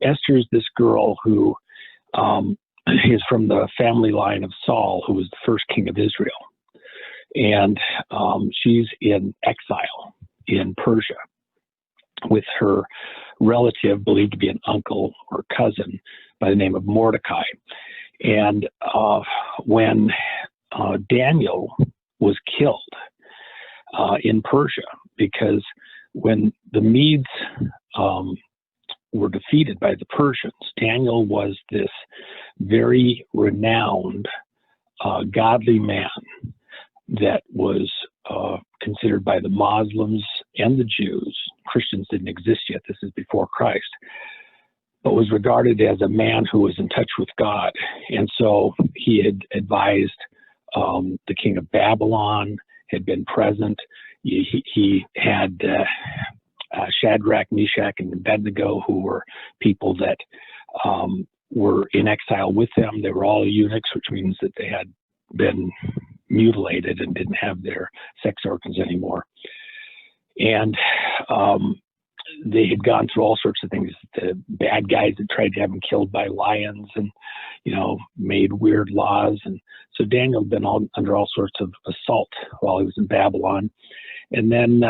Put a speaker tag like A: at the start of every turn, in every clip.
A: Esther is this girl who is from the family line of Saul, who was the first king of Israel. And she's in exile in Persia with her relative, believed to be an uncle or cousin, by the name of Mordecai. And when Daniel was killed in Persia, because when the Medes were defeated by the Persians, Daniel was this very renowned, godly man that was considered by the Muslims and the Jews. Christians didn't exist yet. This is before Christ. But was regarded as a man who was in touch with God. And so he had advised the king of Babylon, had been present. He had Shadrach, Meshach, and Abednego, who were people that were in exile with them. They were all eunuchs, which means that they had been mutilated and didn't have their sex organs anymore. And they had gone through all sorts of things. The bad guys had tried to have them killed by lions and, made weird laws. And so Daniel had been under all sorts of assault while he was in Babylon. And then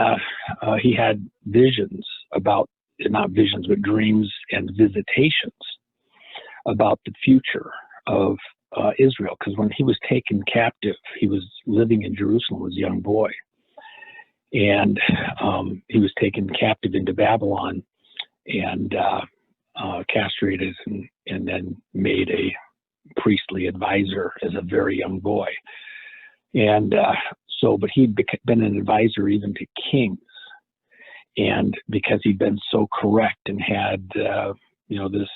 A: he had visions about, not visions, but dreams and visitations about the future of Israel. Because when he was taken captive, he was living in Jerusalem as a young boy. And he was taken captive into Babylon and castrated and then made a priestly advisor as a very young boy. And but he'd been an advisor even to kings. And because he'd been so correct and had, this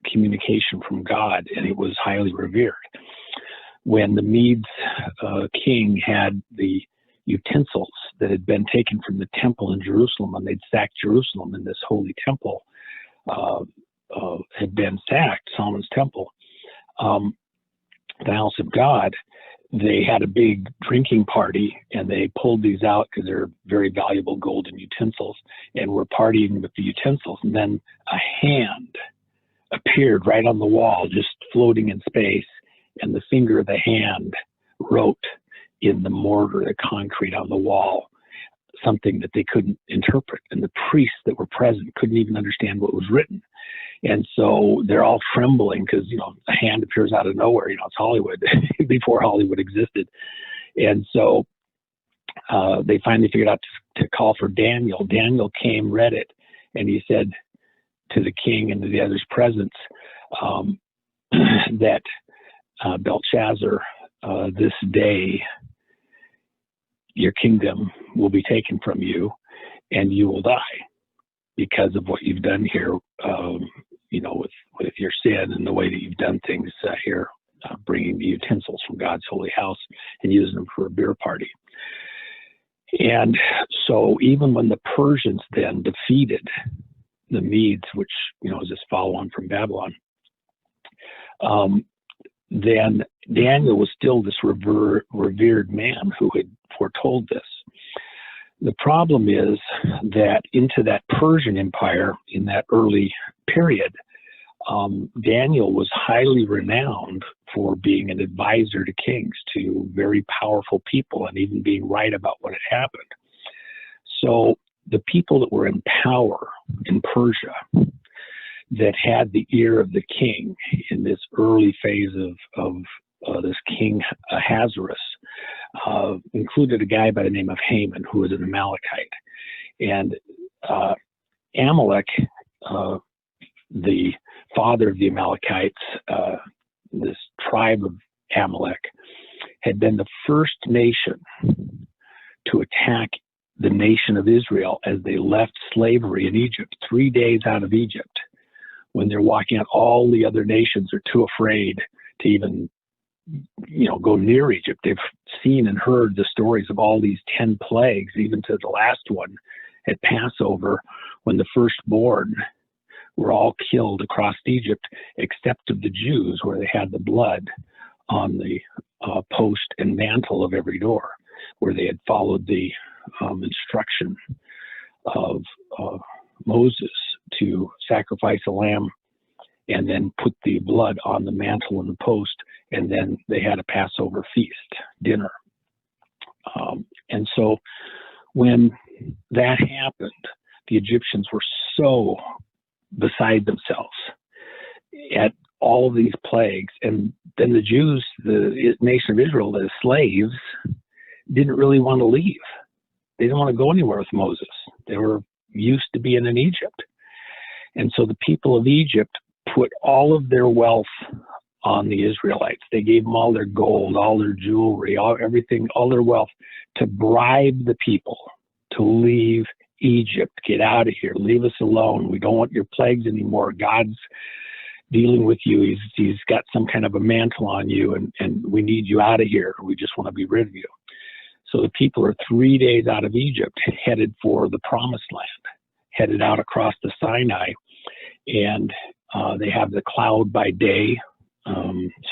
A: communication from God, and it was highly revered. When the Medes king had the utensils that had been taken from the temple in Jerusalem, and they'd sacked Jerusalem, and this holy temple had been sacked, Solomon's temple, the house of God, they had a big drinking party, and they pulled these out because they're very valuable golden utensils, and were partying with the utensils. And then a hand appeared right on the wall, just floating in space, and the finger of the hand wrote in the mortar, the concrete on the wall, something that they couldn't interpret. And the priests that were present couldn't even understand what was written. And so they're all trembling because, a hand appears out of nowhere. It's Hollywood, before Hollywood existed. And so they finally figured out to call for Daniel. Daniel came, read it, and he said to the king and to the others present that Belshazzar, this day, your kingdom will be taken from you and you will die because of what you've done here, with your sin and the way that you've done things here, bringing the utensils from God's holy house and using them for a beer party. And so even when the Persians then defeated the Medes, which, is this follow-on from Babylon, then Daniel was still this revered man who had foretold this. The problem is that into that Persian Empire in that early period, Daniel was highly renowned for being an advisor to kings, to very powerful people, and even being right about what had happened. So the people that were in power in Persia that had the ear of the king in this early phase of this king Ahasuerus, included a guy by the name of Haman, who was an Amalekite. And Amalek, the father of the Amalekites, this tribe of Amalek, had been the first nation to attack the nation of Israel as they left slavery in Egypt, 3 days out of Egypt, when they're walking out. All the other nations are too afraid to even go near Egypt. They've seen and heard the stories of all these 10 plagues, even to the last one at Passover, when the firstborn were all killed across Egypt, except of the Jews, where they had the blood on the post and mantle of every door, where they had followed the instruction of Moses to sacrifice a lamb and then put the blood on the mantle and the post, and then they had a Passover feast, dinner. And so when that happened, the Egyptians were so beside themselves at all of these plagues. And then the Jews, the nation of Israel, the slaves, didn't really want to leave. They didn't want to go anywhere with Moses. They were used to being in Egypt. And so the people of Egypt put all of their wealth on the Israelites. They gave them all their gold, all their jewelry, everything, all their wealth, to bribe the people to leave Egypt. Get out of here. Leave us alone. We don't want your plagues anymore. God's dealing with you. He's got some kind of a mantle on you, and we need you out of here. We just want to be rid of you. So the people are 3 days out of Egypt, headed for the promised land, headed out across the Sinai, and they have the cloud by day,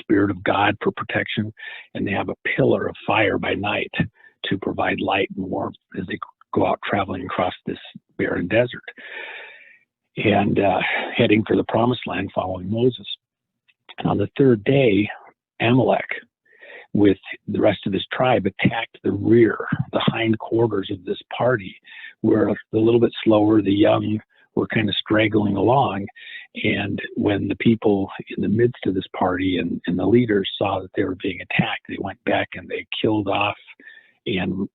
A: Spirit of God for protection, and they have a pillar of fire by night to provide light and warmth as they go out traveling across this barren desert, and heading for the promised land following Moses. And on the third day, Amalek, with the rest of his tribe, attacked the rear, the hindquarters of this party, where a little bit slower, the young were kind of straggling along. And when the people in the midst of this party and the leaders saw that they were being attacked, they went back and they killed off and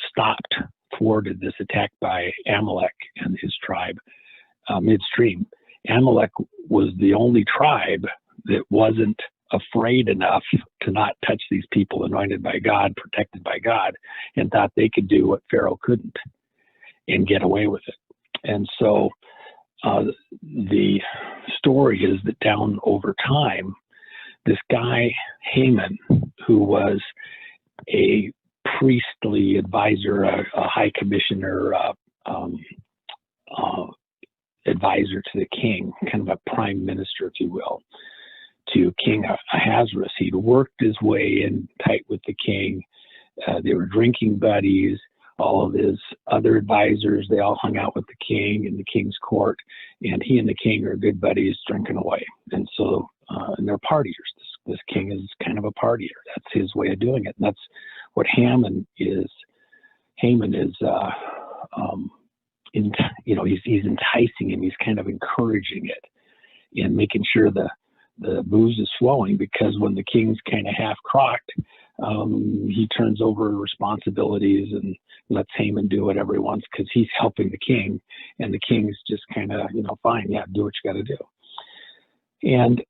A: stopped, thwarted this attack by Amalek and his tribe midstream. Amalek was the only tribe that wasn't afraid enough to not touch these people anointed by God, protected by God, and thought they could do what Pharaoh couldn't and get away with it. And so the story is that down over time, this guy, Haman, who was a priestly advisor, a high commissioner, advisor to the king, kind of a prime minister, if you will, to King Ahasuerus. He'd worked his way in tight with the king. They were drinking buddies. All of his other advisors, they all hung out with the king in the king's court, and he and the king are good buddies drinking away. And so, and they're partiers. This king is kind of a partier. That's his way of doing it. And that's what Haman is. Haman is, he's enticing him. He's kind of encouraging it and making sure the booze is flowing, because when the king's kind of half crocked, he turns over responsibilities and lets Haman do whatever he wants because he's helping the king, and the king's just kind of, fine, yeah, do what you got to do. And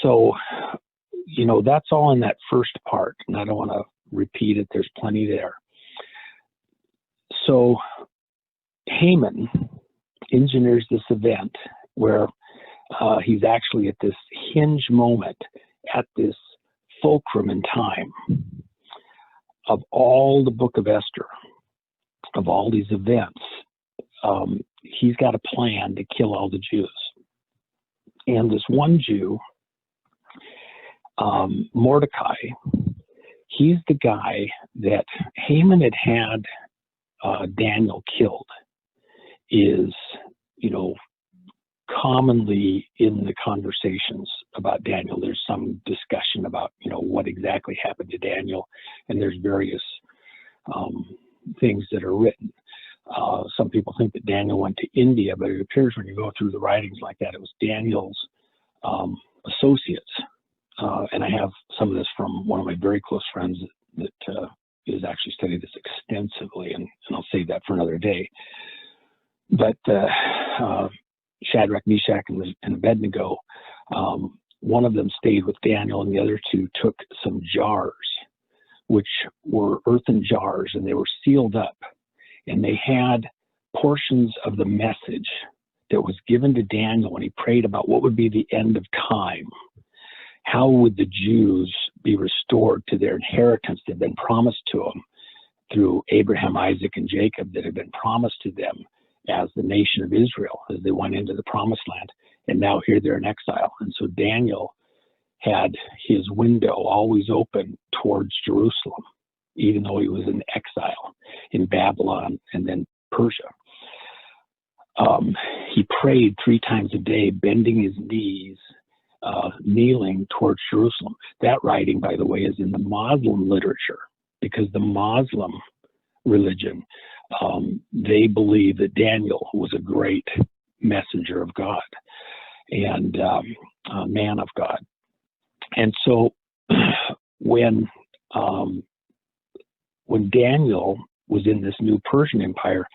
A: so, that's all in that first part, and I don't want to repeat it. There's plenty there. So Haman engineers this event where he's actually at this hinge moment, at this fulcrum in time of all the book of Esther, of all these events. He's got a plan to kill all the Jews. And this one Jew, Mordecai, he's the guy that Haman had Daniel killed, is, commonly in the conversations about Daniel. There's some discussion about, what exactly happened to Daniel, and there's various things that are written. Some people think that Daniel went to India, but it appears when you go through the writings like that, it was Daniel's associates. And I have some of this from one of my very close friends that has actually studied this extensively, and I'll save that for another day. But Shadrach, Meshach, and Abednego, one of them stayed with Daniel, and the other two took some jars, which were earthen jars, and they were sealed up, and they had portions of the message that was given to Daniel when he prayed about what would be the end of time. How would the Jews be restored to their inheritance that had been promised to them through Abraham, Isaac, and Jacob, that had been promised to them as the nation of Israel as they went into the promised land, and now here they're in exile. And so Daniel had his window always open towards Jerusalem, even though he was in exile in Babylon and then Persia. he prayed 3 times a day, bending his knees, kneeling towards Jerusalem. That writing, by the way, is in the Muslim literature, because the Muslim religion, they believe that Daniel was a great messenger of God and a man of God. And so when Daniel was in this new Persian Empire,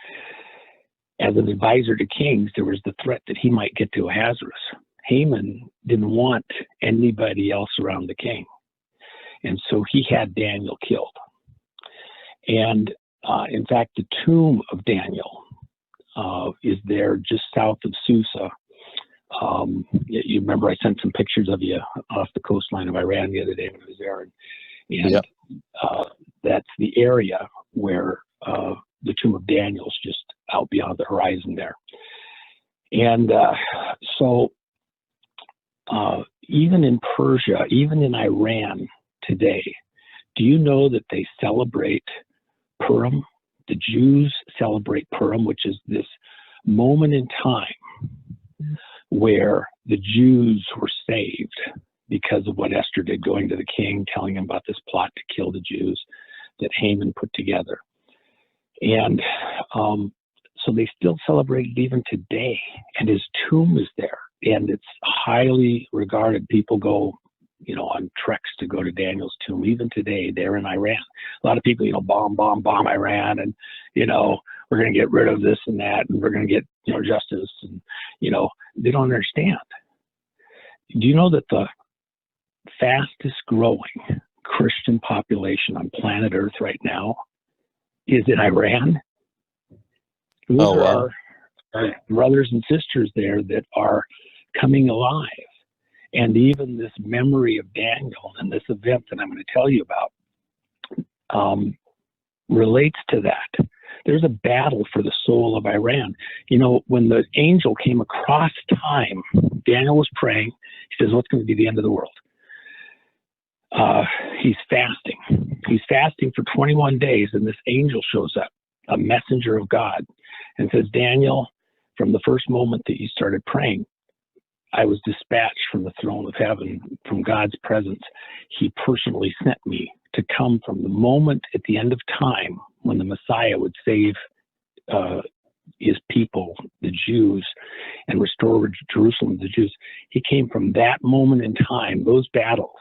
A: as an advisor to kings, there was the threat that he might get to Ahasuerus. Haman didn't want anybody else around the king. And so he had Daniel killed. And in fact, the tomb of Daniel is there just south of Susa. You remember I sent some pictures of you off the coastline of Iran the other day when I was there. And
B: Yep.
A: That's the area where the tomb of Daniel is just out beyond the horizon there. And so even in Persia, even in Iran today, do you know that they celebrate Purim? The Jews celebrate Purim, which is this moment in time where the Jews were saved because of what Esther did, going to the king, telling him about this plot to kill the Jews that Haman put together. And so they still celebrate it even today. And his tomb is there, and it's highly regarded. People go, on treks to go to Daniel's tomb. Even today, they're in Iran. A lot of people, bomb Iran, and, we're going to get rid of this and that, and we're going to get, justice. And, they don't understand. Do you know that the fastest growing Christian population on planet Earth right now is in Iran? Those are our brothers and sisters there that are coming alive. And even this memory of Daniel and this event that I'm going to tell you about relates to that. There's a battle for the soul of Iran. When the angel came across time, Daniel was praying. He says, what's going to be the end of the world? He's fasting. He's fasting for 21 days, and this angel shows up, a messenger of God, and says, Daniel, from the first moment that you started praying, I was dispatched from the throne of heaven, from God's presence. He personally sent me to come from the moment at the end of time when the Messiah would save his people, the Jews, and restore Jerusalem to the Jews. He came from that moment in time, those battles,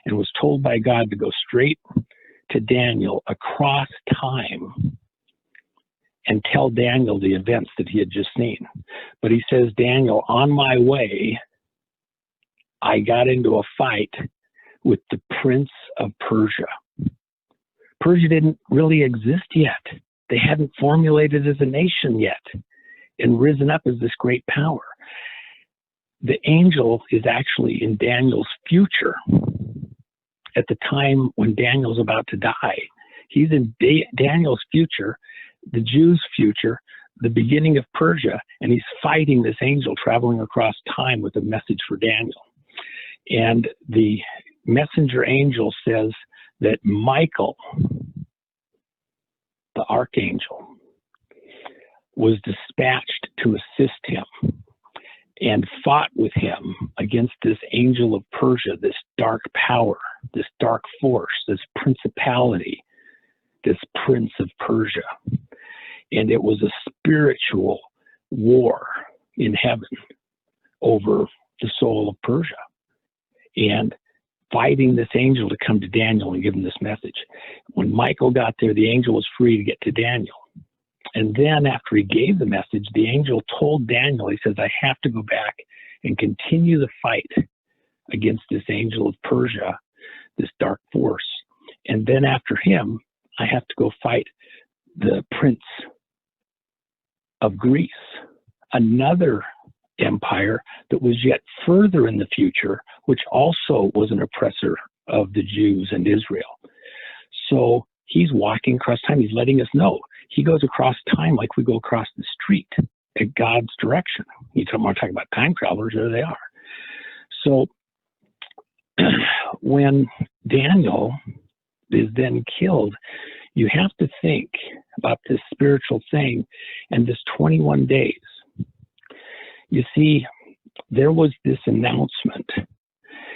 A: and was told by God to go straight to Daniel across time and tell Daniel the events that he had just seen. But he says, Daniel, on my way, I got into a fight with the prince of Persia. Persia didn't really exist yet. They hadn't formulated as a nation yet and risen up as this great power. The angel is actually in Daniel's future. At the time when Daniel's about to die, he's in Daniel's future, the Jews' future, the beginning of Persia, and he's fighting this angel traveling across time with a message for Daniel. And the messenger angel says that Michael, the archangel, was dispatched to assist him and fought with him against this angel of Persia, this dark power, this dark force, this principality, this prince of Persia. And it was a spiritual war in heaven over the soul of Persia, and fighting this angel to come to Daniel and give him this message. When Michael got there, the angel was free to get to Daniel. And then after he gave the message, the angel told Daniel, he says, I have to go back and continue the fight against this angel of Persia, this dark force. And then after him, I have to go fight the prince of Greece, another empire that was yet further in the future, which also was an oppressor of the Jews and Israel. So he's walking across time. He's letting us know. He goes across time like we go across the street at God's direction. You want to talk about time travelers, there they are. So when Daniel is then killed, you have to think about this spiritual thing and this 21 days you see, there was this announcement.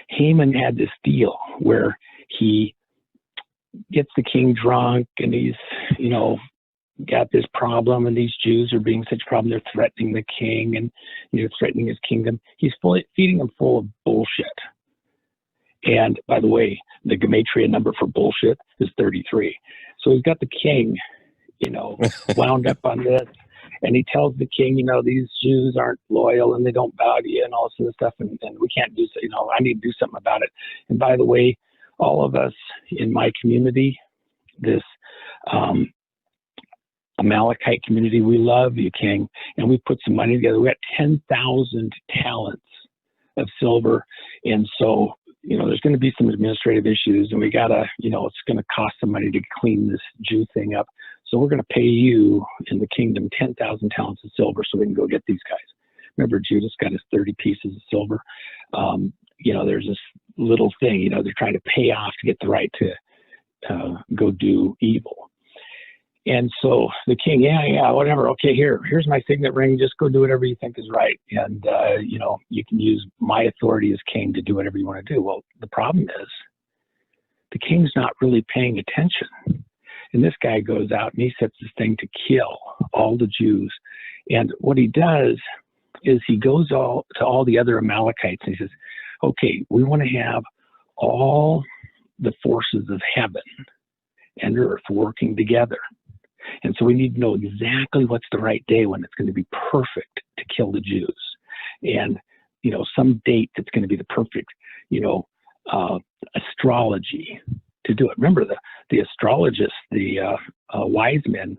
A: Haman had this deal where he gets the king drunk, and he's, got this problem, and these Jews are being such a problem. They're threatening the king and, threatening his kingdom. He's feeding them full of bullshit. And by the way, the gematria number for bullshit is 33. So he's got the king, wound up on this. And he tells the king, these Jews aren't loyal and they don't bow to you and all this other stuff. And we can't do so, I need to do something about it. And by the way, all of us in my community, this Amalekite community, we love you, king. And we put some money together. We got 10,000 talents of silver. And so, there's going to be some administrative issues, and we got to, it's going to cost some money to clean this Jew thing up. So we're going to pay you in the kingdom 10,000 talents of silver so we can go get these guys. Remember, Judas got his 30 pieces of silver. There's this little thing, they're trying to pay off to get the right to go do evil. And so the king, yeah, whatever. Okay, here's my signet ring. Just go do whatever you think is right. And, you can use my authority as king to do whatever you want to do. Well, the problem is the king's not really paying attention. And this guy goes out and he sets this thing to kill all the Jews. And what he does is he goes to all the other Amalekites and he says, okay, we want to have all the forces of heaven and earth working together. And so we need to know exactly what's the right day when it's going to be perfect to kill the Jews. And, some date that's going to be the perfect, astrology to do it. Remember, the astrologists, the wise men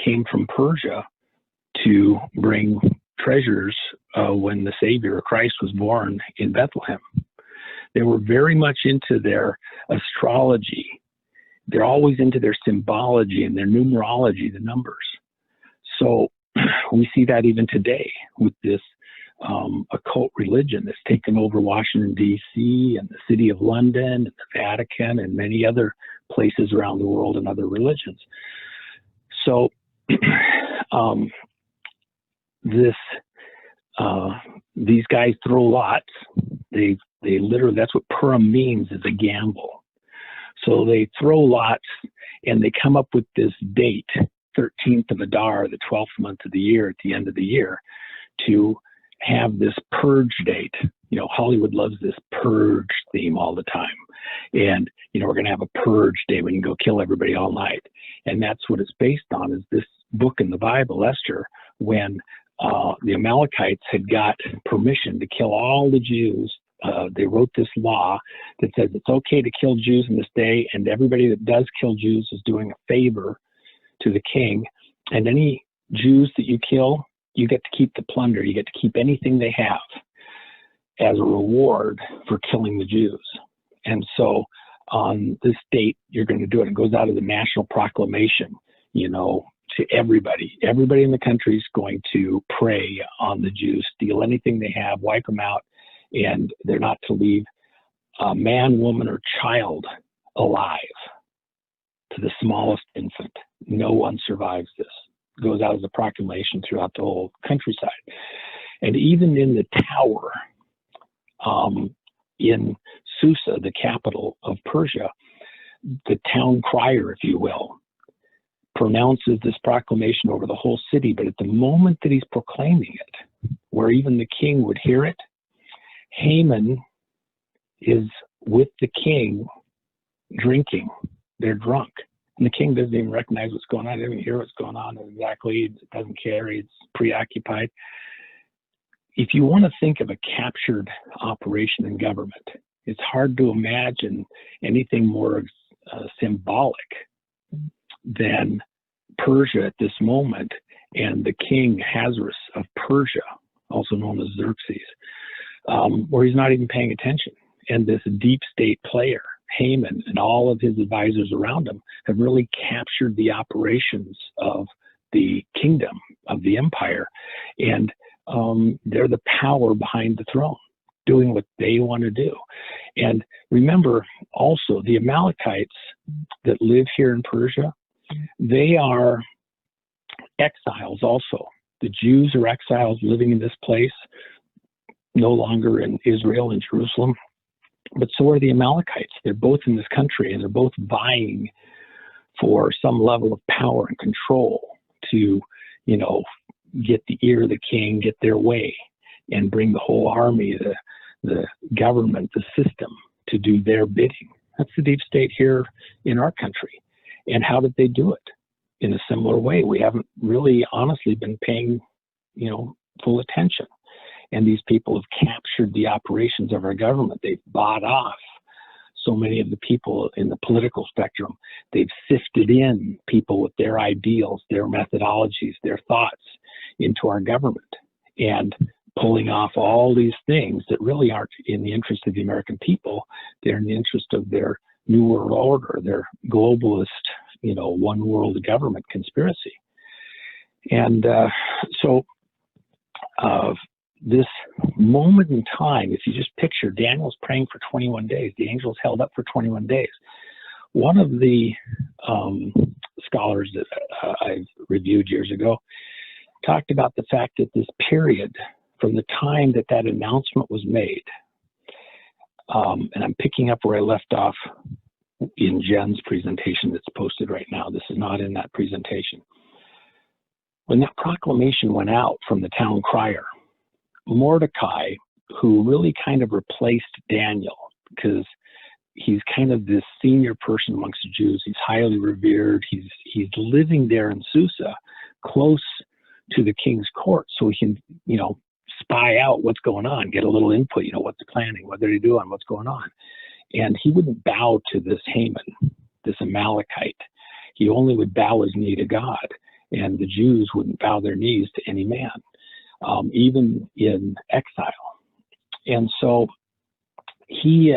A: came from Persia to bring treasures when the Savior, Christ, was born in Bethlehem. They were very much into their astrology. They're always into their symbology and their numerology, the numbers. So we see that even today with this occult religion that's taken over Washington, D.C. and the city of London and the Vatican and many other places around the world and other religions. So these guys throw lots. They literally, that's what Purim means, is a gamble. So they throw lots and they come up with this date, 13th of Adar, the 12th month of the year, at the end of the year, to have this purge date. Hollywood loves this purge theme all the time. And, we're going to have a purge day when you go kill everybody all night. And that's what it's based on, is this book in the Bible, Esther, when the Amalekites had got permission to kill all the Jews. They wrote this law that says it's okay to kill Jews in this day, and everybody that does kill Jews is doing a favor to the king. And any Jews that you kill, you get to keep the plunder. You get to keep anything they have as a reward for killing the Jews. And so on this date, you're going to do it. It goes out of the national proclamation, to everybody. Everybody in the country is going to prey on the Jews, steal anything they have, wipe them out, and they're not to leave a man, woman, or child alive, to the smallest infant. No one survives this. It goes out as a proclamation throughout the whole countryside. And even in the tower, in Susa, the capital of Persia, the town crier, if you will, pronounces this proclamation over the whole city. But at the moment that he's proclaiming it, where even the king would hear it, Haman is with the king drinking. They're drunk. And the king doesn't even recognize what's going on. He doesn't even hear what's going on exactly. It doesn't care. He's preoccupied. If you want to think of a captured operation in government, it's hard to imagine anything more symbolic than Persia at this moment and the king Ahasuerus of Persia, also known as Xerxes, where he's not even paying attention. And this deep state player, Haman, and all of his advisors around him have really captured the operations of the kingdom, of the empire. And they're the power behind the throne, doing what they want to do. And remember also, the Amalekites that live here in Persia, they are exiles also. The Jews are exiles living in this place, no longer in Israel and Jerusalem, but so are the Amalekites. They're both in this country, and they're both vying for some level of power and control to, get the ear of the king, get their way, and bring the whole army, the government, the system to do their bidding. That's the deep state here in our country. And how did they do it? In a similar way. We haven't really honestly been paying, full attention. And these people have captured the operations of our government. They've bought off so many of the people in the political spectrum. They've sifted in people with their ideals, their methodologies, their thoughts into our government, and pulling off all these things that really aren't in the interest of the American people. They're in the interest of their New World Order, their globalist, one world government conspiracy. And this moment in time, if you just picture, Daniel's praying for 21 days. The angels held up for 21 days. One of the scholars that I've reviewed years ago talked about the fact that this period, from the time that announcement was made, and I'm picking up where I left off in Jen's presentation that's posted right now. This is not in that presentation. When that proclamation went out from the town crier, Mordecai, who really kind of replaced Daniel, because he's kind of this senior person amongst the Jews. He's highly revered. He's living there in Susa, close to the king's court, so he can, spy out what's going on, get a little input, what they're planning, what they're doing, what's going on. And he wouldn't bow to this Haman, this Amalekite. He only would bow his knee to God, and the Jews wouldn't bow their knees to any man, even in exile. And so he's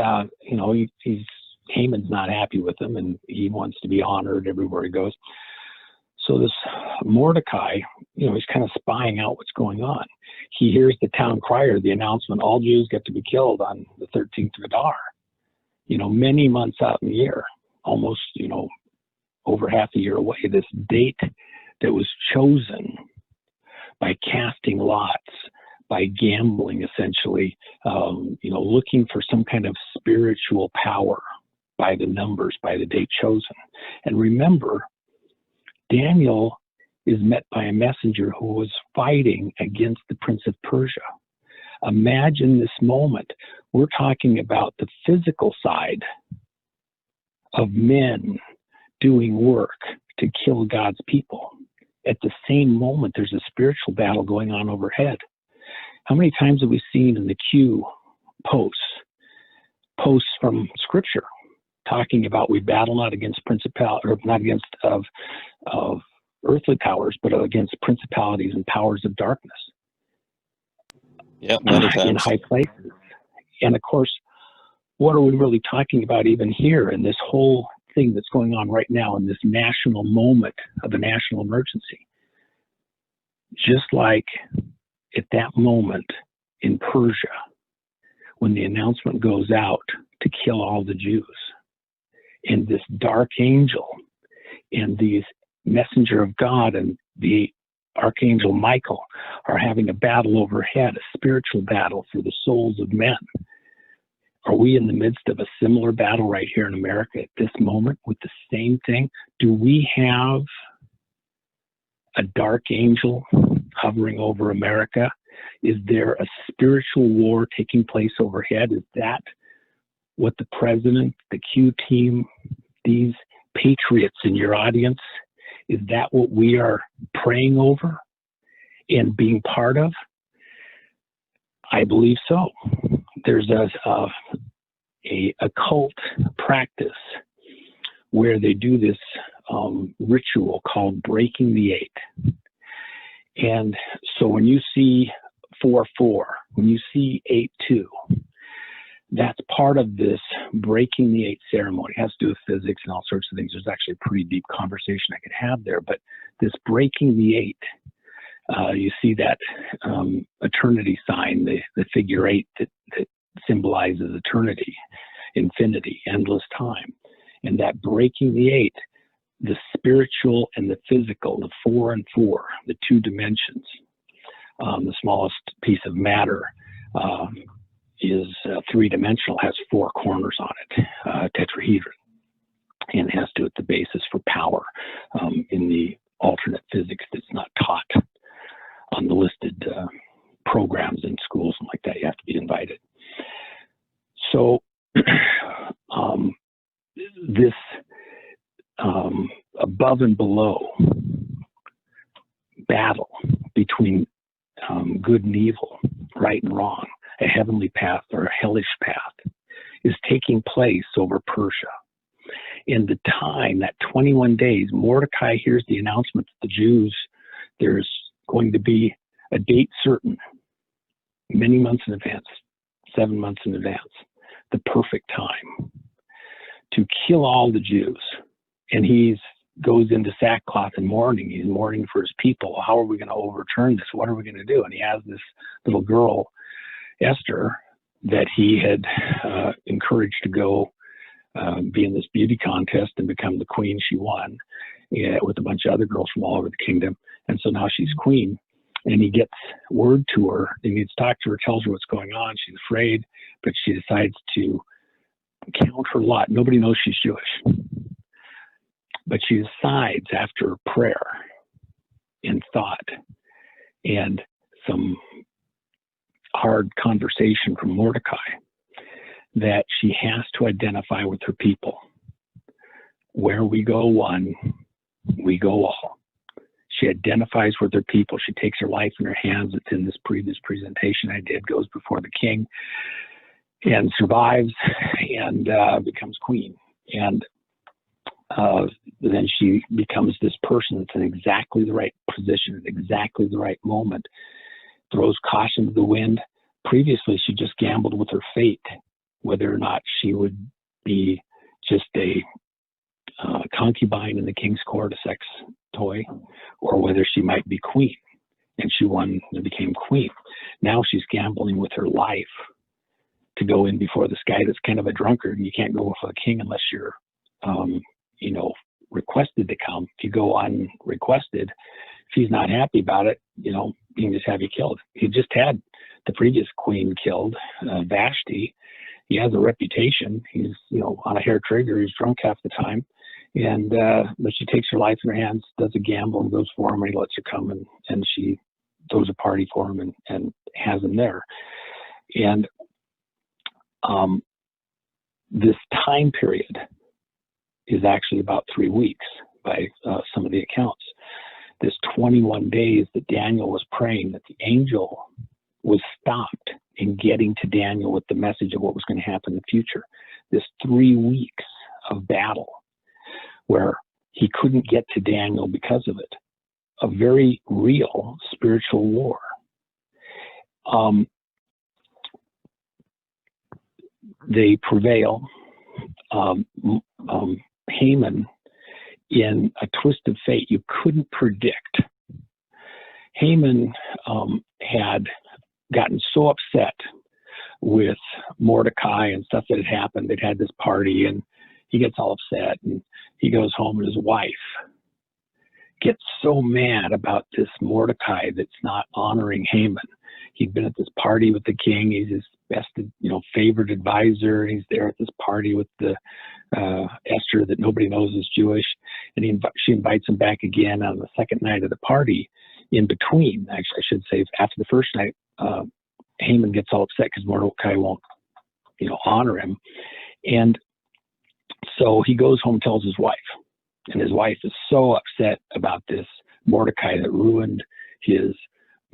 A: Haman's not happy with him, and he wants to be honored everywhere he goes. So this Mordecai, he's kind of spying out what's going on. He hears the town crier, the announcement, all Jews get to be killed on the 13th of Adar, many months out in the year, almost, over half a year away. This date that was chosen by casting lots, by gambling, essentially, looking for some kind of spiritual power by the numbers, by the date chosen. And remember, Daniel is met by a messenger who was fighting against the Prince of Persia. Imagine this moment. We're talking about the physical side of men doing work to kill God's people. At the same moment, there's a spiritual battle going on overhead. How many times have we seen in the Q posts from Scripture talking about we battle not against not against of earthly powers, but against principalities and powers of darkness.
B: Yeah, many times.
A: In high places. And of course, what are we really talking about even here in this whole thing that's going on right now in this national moment of a national emergency? Just like at that moment in Persia, when the announcement goes out to kill all the Jews, and this dark angel and these messenger of God and the archangel Michael are having a battle overhead, a spiritual battle for the souls of men. Are we in the midst of a similar battle right here in America at this moment with the same thing? Do we have a dark angel hovering over America? Is there a spiritual war taking place overhead? Is that what the president, the Q team, these patriots in your audience, is that what we are praying over and being part of? I believe so. There's a cult practice where they do this ritual called breaking the eight. And so when you see 4-4, when you see 8-2, that's part of this breaking the eight ceremony. It has to do with physics and all sorts of things. There's actually a pretty deep conversation I could have there. But this breaking the eight, you see that eternity sign, the figure 8 that symbolizes eternity, infinity, endless time. And that breaking the eight, the spiritual and the physical, the 4 and 4, the two dimensions, the smallest piece of matter is three-dimensional, has four corners on it, tetrahedron, and has to, at the basis for power in the alternate physics that's not taught on the listed programs in schools and like that. You have to be invited. So this above and below battle between good and evil, right and wrong, a heavenly path or a hellish path, is taking place over Persia. In the time, that 21 days, Mordecai hears the announcement that the Jews, there's going to be a date certain, many months in advance, 7 months in advance, the perfect time to kill all the Jews. And he goes into sackcloth and mourning. He's mourning for his people. How are we going to overturn this? What are we going to do? And he has this little girl, Esther, that he had encouraged to go be in this beauty contest and become the queen. She won with a bunch of other girls from all over the kingdom. And so now she's queen. And he gets word to her. He needs to talk to her, tells her what's going on. She's afraid, but she decides to count her lot. Nobody knows she's Jewish. But she decides, after prayer and thought and some hard conversation from Mordecai, that she has to identify with her people. Where we go one, we go all. She identifies with her people. She takes her life in her hands. It's in this previous presentation I did, goes before the king and survives and becomes queen. And then she becomes this person that's in exactly the right position at exactly the right moment, throws caution to the wind. Previously, she just gambled with her fate, whether or not she would be just a concubine in the king's court, a sex toy, or whether she might be queen. And she won and became queen. Now she's gambling with her life to go in before this guy that's kind of a drunkard. You can't go before the king unless you're, requested to come. If you go unrequested, if he's not happy about it, he can just have you killed. He just had the previous queen killed, Vashti. He has a reputation. He's, on a hair trigger. He's drunk half the time. And, but she takes her life in her hands, does a gamble and goes for him, and he lets her come and she throws a party for him and has him there. And this time period is actually about 3 weeks by some of the accounts. This 21 days that Daniel was praying, that the angel was stopped in getting to Daniel with the message of what was going to happen in the future. This 3 weeks of battle where he couldn't get to Daniel because of it. A very real spiritual war. They prevail. Haman, in a twist of fate you couldn't predict. Haman had gotten so upset with Mordecai and stuff that had happened. They'd had this party and he gets all upset and he goes home and his wife gets so mad about this Mordecai that's not honoring Haman. He'd been at this party with the king. He's his best, favorite advisor. He's there at this party with the Esther that nobody knows is Jewish. And she invites him back again on the second night of the party. In between, actually, I should say, after the first night, Haman gets all upset because Mordecai won't, honor him. And so he goes home, tells his wife. And his wife is so upset about this Mordecai that ruined his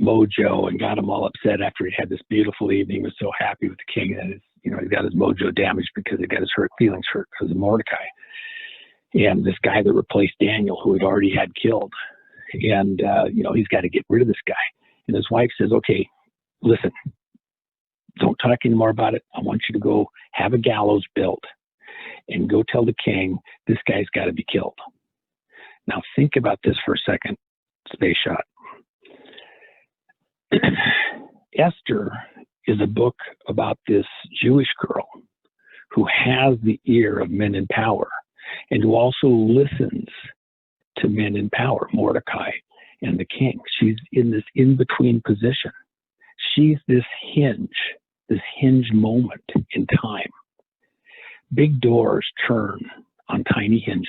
A: mojo and got him all upset after he had this beautiful evening. He was so happy with the king that he got his mojo damaged because he got his feelings hurt because of Mordecai. And this guy that replaced Daniel, who had already had killed. And, he's got to get rid of this guy. And his wife says, okay, listen, don't talk anymore about it. I want you to go have a gallows built and go tell the king this guy's got to be killed. Now think about this for a second, space shot. Esther is a book about this Jewish girl who has the ear of men in power and who also listens to men in power, Mordecai and the king. She's in this in-between position. She's this hinge moment in time. Big doors turn on tiny hinges.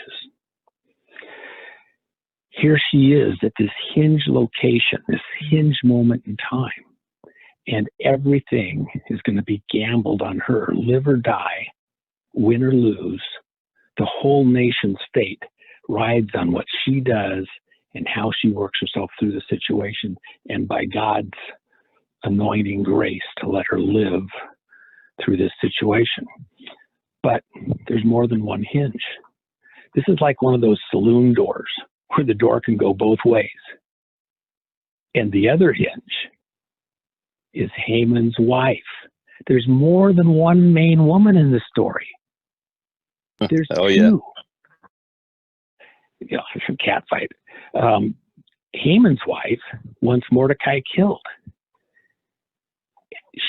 A: Here she is at this hinge location, this hinge moment in time, and everything is going to be gambled on her. Live or die, win or lose, the whole nation's fate rides on what she does and how she works herself through the situation, and by God's anointing grace to let her live through this situation. But there's more than one hinge. This is like one of those saloon doors where the door can go both ways. And the other hinge is Haman's wife. There's more than one main woman in this story. There's two.
B: Yeah.
A: You know, it's a cat fight. Haman's wife wants Mordecai killed.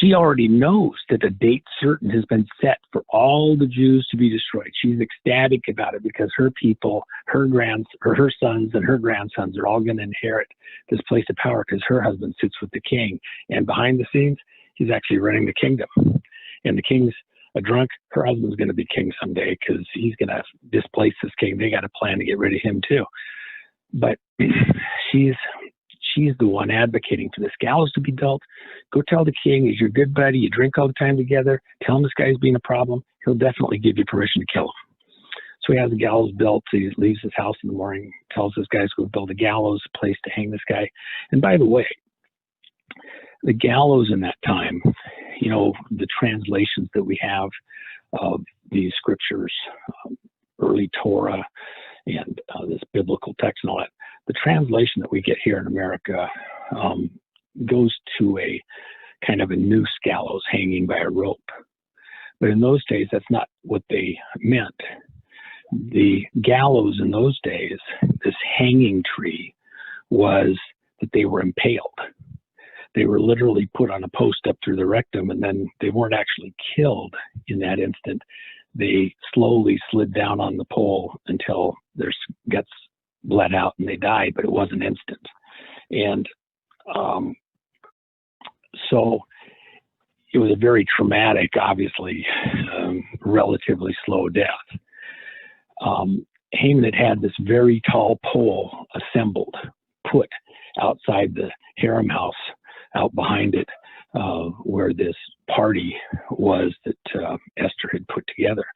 A: She already knows that a date certain has been set for all the Jews to be destroyed. She's ecstatic about it because her people, her sons and her grandsons are all going to inherit this place of power because her husband sits with the king. And behind the scenes, he's actually running the kingdom. And the king's a drunk. Her husband's going to be king someday because he's going to displace this king. They got a plan to get rid of him too. But she's the one advocating for this gallows to be built. Go tell the king he's your good buddy. You drink all the time together. Tell him this guy's being a problem. He'll definitely give you permission to kill him. So he has the gallows built. So he leaves his house in the morning, tells his guys to go build a gallows, a place to hang this guy. And by the way, the gallows in that time, you know, the translations that we have of these scriptures, early Torah, and this biblical text and all that, the translation that we get here in America goes to a kind of a noose gallows hanging by a rope. But in those days, that's not what they meant. The gallows in those days, this hanging tree, was that they were impaled. They were literally put on a post up through the rectum, and then they weren't actually killed in that instant. They slowly slid down on the pole until their guts bled out and they died, but it wasn't instant. And so it was a very traumatic, obviously, relatively slow death. Haman had this very tall pole assembled, put outside the harem house, out behind it, where this party was that Esther had put together.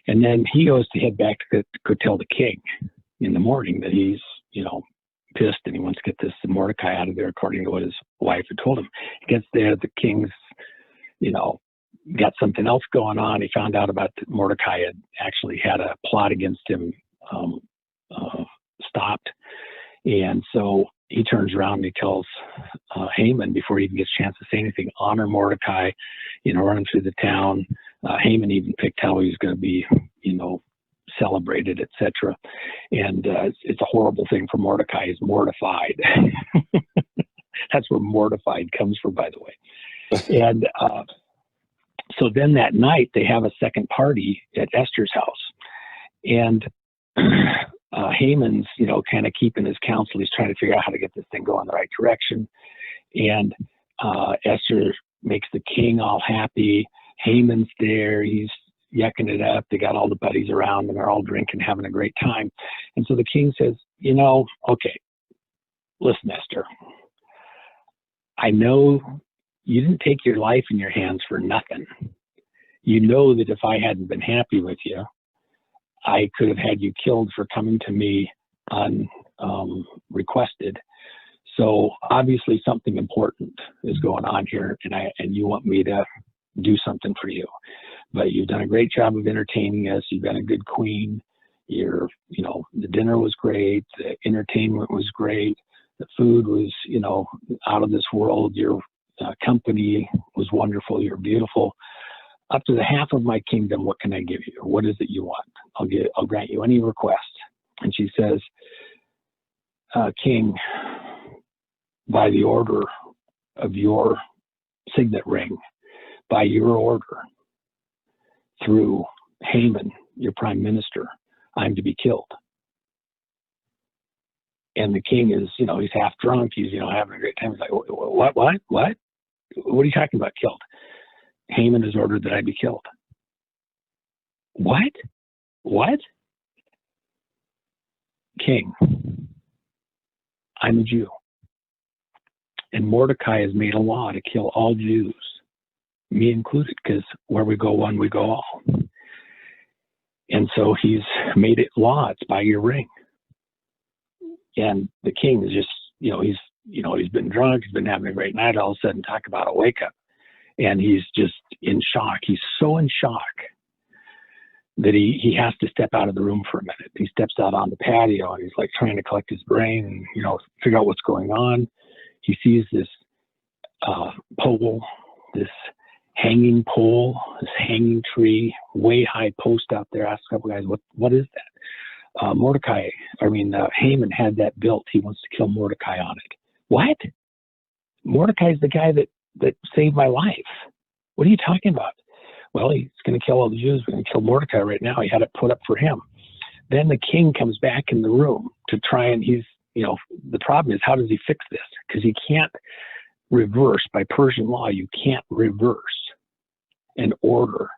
A: And then he goes to head back to go tell the king in the morning that he's, you know, pissed and he wants to get this Mordecai out of there according to what his wife had told him. He gets there, the king's, you know, got something else going on. He found out about that Mordecai had actually had a plot against him stopped. And so he turns around and he tells Haman, before he even gets a chance to say anything, honor Mordecai, you know, run him through the town. Haman even picked how he was going to be, you know, celebrated, etc. And it's a horrible thing for Mordecai. He's mortified. That's where mortified comes from, by the way. And so then that night they have a second party at Esther's house. And Haman's, you know, kind of keeping his counsel. He's trying to figure out how to get this thing going the right direction. And Esther makes the king all happy. Haman's there. He's yucking it up. They got all the buddies around and they're all drinking, having a great time. And so the king says, you know, okay, listen, Esther, I know you didn't take your life in your hands for nothing. You know that if I hadn't been happy with you, I could have had you killed for coming to me unrequested. So obviously something important is going on here, and you want me to do something for you. But you've done a great job of entertaining us. You've been a good queen. You know, the dinner was great. The entertainment was great. The food was, you know, out of this world. Your company was wonderful. You're beautiful. Up to the half of my kingdom, what can I give you? What is it you want? I'll grant you any request. And she says, King, by the order of your signet ring, by your order, through Haman, your prime minister, I'm to be killed. And the king is, he's half drunk. He's, having a great time. He's like, what? What are you talking about? Killed? Haman has ordered that I be killed. What? King, I'm a Jew. And Mordecai has made a law to kill all Jews, me included, because where we go one, we go all. And so he's made it law. It's by your ring. And the king is just, he's been drunk. He's been having a great night. All of a sudden, talk about a wake up. And he's just in shock. He's so in shock that he has to step out of the room for a minute. He steps out on the patio and he's like trying to collect his brain and, figure out what's going on. He sees this pole, this hanging pole, this hanging tree, way high post out there. Asks a couple guys, what is that? Haman had that built. He wants to kill Mordecai on it. What? Mordecai's the guy that saved my life. What are you talking about? Well, he's going to kill all the Jews. We're going to kill Mordecai right now. He had it put up for him. Then the king comes back in the room to try and the problem is, how does he fix this? Because he can't reverse, by Persian law, you can't reverse an order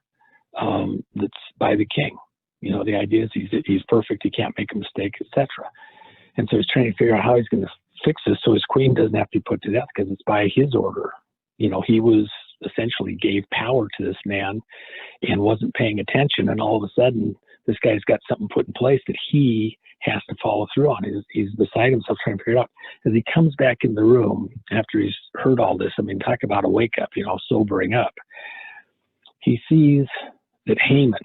A: that's by the king. The idea is he's perfect. He can't make a mistake, etc. And so he's trying to figure out how he's going to fix this so his queen doesn't have to be put to death, because it's by his order. He was essentially gave power to this man and wasn't paying attention. And all of a sudden, this guy's got something put in place that he has to follow through on. He's beside himself trying to figure it out. As he comes back in the room after he's heard all this, talk about a wake up, sobering up. He sees that Haman,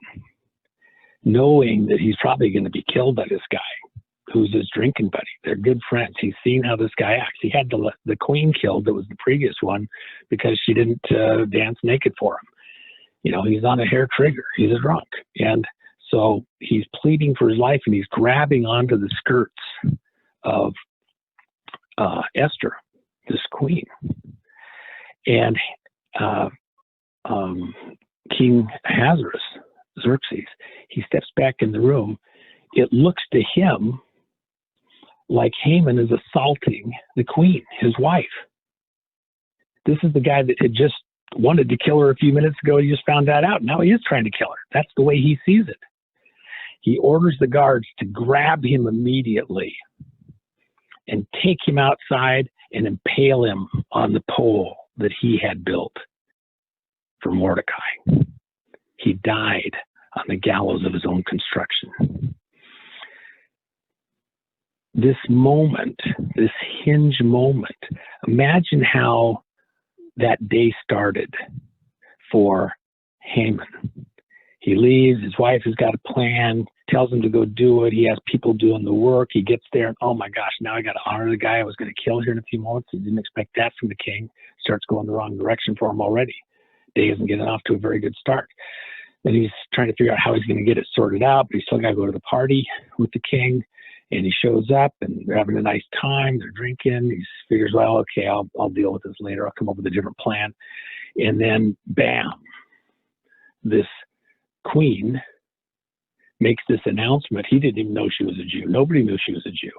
A: knowing that he's probably going to be killed by this guy, who's his drinking buddy. They're good friends. He's seen how this guy acts. He had the queen killed that was the previous one because she didn't dance naked for him. He's on a hair trigger. He's a drunk. And so he's pleading for his life, and he's grabbing onto the skirts of Esther, this queen. And King Xerxes, he steps back in the room. It looks to him like Haman is assaulting the queen, his wife. This is the guy that had just wanted to kill her a few minutes ago. He just found that out. Now he is trying to kill her. That's the way he sees it. He orders the guards to grab him immediately and take him outside and impale him on the pole that he had built for Mordecai. He died on the gallows of his own construction. This moment, this hinge moment, imagine how that day started for Haman. He leaves, his wife has got a plan, tells him to go do it. He has people doing the work. He gets there and, oh my gosh, now I got to honor the guy I was going to kill here in a few moments. He didn't expect that from the king. Starts going the wrong direction for him already. Day isn't getting off to a very good start. Then he's trying to figure out how he's going to get it sorted out, but he's still got to go to the party with the king. And he shows up and they're having a nice time. They're drinking. He figures, well, okay, I'll deal with this later. I'll come up with a different plan. And then, bam, this queen makes this announcement. He didn't even know she was a Jew. Nobody knew she was a Jew.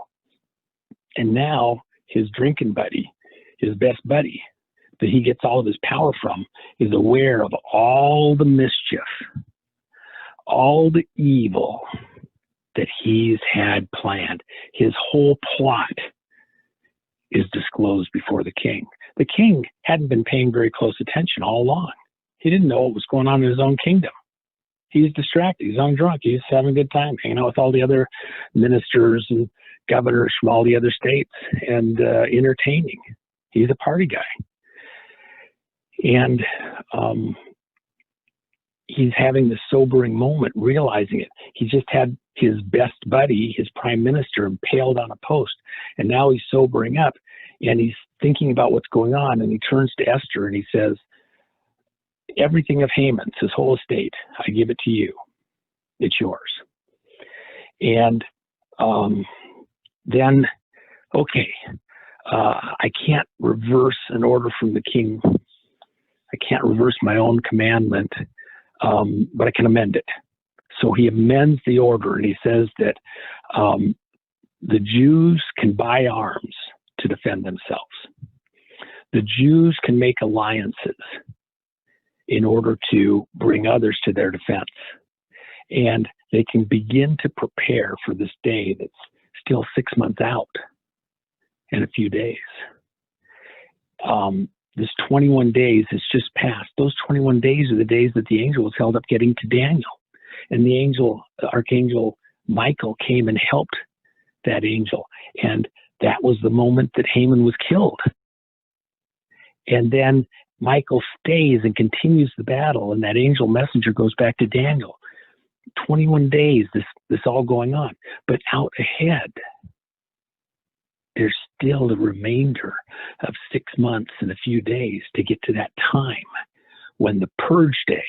A: And now his drinking buddy, his best buddy, that he gets all of his power from, is aware of all the mischief, all the evil that he's had planned. His whole plot is disclosed before the king. The king hadn't been paying very close attention all along. He didn't know what was going on in his own kingdom. He's distracted. He's on drunk. He's having a good time hanging out with all the other ministers and governors from all the other states and entertaining. He's a party guy. And he's having this sobering moment, realizing it. He just had his best buddy, his prime minister, impaled on a post. And now he's sobering up and he's thinking about what's going on. And he turns to Esther and he says, everything of Haman's, his whole estate, I give it to you. It's yours. And then, okay, I can't reverse an order from the king. I can't reverse my own commandment, but I can amend it. So he amends the order and he says that the Jews can buy arms to defend themselves. The Jews can make alliances in order to bring others to their defense. And they can begin to prepare for this day that's still 6 months out in a few days. This 21 days has just passed. Those 21 days are the days that the angel was held up getting to Daniel. And the angel, Archangel Michael, came and helped that angel. And that was the moment that Haman was killed. And then Michael stays and continues the battle, and that angel messenger goes back to Daniel. 21 days, this all going on. But out ahead, there's still the remainder of 6 months and a few days to get to that time when the purge day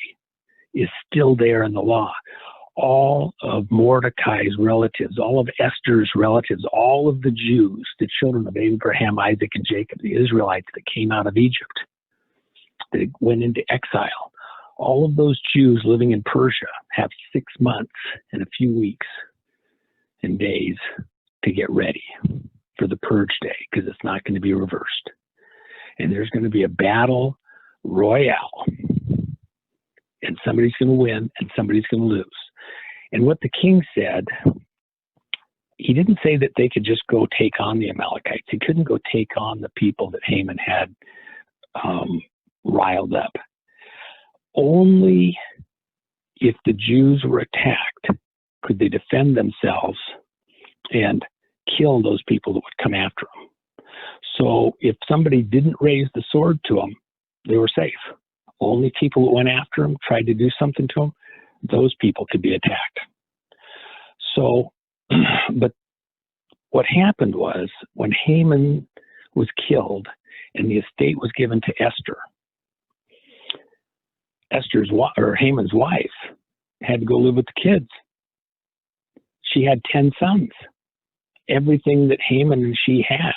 A: is still there in the law. All of Mordecai's relatives, all of Esther's relatives, all of the Jews, the children of Abraham, Isaac, and Jacob, the Israelites that came out of Egypt, that went into exile, all of those Jews living in Persia have 6 months and a few weeks and days to get ready for the purge day, because it's not going to be reversed. And there's going to be a battle royale, and somebody's going to win and somebody's going to lose. And what the king said, he didn't say that they could just go take on the Amalekites. He couldn't go take on the people that Haman had riled up. Only if the Jews were attacked could they defend themselves and kill those people that would come after them. So if somebody didn't raise the sword to them, they were safe. Only people that went after them, tried to do something to them, those people could be attacked. So, but what happened was, when Haman was killed and the estate was given to Esther, Haman's wife had to go live with the kids. She had 10 sons. Everything that Haman and she had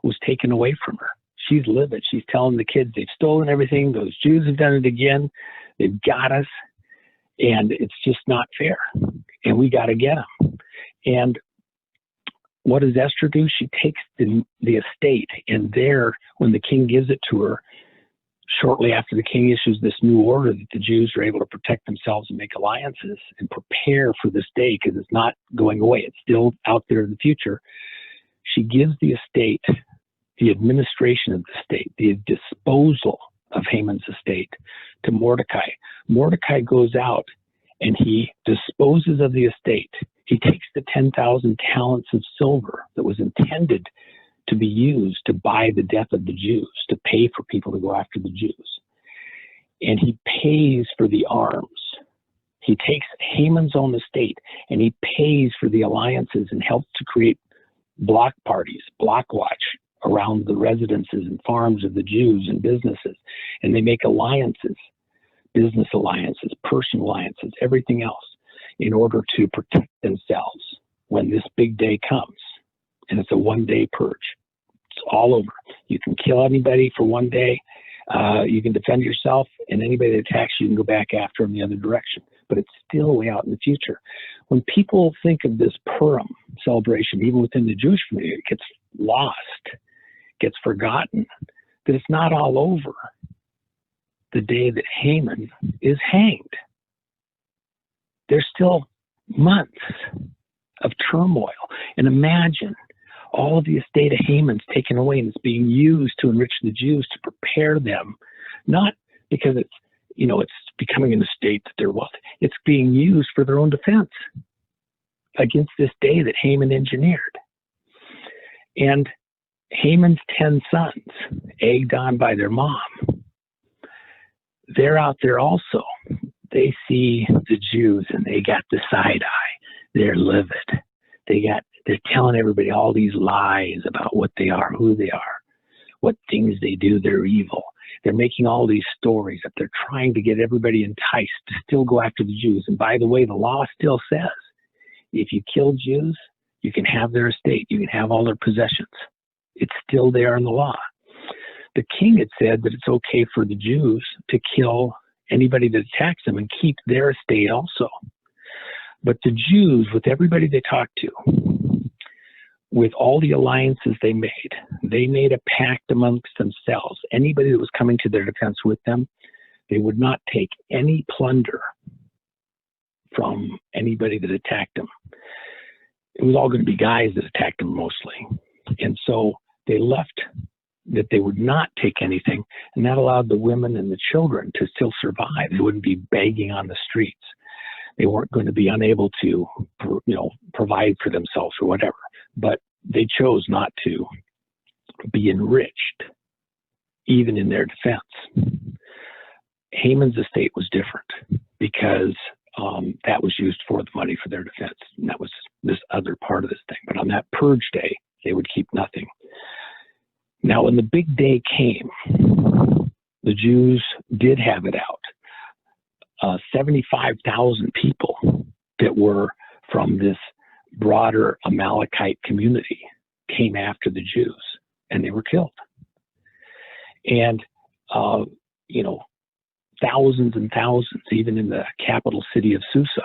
A: was taken away from her. She's livid. She's telling the kids they've stolen everything. Those Jews have done it again. They've got us. And it's just not fair. And we got to get them. And what does Esther do? She takes the estate, and there, when the king gives it to her, shortly after the king issues this new order that the Jews are able to protect themselves and make alliances and prepare for this day, because it's not going away. It's still out there in the future. She gives the estate, the administration of the estate, the disposal of Haman's estate to Mordecai. Mordecai goes out and he disposes of the estate. He takes the 10,000 talents of silver that was intended to be used to buy the death of the Jews, to pay for people to go after the Jews. And he pays for the arms. He takes Haman's own estate and he pays for the alliances and helps to create block parties, block watch around the residences and farms of the Jews and businesses. And they make alliances, business alliances, personal alliances, everything else, in order to protect themselves when this big day comes. And it's a one-day purge. It's all over. You can kill anybody for one day. You can defend yourself, and anybody that attacks you can go back after them the other direction. But it's still way out in the future. When people think of this Purim celebration, even within the Jewish community, it gets lost, gets forgotten, that it's not all over the day that Haman is hanged. There's still months of turmoil. And imagine all of the estate of Haman's taken away, and it's being used to enrich the Jews, to prepare them, not because it's, it's becoming an estate that they're wealthy. It's being used for their own defense against this day that Haman engineered. And Haman's 10 sons, egged on by their mom, they're out there also. They see the Jews and they got the side eye. They're livid. They're telling everybody all these lies about what they are, who they are, what things they do. They're evil. They're making all these stories up. They're trying to get everybody enticed to still go after the Jews. And by the way, the law still says, if you kill Jews, you can have their estate. You can have all their possessions. It's still there in the law. The king had said that it's okay for the Jews to kill anybody that attacks them and keep their estate also. But the Jews, with everybody they talked to, with all the alliances they made a pact amongst themselves. Anybody that was coming to their defense with them, they would not take any plunder from anybody that attacked them. It was all going to be guys that attacked them mostly. And so they left that they would not take anything, and that allowed the women and the children to still survive. They wouldn't be begging on the streets. They weren't going to be unable to, provide for themselves or whatever. But they chose not to be enriched, even in their defense. Haman's estate was different because that was used for the money for their defense. And that was this other part of this thing. But on that purge day, they would keep nothing. Now, when the big day came, the Jews did have it out. 75,000 people that were from this broader Amalekite community came after the Jews, and they were killed. And, thousands and thousands, even in the capital city of Susa,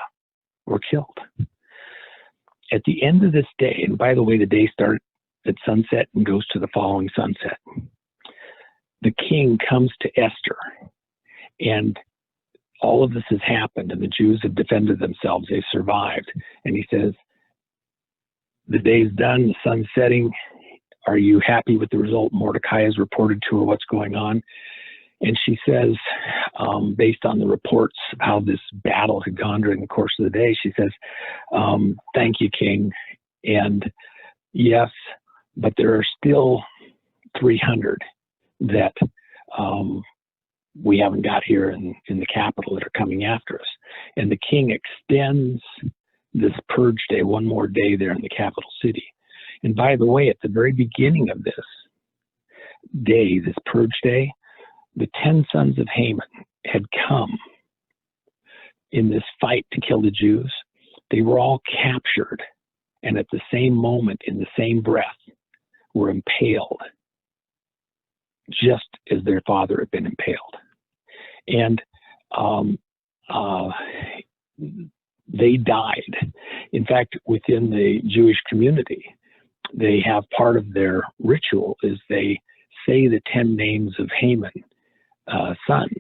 A: were killed. At the end of this day, and by the way, the day started at sunset and goes to the following sunset, the king comes to Esther, and all of this has happened, and the Jews have defended themselves. They've survived. And he says, the day's done, the sun's setting. Are you happy with the result? Mordecai has reported to her what's going on. And she says, based on the reports of how this battle had gone during the course of the day, she says, thank you, King. And yes, but there are still 300 that we haven't got here in the capital that are coming after us. And the king extends this purge day, one more day there in the capital city. And by the way, at the very beginning of this day, this purge day, the 10 sons of Haman had come in this fight to kill the Jews. They were all captured, and at the same moment, in the same breath, were impaled, just as their father had been impaled. And they died. In fact, within the Jewish community, they have part of their ritual is they say the 10 names of Haman sons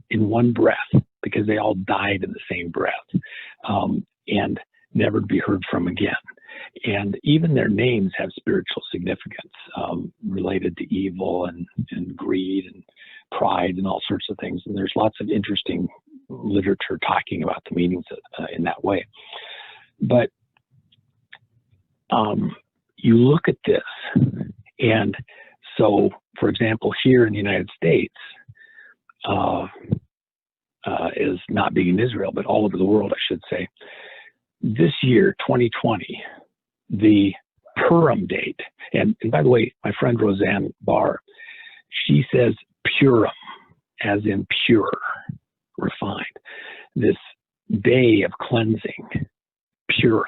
A: in one breath, because they all died in the same breath, and never to be heard from again. And even their names have spiritual significance related to evil and greed and pride and all sorts of things. And there's lots of interesting literature talking about the meanings in that way. But you look at this, and so, for example, here in the United States, is not being in Israel, but all over the world, I should say, this year, 2020, the Purim date, and by the way, my friend Roseanne Barr, she says Purim, as in pure, refined. This day of cleansing, Purim.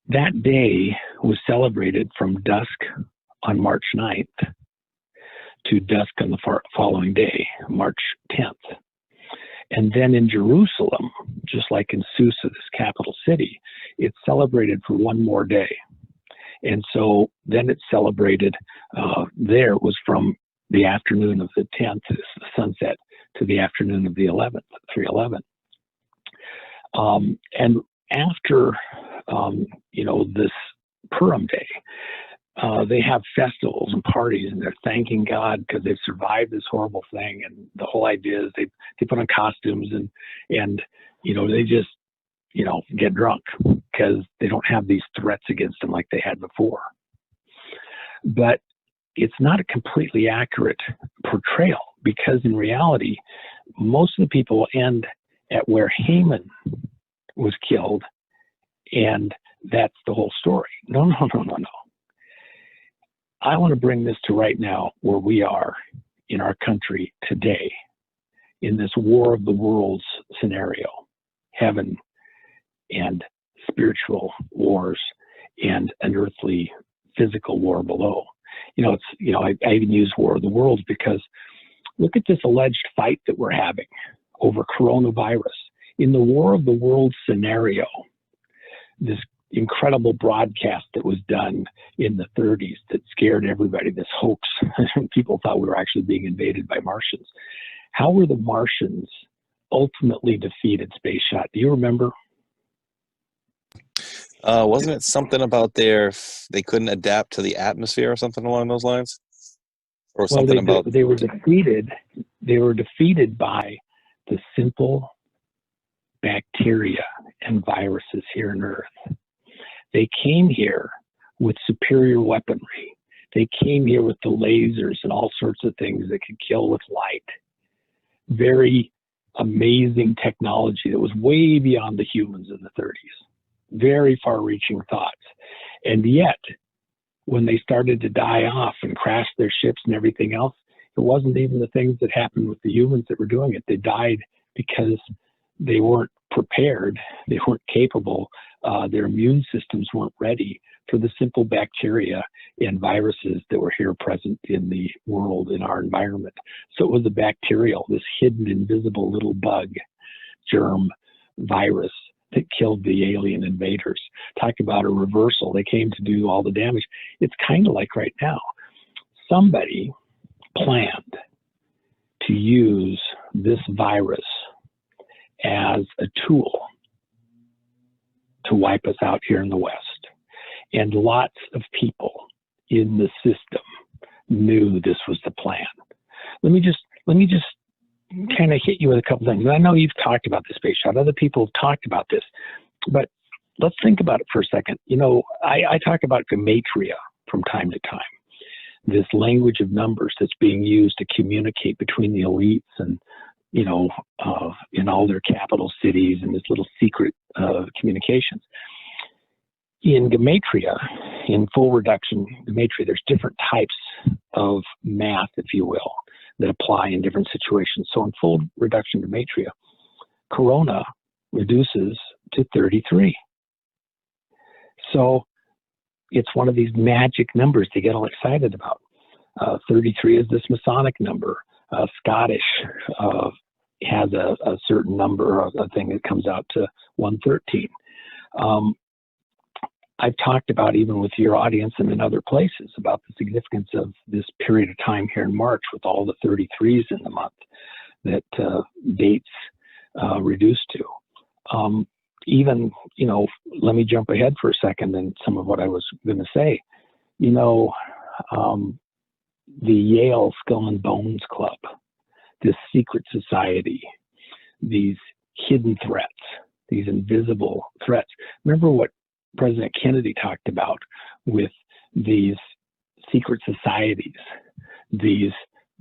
A: That day was celebrated from dusk on March 9th to dusk on the following day, March 10th. And then in Jerusalem, just like in Susa, this capital city, it's celebrated for one more day. And so then it's celebrated, there was from the afternoon of the 10th, the sunset, to the afternoon of the 11th, 3/11. And after, this Purim day, they have festivals and parties, and they're thanking God because they've survived this horrible thing. And the whole idea is they put on costumes and they just, get drunk because they don't have these threats against them like they had before. But it's not a completely accurate portrayal, because in reality, most of the people end at where Haman was killed, and that's the whole story. No. I want to bring this to right now, where we are in our country today, in this war of the worlds scenario, heaven and spiritual wars and an earthly physical war below. I even use war of the worlds because look at this alleged fight that we're having over coronavirus. In the war of the worlds scenario, this incredible broadcast that was done in the 30s that scared everybody, this hoax. People thought we were actually being invaded by Martians. How were the Martians ultimately defeated, Space Shot? Do you remember?
B: Wasn't it something about they couldn't adapt to the atmosphere or something along those lines? Or something about
A: they were defeated. They were defeated by the simple bacteria and viruses here on Earth. They came here with superior weaponry. They came here with the lasers and all sorts of things that could kill with light. Very amazing technology that was way beyond the humans in the 30s. Very far-reaching thoughts. And yet, when they started to die off and crash their ships and everything else, it wasn't even the things that happened with the humans that were doing it. They died because they weren't prepared, they weren't capable, their immune systems weren't ready for the simple bacteria and viruses that were here present in the world, in our environment. So it was a bacterial, this hidden, invisible little bug, germ, virus that killed the alien invaders. Talk about a reversal. They came to do all the damage. It's kind of like right now. Somebody planned to use this virus as a tool to wipe us out here in the West. And lots of people in the system knew this was the plan. Let me just kind of hit you with a couple things. I know you've talked about this, Space Shot. Other people have talked about this, but let's think about it for a second. You know, I talk about gematria from time to time, this language of numbers that's being used to communicate between the elites and, you know, in all their capital cities, and this little secret communications. In gematria, in full reduction gematria, there's different types of math, if you will, that apply in different situations. So in full reduction gematria, corona reduces to 33. So it's one of these magic numbers they get all excited about. 33 is this Masonic number. Scottish has a certain number, a thing that comes out to 113. I've talked about, even with your audience and in other places, about the significance of this period of time here in March with all the 33s in the month that dates reduced to. Even, you know, let me jump ahead for a second and some of what I was going to say. You know, the Yale Skull and Bones Club, this secret society, these hidden threats, these invisible threats. Remember what President Kennedy talked about with these secret societies, these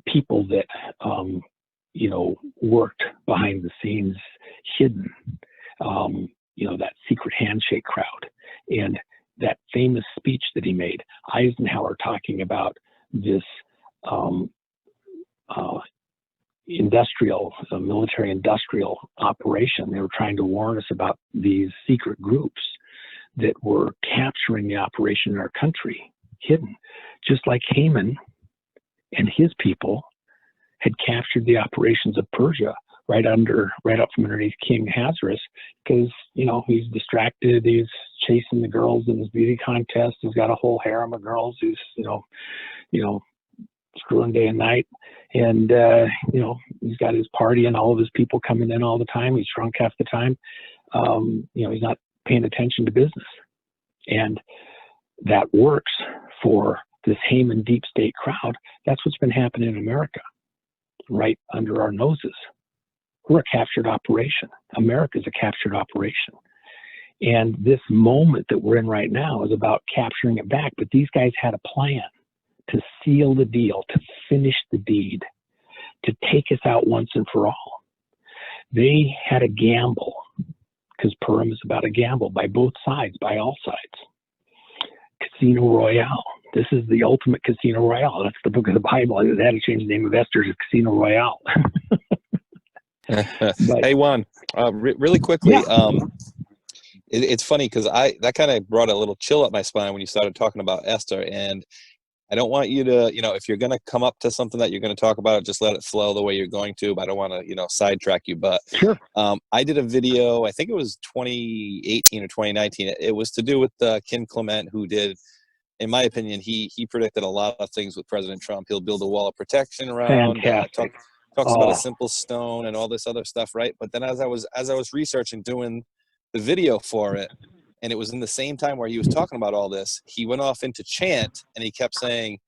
A: people that, you know, worked behind the scenes, hidden, you know, that secret handshake crowd. And that famous speech that he made, Eisenhower talking about this military industrial operation. They were trying to warn us about these secret groups that were capturing the operation in our country, hidden, just like Haman and his people had captured the operations of Persia right up from underneath King Ahasuerus, because, you know, he's distracted, he's chasing the girls in his beauty contest, he's got a whole harem of girls who's, you know, screwing day and night, and you know, he's got his party and all of his people coming in all the time, he's drunk half the time, you know, he's not paying attention to business. And that works for this Haman deep state crowd. That's what's been happening in America, right under our noses. We're a captured operation. America's a captured operation. And this moment that we're in right now is about capturing it back. But these guys had a plan to seal the deal, to finish the deed, to take us out once and for all. They had a gamble, because Purim is about a gamble by both sides, by all sides. Casino Royale. This is the ultimate Casino Royale. That's the book of the Bible. They had to change the name of Esther to Casino Royale. But,
B: hey, Juan, really quickly,
A: yeah.
B: It's funny because that kind of brought a little chill up my spine when you started talking about Esther. And I don't want you to, if you're going to come up to something that you're going to talk about, just let it flow the way you're going to. But I don't want to, sidetrack you. But
A: Sure.
B: I did a video, I think it was 2018 or 2019. It was to do with Kim Clement, who did, in my opinion, he predicted a lot of things with President Trump. He'll build a wall of protection around,
A: Fantastic.
B: talks about a simple stone and all this other stuff, right? But then as I was researching, doing the video for it, and it was in the same time where he was talking about all this, he went off into chant, and he kept singing,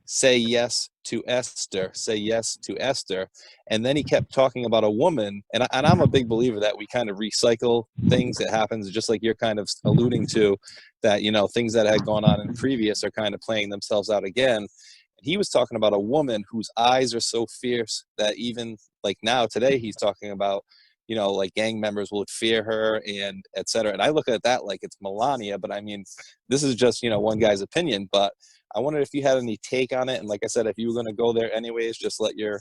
B: "Say yes to Esther, say yes to Esther." And then he kept talking about a woman, and I'm a big believer that we kind of recycle things. It happens just like you're kind of alluding to, that, things that had gone on in previous are kind of playing themselves out again. He was talking about a woman whose eyes are so fierce that even like now today, he's talking about, like gang members would fear her and et cetera. And I look at that like it's Melania, but I mean, this is just, one guy's opinion. But I wondered if you had any take on it. And like I said, if you were going to go there anyways, just let your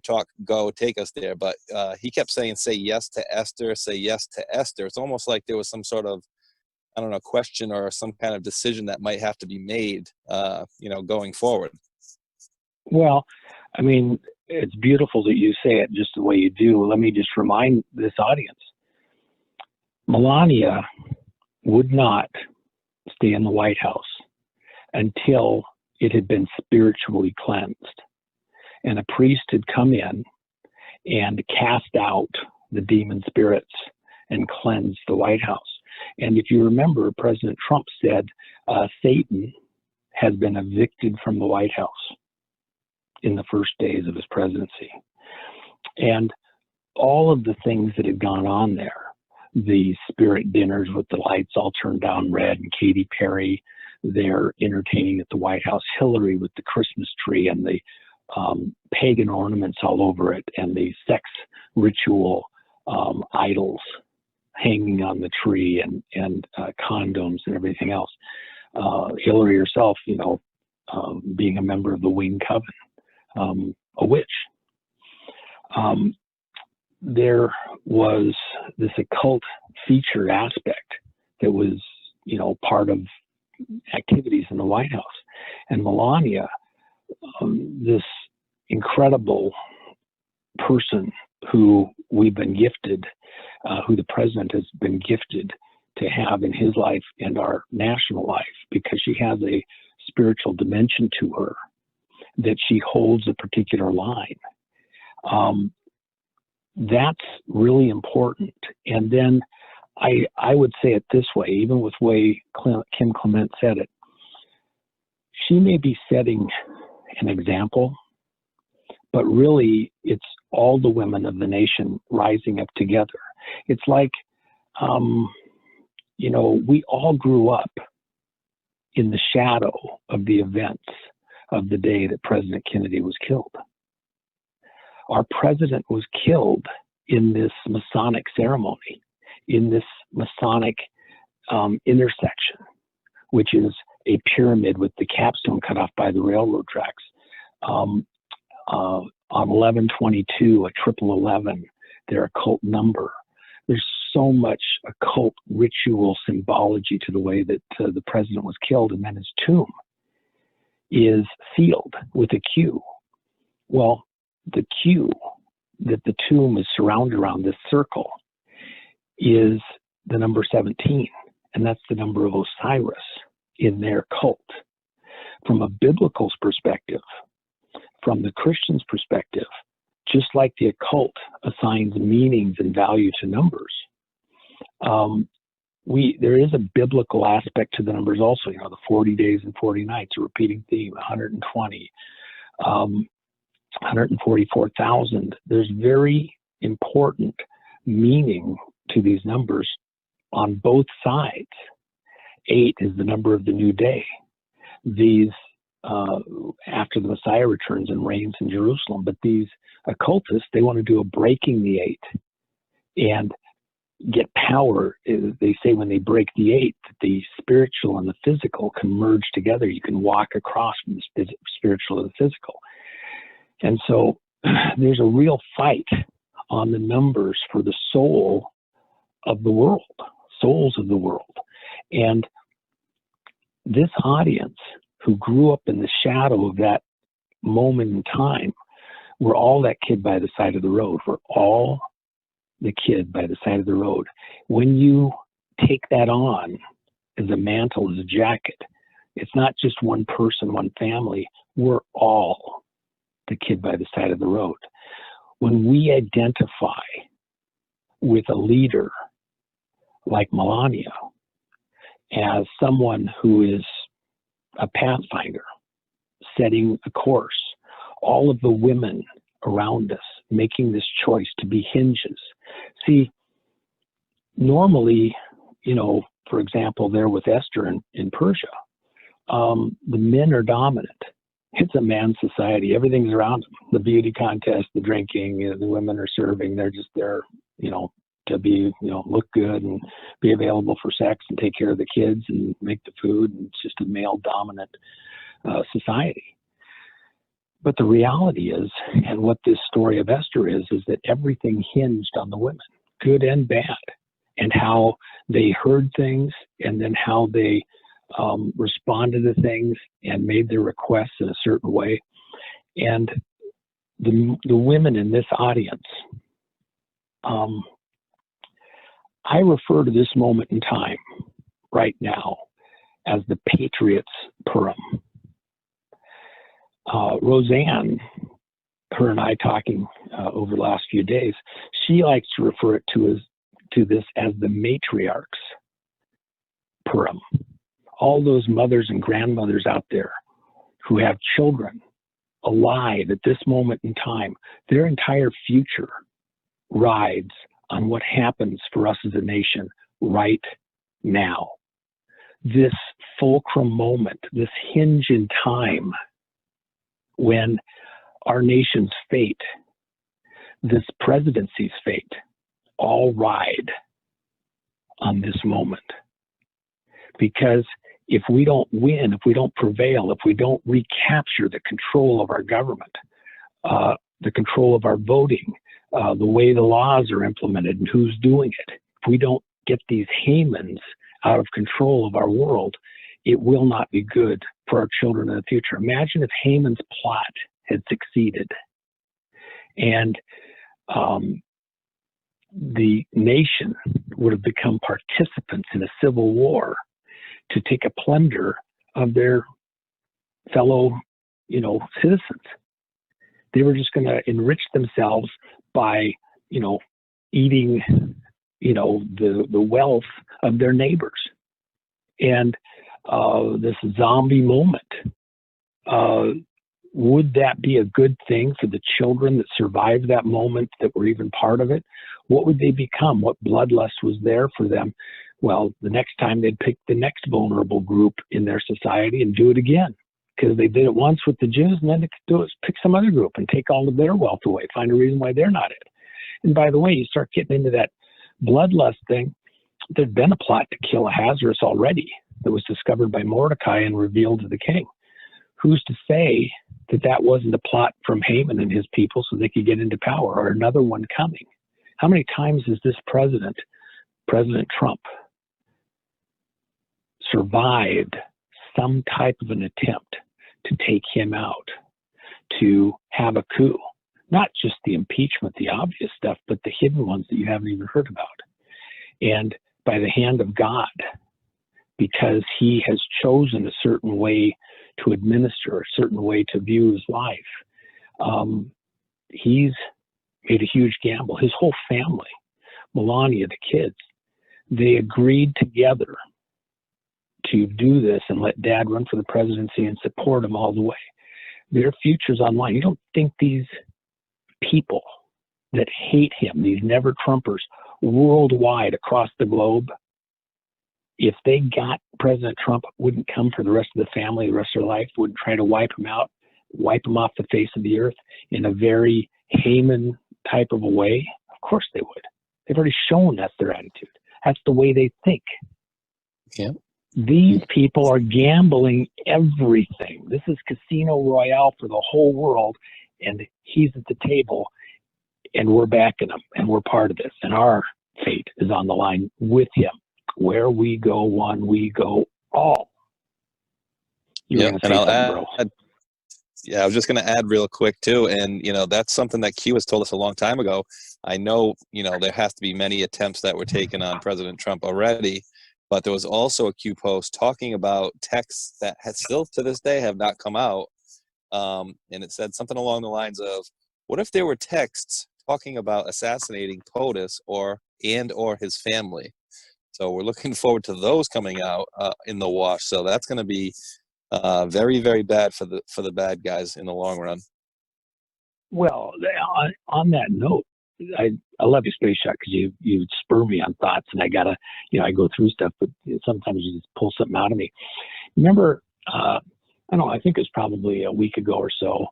B: talk go, take us there. But he kept saying, "Say yes to Esther, say yes to Esther." It's almost like there was some sort of, I don't know, question or some kind of decision that might have to be made, going forward.
A: Well, I mean, it's beautiful that you say it just the way you do. Let me just remind this audience, Melania would not stay in the White House until it had been spiritually cleansed. And a priest had come in and cast out the demon spirits and cleansed the White House. And if you remember, President Trump said Satan has been evicted from the White House in the first days of his presidency. And all of the things that had gone on there, the spirit dinners with the lights all turned down red, and Katy Perry there entertaining at the White House, Hillary with the Christmas tree and the pagan ornaments all over it, and the sex ritual idols hanging on the tree, and condoms and everything else. Hillary herself, being a member of the Wing Coven, a witch. There was this occult featured aspect that was, part of activities in the White House. And Melania, this incredible person who we've been gifted, who the president has been gifted to have in his life and our national life, because she has a spiritual dimension to her, that she holds a particular line. That's really important. And then I would say it this way, even with the way Kim Clement said it, she may be setting an example, but really it's all the women of the nation rising up together. It's like, we all grew up in the shadow of the events of the day that President Kennedy was killed. Our president was killed in this Masonic ceremony, in this Masonic intersection, which is a pyramid with the capstone cut off by the railroad tracks. On 11/22, a 1111, their occult number. There's so much occult ritual symbology to the way that the president was killed, and then his tomb is sealed with a Q. Well, the Q that the tomb is surrounded around, this circle, is the number 17, and that's the number of Osiris in their cult. From a biblical perspective, from the Christian's perspective, just like the occult assigns meanings and value to numbers, there is a biblical aspect to the numbers also. The 40 days and 40 nights, a repeating theme, 120, 144,000. There's very important meaning to these numbers on both sides. 8 is the number of the new day. These, after the Messiah returns and reigns in Jerusalem, but these occultists, they want to do a breaking the 8 and get power. They say when they break the 8, that the spiritual and the physical can merge together. You can walk across from the spiritual to the physical. And so there's a real fight on the numbers for the soul of the world, souls of the world. And this audience who grew up in the shadow of that moment in time, were all that kid by the side of the road. We're all the kid by the side of the road. When you take that on as a mantle, as a jacket, it's not just one person, one family. We're all the kid by the side of the road. When we identify with a leader like Melania as someone who is a pathfinder, setting a course, all of the women around us making this choice to be hinges. See, normally, for example, there with Esther in Persia, the men are dominant. It's a man's society. Everything's around them. The beauty contest, the drinking, the women are serving. They're just there, to be, look good and be available for sex and take care of the kids and make the food. And it's just a male dominant society. But the reality is, and what this story of Esther is that everything hinged on the women, good and bad, and how they heard things and then how they responded to things and made their requests in a certain way. And the women in this audience, I refer to this moment in time right now as the Patriots Purim. Roseanne, her and I talking over the last few days, she likes to refer to this as the matriarchs Purim. All those mothers and grandmothers out there who have children alive at this moment in time, their entire future rides on what happens for us as a nation right now. This fulcrum moment, this hinge in time when our nation's fate, this presidency's fate, all ride on this moment. Because if we don't win, if we don't prevail, if we don't recapture the control of our government, the control of our voting, the way the laws are implemented and who's doing it, if we don't get these Hamans out of control of our world, it will not be good for our children in the future. Imagine if Haman's plot had succeeded and the nation would have become participants in a civil war to take a plunder of their fellow, citizens. They were just going to enrich themselves by, eating, the wealth of their neighbors. And this zombie moment, would that be a good thing for the children that survived that moment, that were even part of it? What would they become? What bloodlust was there for them? Well, the next time they'd pick the next vulnerable group in their society and do it again, because they did it once with the Jews, and then they could do it, pick some other group and take all of their wealth away, find a reason why they're not it. And by the way, you start getting into that bloodlust thing. There'd been a plot to kill Ahasuerus already that was discovered by Mordecai and revealed to the king. Who's to say that that wasn't a plot from Haman and his people so they could get into power, or another one coming? How many times has this President Trump, survived some type of an attempt to take him out, to have a coup? Not just the impeachment, the obvious stuff, but the hidden ones that you haven't even heard about. And by the hand of God, because he has chosen a certain way to administer, a certain way to view his life, he's made a huge gamble. His whole family, Melania, the kids, they agreed together to do this and let Dad run for the presidency and support him all the way. Their future's online. You don't think these people that hate him, these never Trumpers worldwide across the globe, if they got President Trump, wouldn't come for the rest of the family, the rest of their life, wouldn't try to wipe him out, wipe him off the face of the earth in a very Haman type of a way? Of course they would. They've already shown that's their attitude. That's the way they think.
B: Yeah.
A: These people are gambling everything. This is Casino Royale for the whole world, and he's at the table, and we're backing him, and we're part of this, and our fate is on the line with him. Where we go one, we go all. You were
B: Yep.
A: going to
B: And
A: say
B: I'll
A: something, bro.
B: add, yeah, I was just going to add real quick too. And, that's something that Q has told us a long time ago. I know, there has to be many attempts that were taken on President Trump already, but there was also a Q post talking about texts that still to this day have not come out. And it said something along the lines of, what if there were texts talking about assassinating POTUS or his family? So we're looking forward to those coming out in the wash. So that's going to be very, very bad for the bad guys in the long run.
A: Well, on that note, I love you, Space Shot, because you spur me on thoughts, and I gotta, I go through stuff, but sometimes you just pull something out of me. Remember, I don't know, I think it was probably a week ago or so,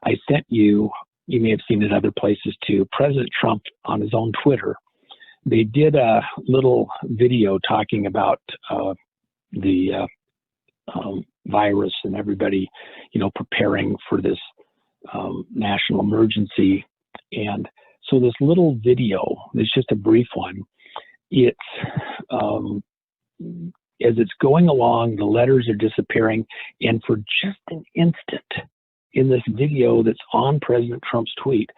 A: I sent you may have seen it other places too, President Trump on his own Twitter. They did a little video talking about the virus and everybody, preparing for this national emergency. And so this little video, it's just a brief one. It's as it's going along, the letters are disappearing, and for just an instant in this video that's on President Trump's tweet,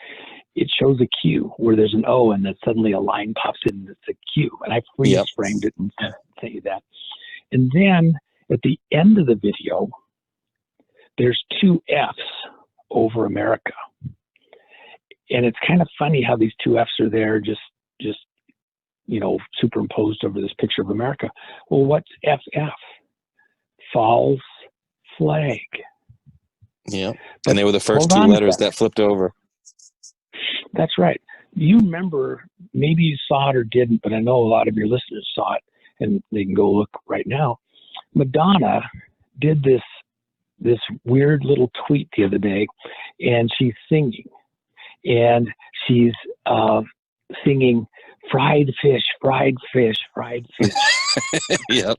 A: it shows a Q where there's an O, and then suddenly a line pops in and it's a Q. And I freeze framed it and sent you that. And then at the end of the video, there's two F's over America. And it's kind of funny how these two F's are there just superimposed over this picture of America. Well, what's FF? False flag.
B: Yeah. And they were the first two letters that flipped over.
A: That's right. You remember, maybe you saw it or didn't, but I know a lot of your listeners saw it, and they can go look right now. Madonna did this weird little tweet the other day, and she's singing. And she's singing fried fish, fried fish, fried fish.
B: Yep.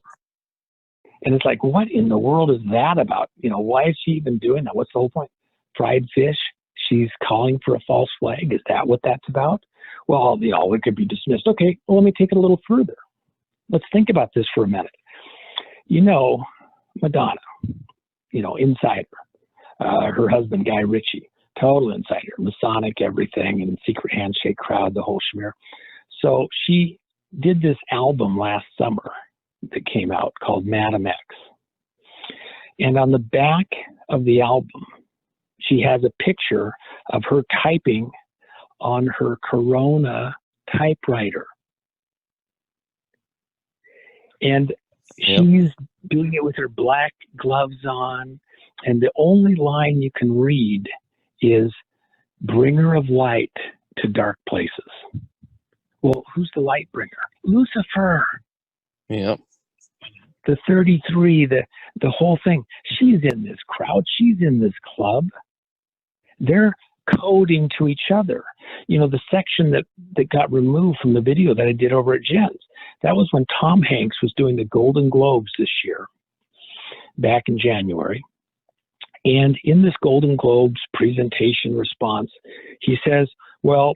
A: And it's like, what in the world is that about? Why is she even doing that? What's the whole point? Fried fish? She's calling for a false flag? Is that what that's about? Well, it could be dismissed. Okay, well, let me take it a little further. Let's think about this for a minute. Madonna, insider. Her husband, Guy Ritchie, total insider, Masonic everything, and secret handshake crowd, the whole schmear. So she did this album last summer that came out called Madam X. And on the back of the album, she has a picture of her typing on her Corona typewriter. And she's doing it with her black gloves on. And the only line you can read is bringer of light to dark places. Well, who's the light bringer? Lucifer.
B: Yep.
A: The 33, the whole thing. She's in this crowd. She's in this club. They're coding to each other. The section that got removed from the video that I did over at Jen's, that was when Tom Hanks was doing the Golden Globes this year, back in January. And in this Golden Globes presentation response, he says, well,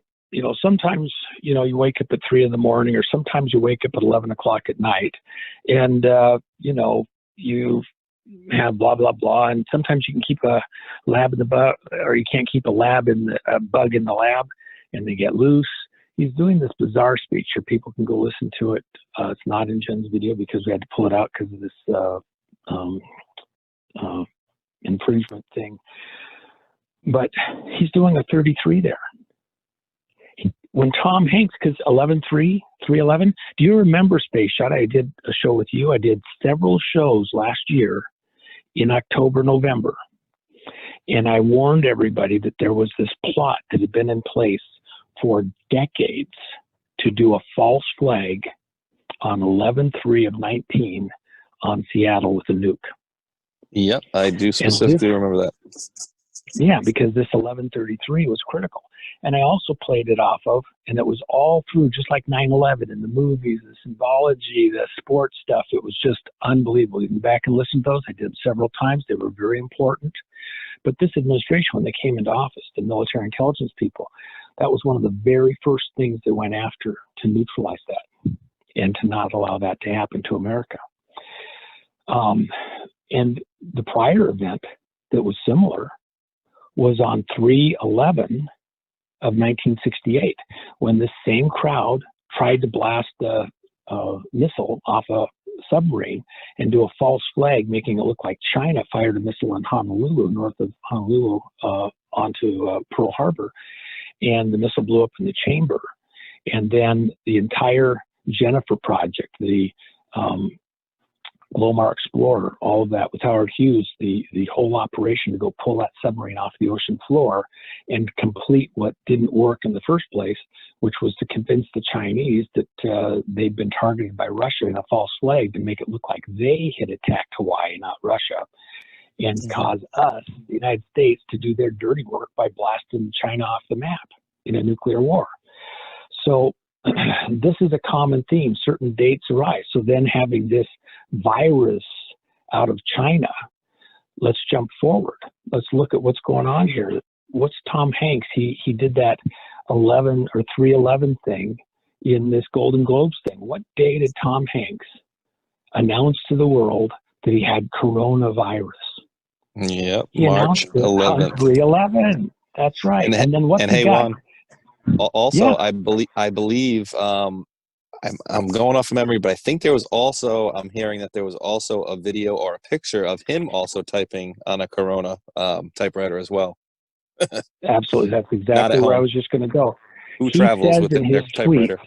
A: sometimes, you wake up at 3 a.m, or sometimes you wake up at 11 o'clock at night, and, you have blah, blah, blah. And sometimes you can keep a lab in the bug, or you can't keep a bug in the lab, and they get loose. He's doing this bizarre speech here. People can go listen to it. It's not in Jen's video because we had to pull it out because of this infringement thing. But he's doing a 33 there. When Tom Hanks, because 11-3, 311, do you remember Space Shot? I did a show with you. I did several shows last year in October, November. And I warned everybody that there was this plot that had been in place for decades to do a false flag on 11-3 of 19 on Seattle with a nuke.
B: Yep, I do specifically remember that.
A: Yeah, because this 1133 was critical. And I also played it off of, and it was all through, just like 9/11 in the movies, the symbology, the sports stuff. It was just unbelievable. You can go back and listen to those. I did several times. They were very important. But this administration, when they came into office, the military intelligence people, that was one of the very first things they went after to neutralize that and to not allow that to happen to America. And the prior event that was similar was on 3/11 of 1968, when this same crowd tried to blast a missile off a submarine and do a false flag, making it look like China fired a missile in Honolulu, north of Honolulu, onto Pearl Harbor. And the missile blew up in the chamber. And then the entire Jennifer project, the Glomar Explorer, all of that with Howard Hughes, the whole operation to go pull that submarine off the ocean floor and complete what didn't work in the first place, which was to convince the Chinese that they'd been targeted by Russia in a false flag to make it look like they had attacked Hawaii, not Russia, and cause us, the United States, to do their dirty work by blasting China off the map in a nuclear war. So this is a common theme. Certain dates arise. So then having this virus out of China, let's jump forward. Let's look at what's going on here. What's Tom Hanks? He did that 11 or 3/11 thing in this Golden Globes thing. What day did Tom Hanks announce to the world that he had coronavirus?
B: Yep,
A: He
B: March
A: announced it on
B: 11th.
A: 3/11. That's right. And then what's he got?
B: Juan, also, I believe I'm going off memory, but I think there was also, I'm hearing that there was also a video or a picture of him also typing on a Corona typewriter as well.
A: Absolutely. That's exactly where I was just going to go.
B: Who travels with their typewriter?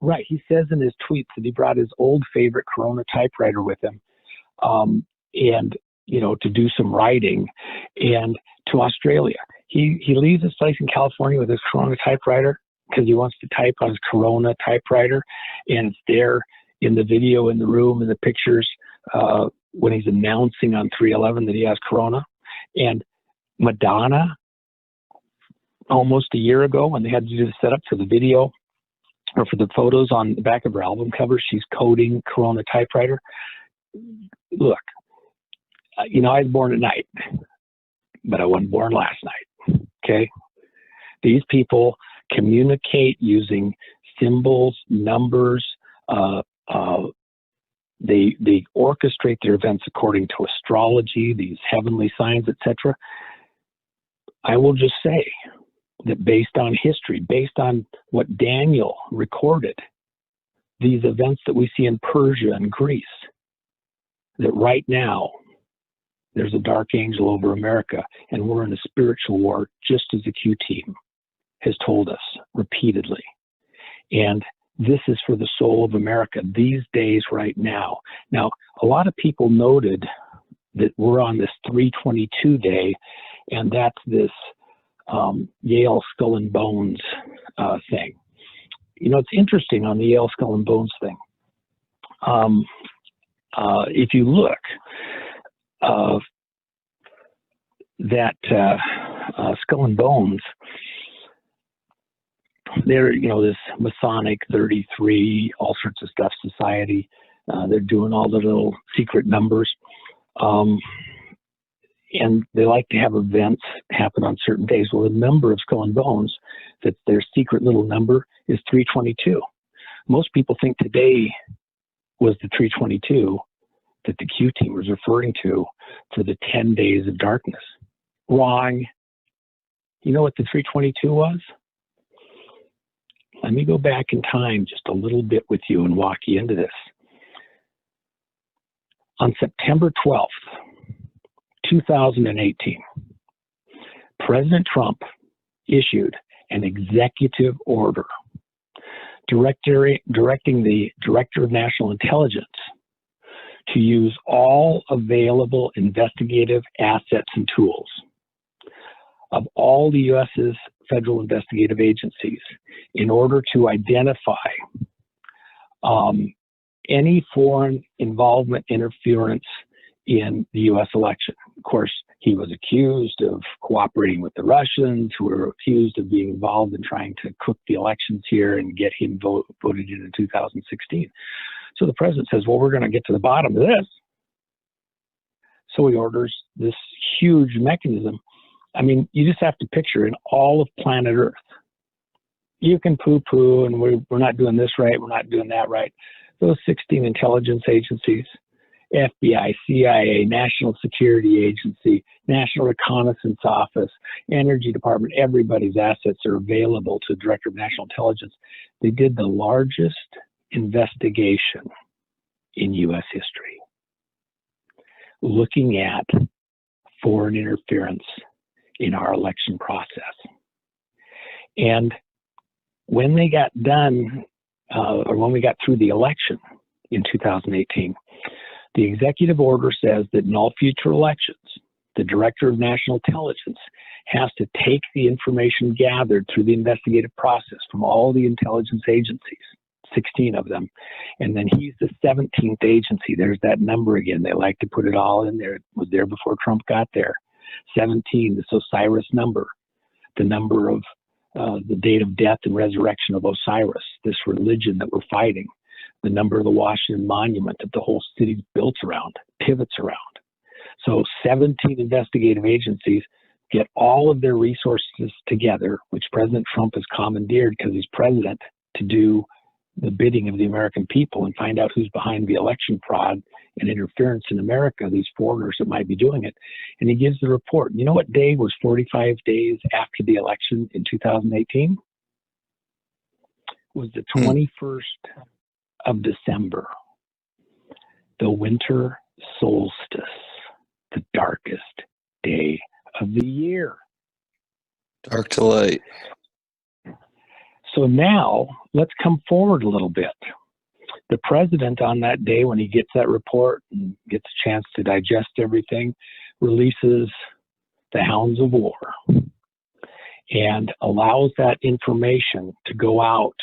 A: Right. He says in his tweets that he brought his old favorite Corona typewriter with him, and, to do some writing, and to Australia. He leaves his place in California with his Corona typewriter because he wants to type on his Corona typewriter, and it's there in the video in the room and the pictures when he's announcing on 3/11 that he has Corona. And Madonna, almost a year ago, when they had to do the setup for the video or for the photos on the back of her album cover, she's coding Corona typewriter. Look, I was born at night, but I wasn't born last night. Okay. These people communicate using symbols, numbers. They orchestrate their events according to astrology, these heavenly signs, etc. I will just say that based on history, based on what Daniel recorded, these events that we see in Persia and Greece, that right now there's a dark angel over America, and we're in a spiritual war, just as the Q team has told us repeatedly. And this is for the soul of America these days right now. Now, a lot of people noted that we're on this 322 day, and that's this Yale Skull and Bones thing. It's interesting on the Yale Skull and Bones thing. If you look, that Skull and Bones, they're, this Masonic 33, all sorts of stuff society. They're doing all the little secret numbers. And they like to have events happen on certain days. Well, the number of Skull and Bones, that their secret little number is 322. Most people think today was the 322 that the Q team was referring to for the 10 days of darkness. Wrong. You know what the 322 was? Let me go back in time just a little bit with you and walk you into this. On September 12th, 2018, President Trump issued an executive order directing the Director of National Intelligence to use all available investigative assets and tools of all the U.S.'s federal investigative agencies in order to identify any foreign involvement, interference in the U.S. election. Of course, he was accused of cooperating with the Russians, who were accused of being involved in trying to cook the elections here and get him voted in 2016. So the president says, well, we're going to get to the bottom of this. So he orders this huge mechanism. I mean, you just have to picture in all of planet Earth. You can poo-poo and we're not doing this right, we're not doing that right. Those 16 intelligence agencies FBI, CIA, National Security Agency, National Reconnaissance Office, Energy Department, everybody's assets are available to the Director of National Intelligence. They did the largest investigation in U.S. history, looking at foreign interference in our election process. And when they got done, or when we got through the election in 2018, the executive order says that in all future elections, the Director of National Intelligence has to take the information gathered through the investigative process from all the intelligence agencies, 16 of them, and then he's the 17th agency. There's that number again. They like to put it all in there. It was there before Trump got there. 17, this Osiris number, the number of the date of death and resurrection of Osiris, this religion that we're fighting, the number of the Washington Monument that the whole city's built around, pivots around. So 17 investigative agencies get all of their resources together, which President Trump has commandeered because he's president, to do the bidding of the American people and find out who's behind the election fraud and interference in America, these foreigners that might be doing it. And he gives the report. You know what day was 45 days after the election in 2018? It was the 21st of December, the winter solstice, the darkest day of the year.
B: Dark to light.
A: So now let's come forward a little bit. The president on that day, when he gets that report and gets a chance to digest everything, releases the hounds of war and allows that information to go out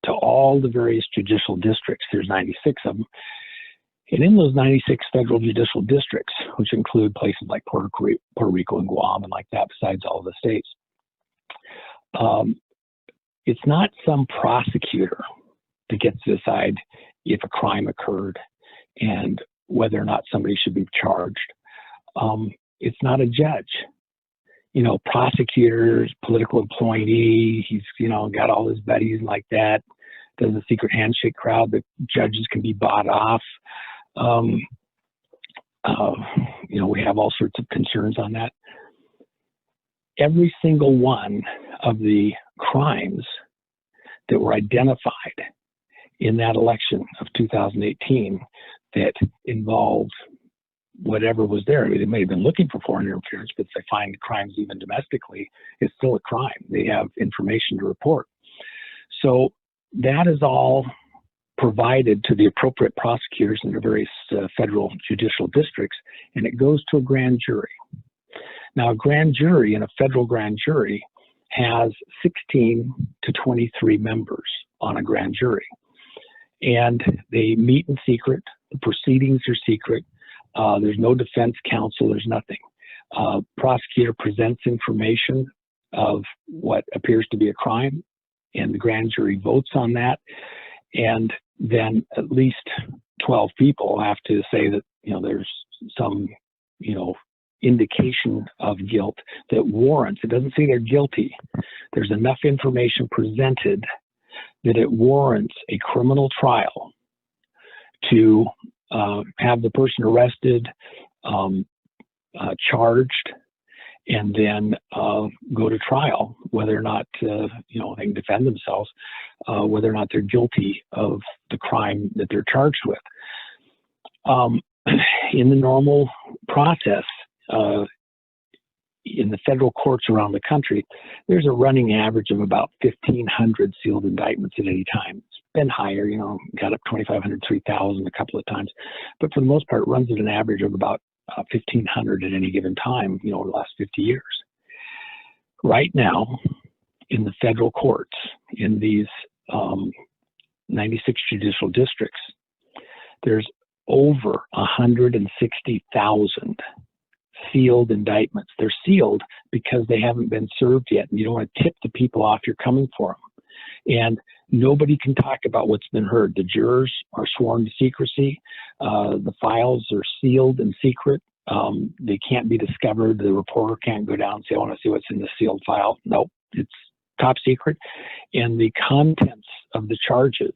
A: to all the various judicial districts. There's 96 of them. And in those 96 federal judicial districts, which include places like Puerto Rico and Guam and like that, besides all of the states, it's not some prosecutor that gets to decide if a crime occurred and whether or not somebody should be charged. It's not a judge. You know, prosecutors, political employee, he's, you know, got all his buddies like that, does a secret handshake crowd that judges can be bought off. You know, we have all sorts of concerns on that. Every single one of the crimes that were identified in that election of 2018 that involved whatever was there. I mean, they may have been looking for foreign interference, but if they find crimes even domestically, it's still a crime. They have information to report. So that is all provided to the appropriate prosecutors in the various federal judicial districts, and it goes to a grand jury. Now, a grand jury and a federal grand jury has 16 to 23 members on a grand jury. And they meet in secret. The proceedings are secret. There's no defense counsel. There's nothing. Prosecutor presents information of what appears to be a crime, and the grand jury votes on that. And then at least 12 people have to say that, you know, there's some, you know, indication of guilt that warrants, it doesn't say they're guilty, there's enough information presented that it warrants a criminal trial to have the person arrested, charged, and then go to trial, whether or not, you know, they can defend themselves, whether or not they're guilty of the crime that they're charged with. In the normal process, in the federal courts around the country, there's a running average of about 1,500 sealed indictments at any time. It's been higher, you know, got up 2,500, 3,000 a couple of times. But for the most part, it runs at an average of about 1,500 at any given time, you know, over the last 50 years. Right now, in the federal courts, in these 96 judicial districts, there's over 160,000 sealed indictments. They're sealed because they haven't been served yet, and you don't want to tip the people off you're coming for them. And nobody can talk about what's been heard. The jurors are sworn to secrecy. The files are sealed and secret. They can't be discovered. The reporter can't go down and say, I want to see what's in the sealed file. Nope, it's top secret. And the contents of the charges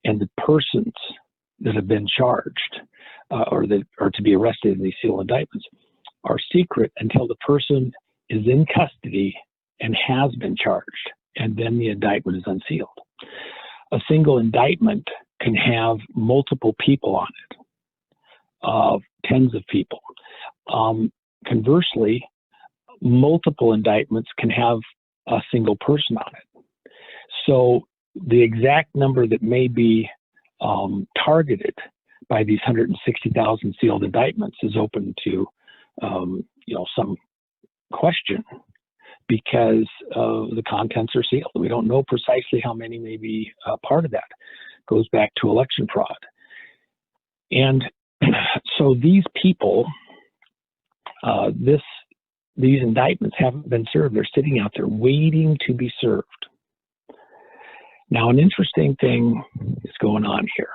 A: and the persons that have been charged or to be arrested in these sealed indictments, are secret until the person is in custody and has been charged, and then the indictment is unsealed. A single indictment can have multiple people on it, tens of people. Conversely, multiple indictments can have a single person on it. So the exact number that may be targeted by these 160,000 sealed indictments is open to some question, because the contents are sealed. We don't know precisely how many may be part of that. Goes back to election fraud. And so these people, these indictments haven't been served. They're sitting out there waiting to be served. Now, an interesting thing is going on here.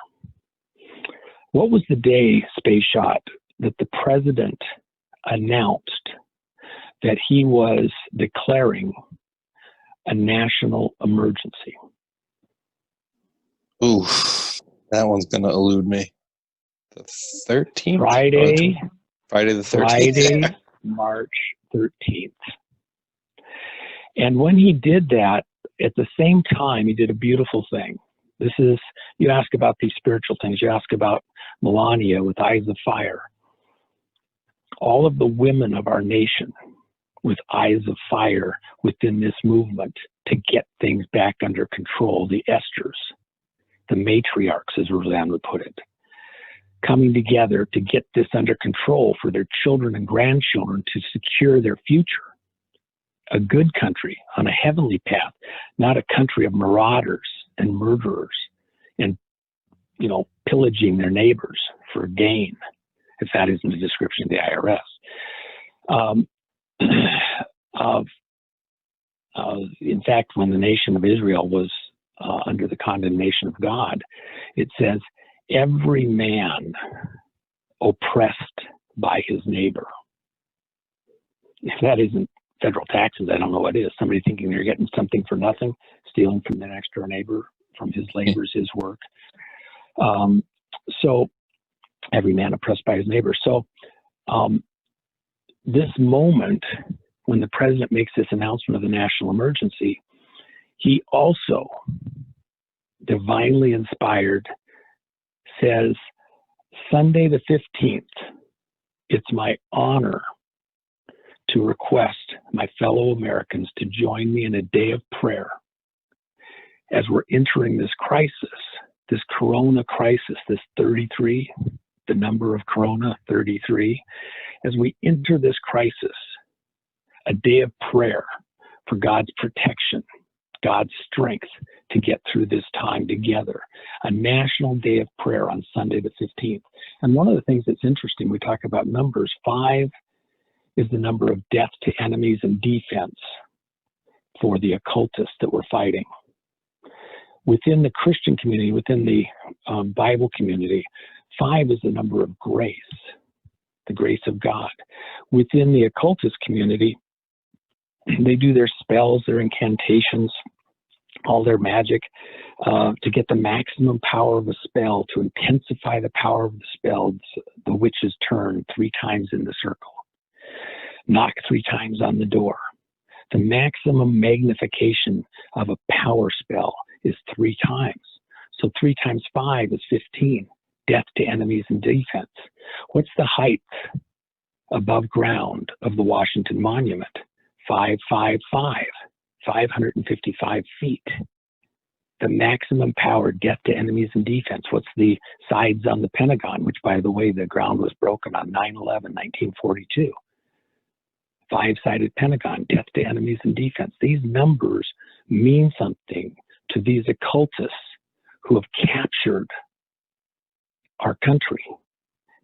A: What was the day, Space Shot, that the president announced that he was declaring a national emergency?
B: Oof, that one's going to elude me. The 13th?
A: Friday
B: the 13th.
A: Friday, March 13th. And when he did that, at the same time, he did a beautiful thing. This is, you ask about these spiritual things. You ask about Melania with eyes of fire. All of the women of our nation with eyes of fire within this movement to get things back under control, the Esthers, the matriarchs, as Roseanne would put it, coming together to get this under control for their children and grandchildren to secure their future. A good country on a heavenly path, not a country of marauders and murderers and, pillaging their neighbors for gain, if that isn't a description of the IRS. In fact, when the nation of Israel was under the condemnation of God, it says, every man oppressed by his neighbor. If that isn't federal taxes, I don't know what is. Somebody thinking they're getting something for nothing, stealing from their next door neighbor, from his labors, his work. So every man oppressed by his neighbor. So this moment, when the president makes this announcement of the national emergency, he also, divinely inspired, says, Sunday the 15th, it's my honor to request my fellow Americans to join me in a day of prayer as we're entering this crisis, this corona crisis, this 33, the number of corona, 33. As we enter this crisis, a day of prayer for God's protection, God's strength to get through this time together. A national day of prayer on Sunday the 15th. And one of the things that's interesting, we talk about numbers. 5 is the number of death to enemies and defense for the occultists that we're fighting. Within the Christian community, within the Bible community, 5 is the number of grace, the grace of God. Within the occultist community, they do their spells, their incantations, all their magic to get the maximum power of a spell, to intensify the power of the spell. The witches turn 3 times in the circle, knock 3 times on the door. The maximum magnification of a power spell is 3 times. So 3 times 5 is 15. Death to enemies and defense. What's the height above ground of the Washington Monument? 555, 555 feet. The maximum power, death to enemies and defense. What's the sides on the Pentagon, which, by the way, the ground was broken on 9/11, 1942. 5-sided Pentagon, death to enemies and defense. These numbers mean something to these occultists who have captured our country,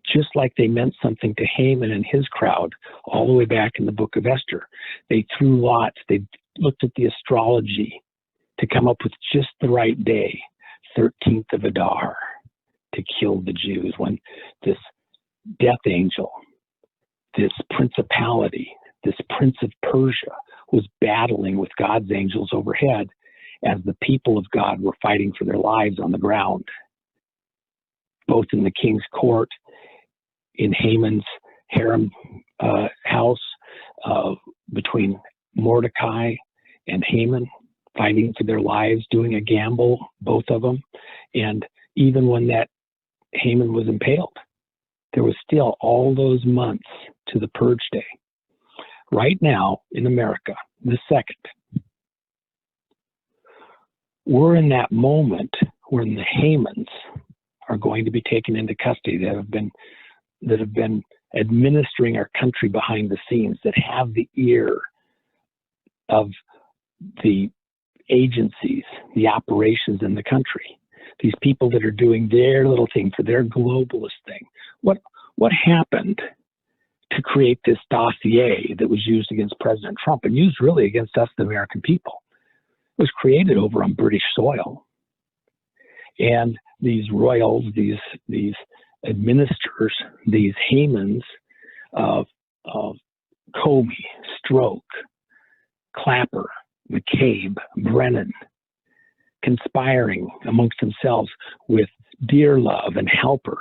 A: just like they meant something to Haman and his crowd all the way back in the book of Esther. They threw lots. They looked at the astrology to come up with just the right day, 13th of Adar, to kill the Jews, when this death angel, this principality, this prince of Persia was battling with God's angels overhead as the people of God were fighting for their lives on the ground, both in the king's court in Haman's harem house between Mordecai and Haman, fighting for their lives, doing a gamble, both of them. And even when that Haman was impaled, there was still all those months to the purge day. Right now in America, the second, we're in that moment when the Hamans are going to be taken into custody that have been administering our country behind the scenes, that have the ear of the agencies, the operations in the country. These people that are doing their little thing for their globalist thing. What happened to create this dossier that was used against President Trump and used really against us, the American people? It was created over on British soil. And these royals, these administrators, these Hamans of Comey, Stroke, Clapper, McCabe, Brennan, conspiring amongst themselves with Dearlove and Halper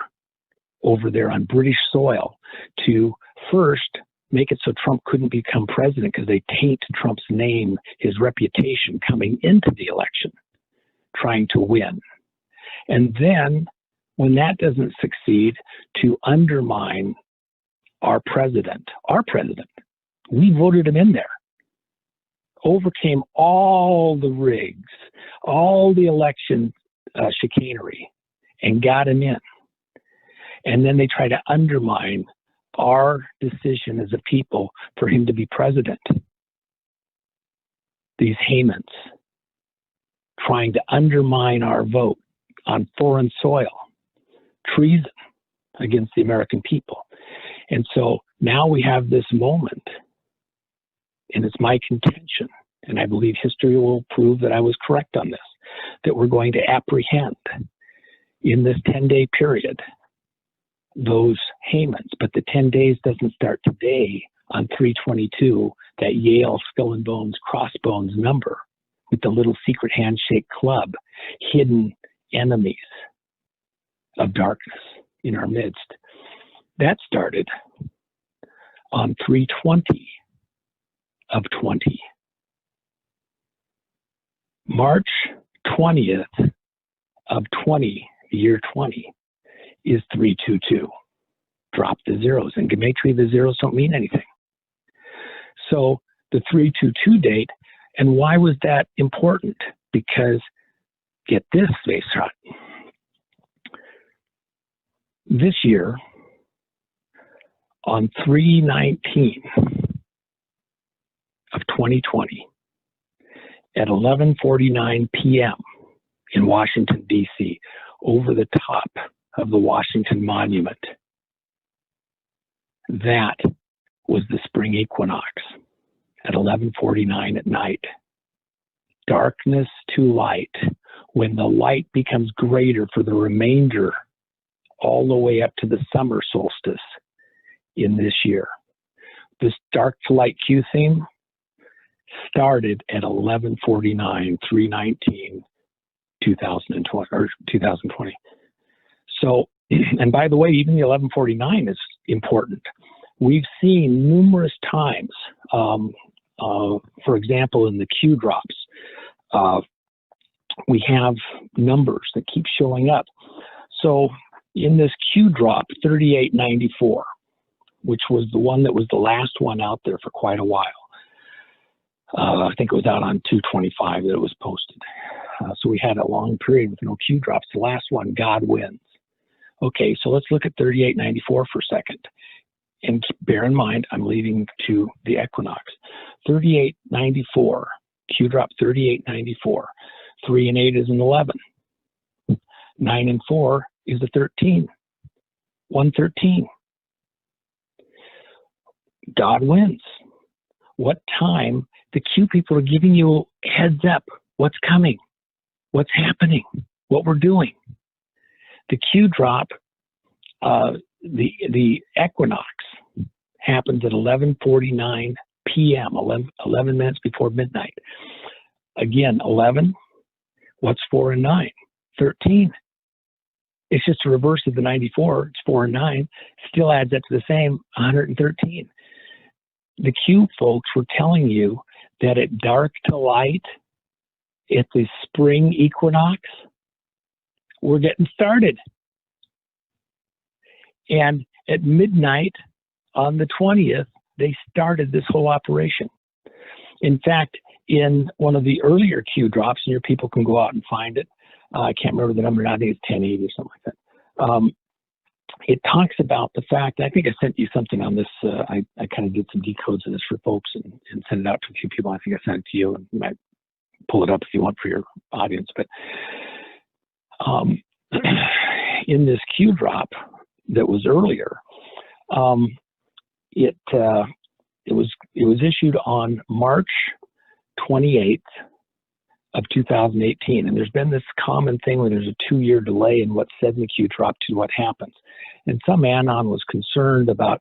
A: over there on British soil to first make it so Trump couldn't become president because they taint Trump's name, his reputation coming into the election, trying to win. And then when that doesn't succeed, to undermine our president, we voted him in there, overcame all the rigs, all the election chicanery, and got him in. And then they try to undermine our decision as a people for him to be president. These Hamans trying to undermine our vote on foreign soil, treason against the American people. And so now we have this moment, and it's my contention, and I believe history will prove that I was correct on this, that we're going to apprehend in this 10-day period those Hamans. But the 10 days doesn't start today on 3/22, that Yale Skull and Bones Crossbones number with the little secret handshake club, hidden enemies of darkness in our midst. That started on 3/20 of 20. March 20th of 20, the year 20, is 3/22. Drop the zeros. In gematria, the zeros don't mean anything. So the 3/22 date, and why was that important? Because, get this, face shot. This year, on 3/19 of 2020, at 11:49 p.m. in Washington, D.C., over the top of the Washington Monument, that was the spring equinox at 11:49 at night. Darkness to light, when the light becomes greater for the remainder all the way up to the summer solstice in this year. This dark to light Q theme started at 11:49, 3/19, 2020, or 2020. So, and by the way, even the 11:49 is important. We've seen numerous times, for example, in the Q drops, we have numbers that keep showing up. So in this Q drop, 3894, which was the one that was the last one out there for quite a while. I think it was out on 2/25 that it was posted. So we had a long period with no Q drops. The last one, God wins. Okay, so let's look at 3894 for a second. And bear in mind, I'm leading to the equinox. 3894, Q drop 3894. 3 and 8 is an 11. 9 and 4 is a 13. 113. God wins. What time? The Q people are giving you heads up. What's coming? What's happening? What we're doing? The Q drop, the equinox happens at 11:49 p.m., 11 minutes before midnight. Again, 11. What's 4 and 9? 13. It's just a reverse of the 94. It's 4 and 9. Still adds up to the same 113. The Q folks were telling you that at dark to light, at the spring equinox, we're getting started. And at midnight on the 20th, they started this whole operation. In fact, in one of the earlier Q drops, and your people can go out and find it. I can't remember the number now. I think it's 1080 or something like that. It talks about the fact, I think I sent you something on this. I kind of did some decodes of this for folks and sent it out to a few people. I think I sent it to you, and you might pull it up if you want for your audience. But in this Q drop that was earlier, it was issued on March 28th of 2018, and there's been this common thing where there's a 2-year delay in what's said in the Q drop to what happens. And some anon was concerned about,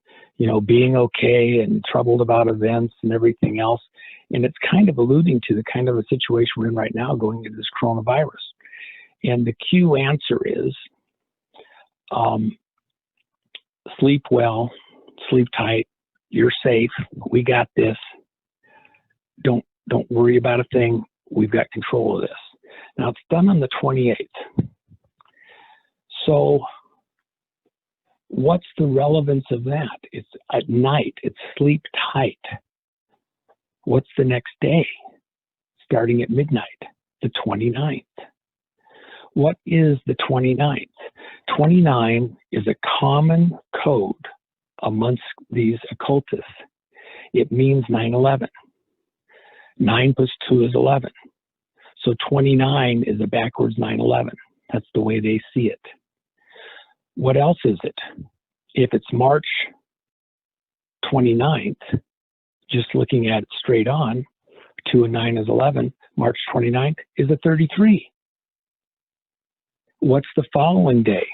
A: being okay and troubled about events and everything else. And it's kind of alluding to the kind of a situation we're in right now going into this coronavirus. And the Q answer is, sleep well, sleep tight, you're safe, we got this, don't worry about a thing, we've got control of this. Now it's done on the 28th. So what's the relevance of that? It's at night, it's sleep tight. What's the next day? Starting at midnight, the 29th. What is the 29th? 29 is a common code amongst these occultists. It means 9/11. 9 plus 2 is 11. So 29 is a backwards 9/11. That's the way they see it. What else is it? If it's March 29th, just looking at it straight on, 2 and 9 is 11. March 29th is a 33. What's the following day?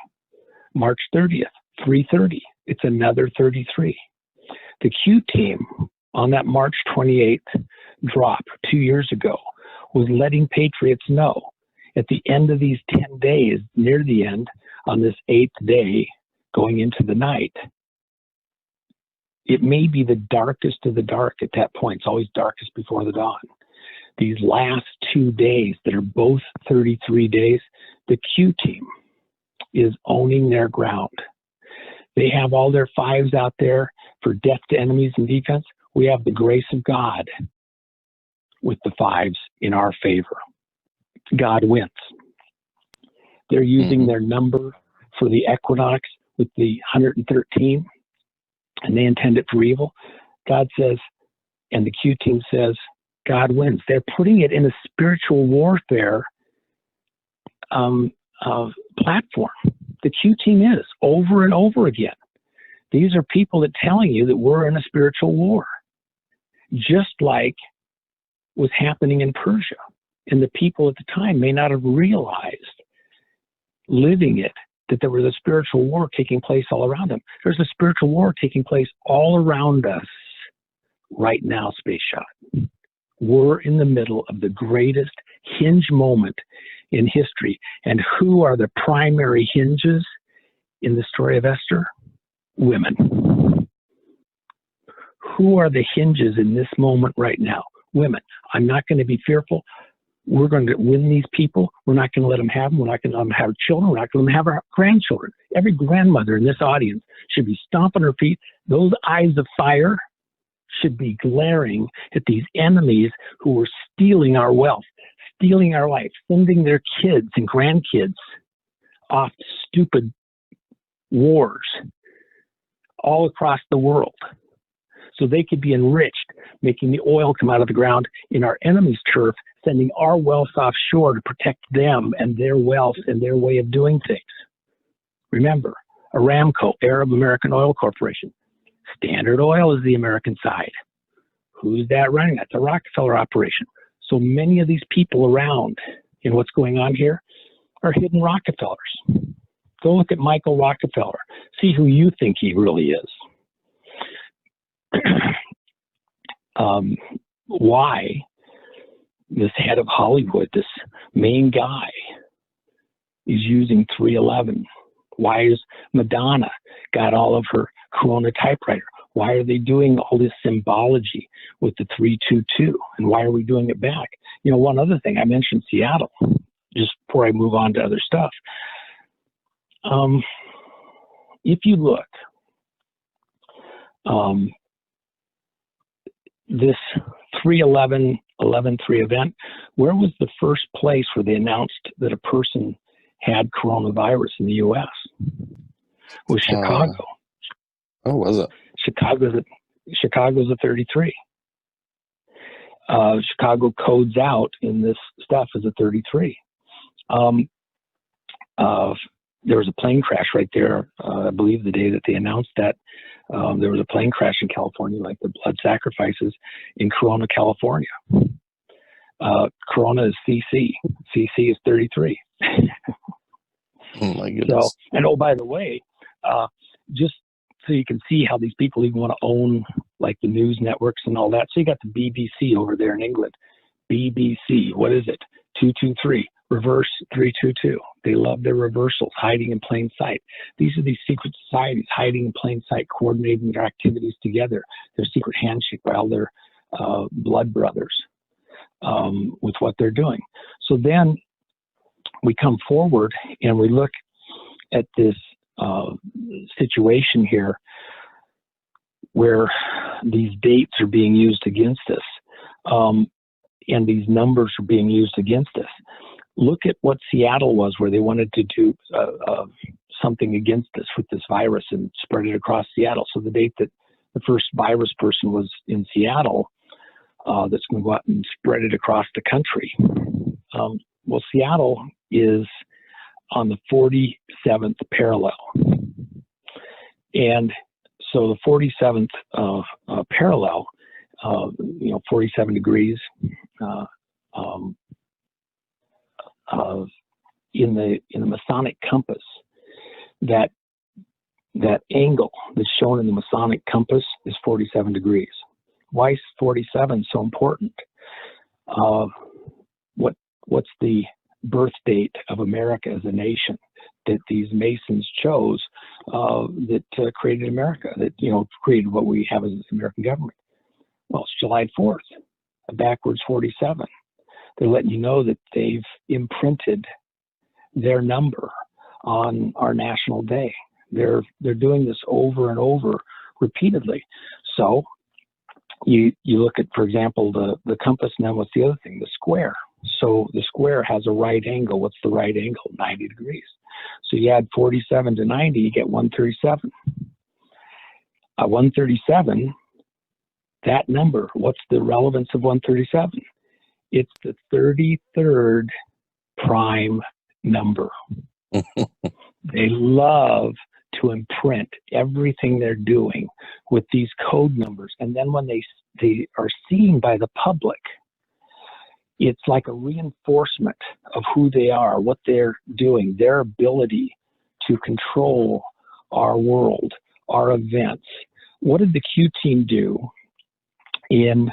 A: March 30th, 3:30. It's another 33. The Q team on that March 28th drop 2 years ago was letting Patriots know at the end of these 10 days, near the end, on this 8th day going into the night, it may be the darkest of the dark at that point. It's always darkest before the dawn. These last 2 days that are both 33 days, the Q team is owning their ground. They have all their 5s out there for death to enemies and defense. We have the grace of God with the 5s in our favor. God wins. They're using their number for the equinox with the 113, and they intend it for evil. God says, and the Q team says, God wins. They're putting it in a spiritual warfare platform. The Q team is over and over again. These are people that telling you that we're in a spiritual war, just like was happening in Persia. And the people at the time may not have realized, living it, that there was a spiritual war taking place all around them. There's a spiritual war taking place all around us right now, Space Shot. We're in the middle of the greatest hinge moment in history. And who are the primary hinges in the story of Esther? Women. Who are the hinges in this moment right now? Women. I'm not going to be fearful. We're going to win these people. We're not going to let them have them. We're not going to let them have children. We're not going to let them have our grandchildren. Every grandmother in this audience should be stomping her feet. Those eyes of fire should be glaring at these enemies who are stealing our wealth, stealing our life, sending their kids and grandkids off to stupid wars all across the world so they could be enriched, making the oil come out of the ground in our enemy's turf, sending our wealth offshore to protect them and their wealth and their way of doing things. Remember, Aramco, Arab American Oil Corporation. Standard Oil is the American side. Who's that running? That's a Rockefeller operation. So many of these people around in what's going on here are hidden Rockefellers. Go look at Michael Rockefeller. See who you think he really is. Why this head of Hollywood, this main guy, is using 311 Why is Madonna got all of her Corona typewriter? Why are they doing all this symbology with the 322? And why are we doing it back? You know, one other thing, I mentioned Seattle, just before I move on to other stuff. If you look, this 3/11/11/3 event, where was the first place where they announced that a person had coronavirus in the U.S.? It was Chicago.
B: Oh, was it?
A: Chicago's a 33. Chicago codes out in this stuff as a 33. There was a plane crash right there. I believe the day that they announced that there was a plane crash in California, like the blood sacrifices in Corona, California. Corona is CC. CC is 33.
B: Oh my goodness.
A: So, and oh, by the way, just so you can see how these people even want to own like the news networks and all that. So you got the BBC over there in England. BBC, what is it? 223, reverse 322. They love their reversals, hiding in plain sight. These are these secret societies hiding in plain sight, coordinating their activities together. Their secret handshake by all their blood brothers with what they're doing. So then we come forward and we look at this situation here where these dates are being used against us, and these numbers are being used against us. Look at what Seattle was, where they wanted to do something against us with this virus and spread it across Seattle. So the date that the first virus person was in Seattle, that's going to go out and spread it across the country. Well, Seattle is on the 47th parallel. And so the 47th parallel, 47 degrees in the Masonic compass, that angle that's shown in the Masonic compass is 47 degrees. Why is 47 so important? What's the birth date of America as a nation that these Masons chose that created America, that created what we have as the American government? Well, it's July 4th, a backwards 47. They're letting you know that they've imprinted their number on our national day. They're doing this over and over repeatedly. So you look at, for example, the compass, and then what's the other thing? The square. So the square has a right angle. What's the right angle? 90 degrees. So you add 47 to 90, you get 137. 137, that number, what's the relevance of 137? It's the 33rd prime number. They love to imprint everything they're doing with these code numbers. And then when they are seen by the public, it's like a reinforcement of who they are, what they're doing, their ability to control our world, our events. What did the Q team do in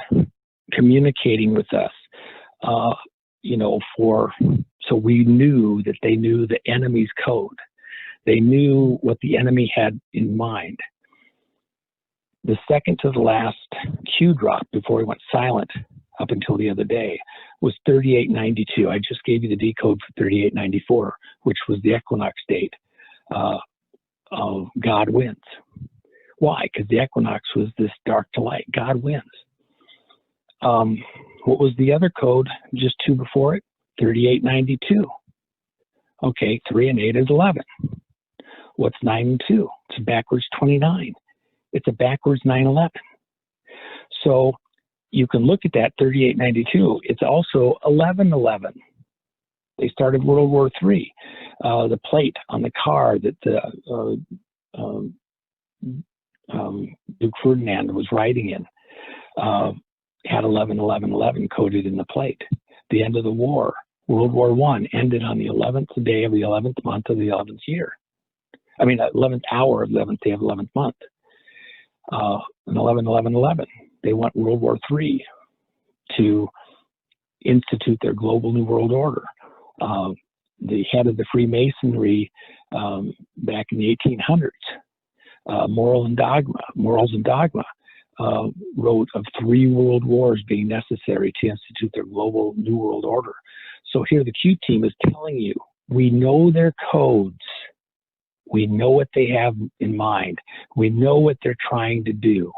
A: communicating with us? So we knew that they knew the enemy's code. They knew what the enemy had in mind. The second to the last Q drop before he went silent up until the other day was 3892. I just gave you the decode for 3894, which was the equinox date of God wins. Why? Because the equinox was this dark to light. God wins. What was the other code just two before it? 3892. Okay, 3 and 8 is 11. What's 9 and 2? It's a backwards 29. It's a backwards 911. So you can look at that 3892. It's also 1111. They started World War III. The plate on the car that Duke Ferdinand was riding in had 111111 coded in the plate. The end of the war, World War I, ended on the 11th day of the 11th month of the 11th year. 11th hour of the 11th day of the 11th month. And 111111. They want World War III to institute their global new world order. the head of the Freemasonry back in the 1800s, Morals and Dogma, wrote of 3 world wars being necessary to institute their global New World Order. So here the Q team is telling you, we know their codes. We know what they have in mind. We know what they're trying to do.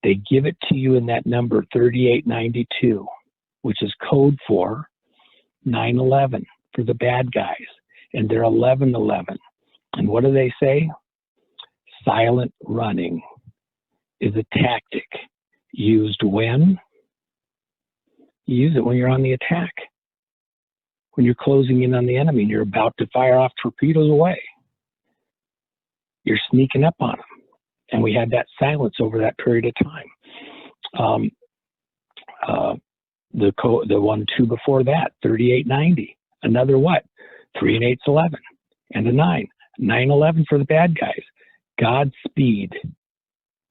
A: They give it to you in that number 3892, which is code for 9/11 for the bad guys. And they're 11/11. And what do they say? Silent running is a tactic used when? You use it when you're on the attack. When you're closing in on the enemy and you're about to fire off torpedoes away. You're sneaking up on them. And we had that silence over that period of time. The 1-2 before that, 3890. Another what? 3 and 8's 11. And a 9. 9/11 for the bad guys. Godspeed.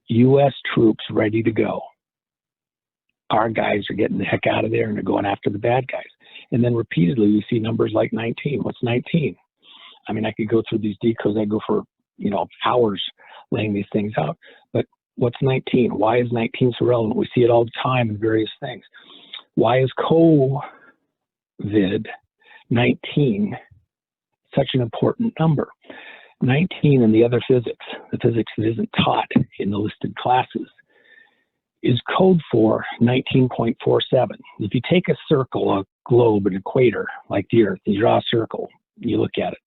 A: U.S. troops ready to go. Our guys are getting the heck out of there and they're going after the bad guys. And then repeatedly we see numbers like 19. What's 19? I mean, I could go through these decodes. I go for, hours laying these things out. But what's 19? Why is 19 so relevant? We see it all the time in various things. Why is COVID-19 such an important number? 19 in the other physics, the physics that isn't taught in the listed classes, is code for 19.47. If you take a circle, a globe, an equator, like the Earth, you draw a circle, you look at it,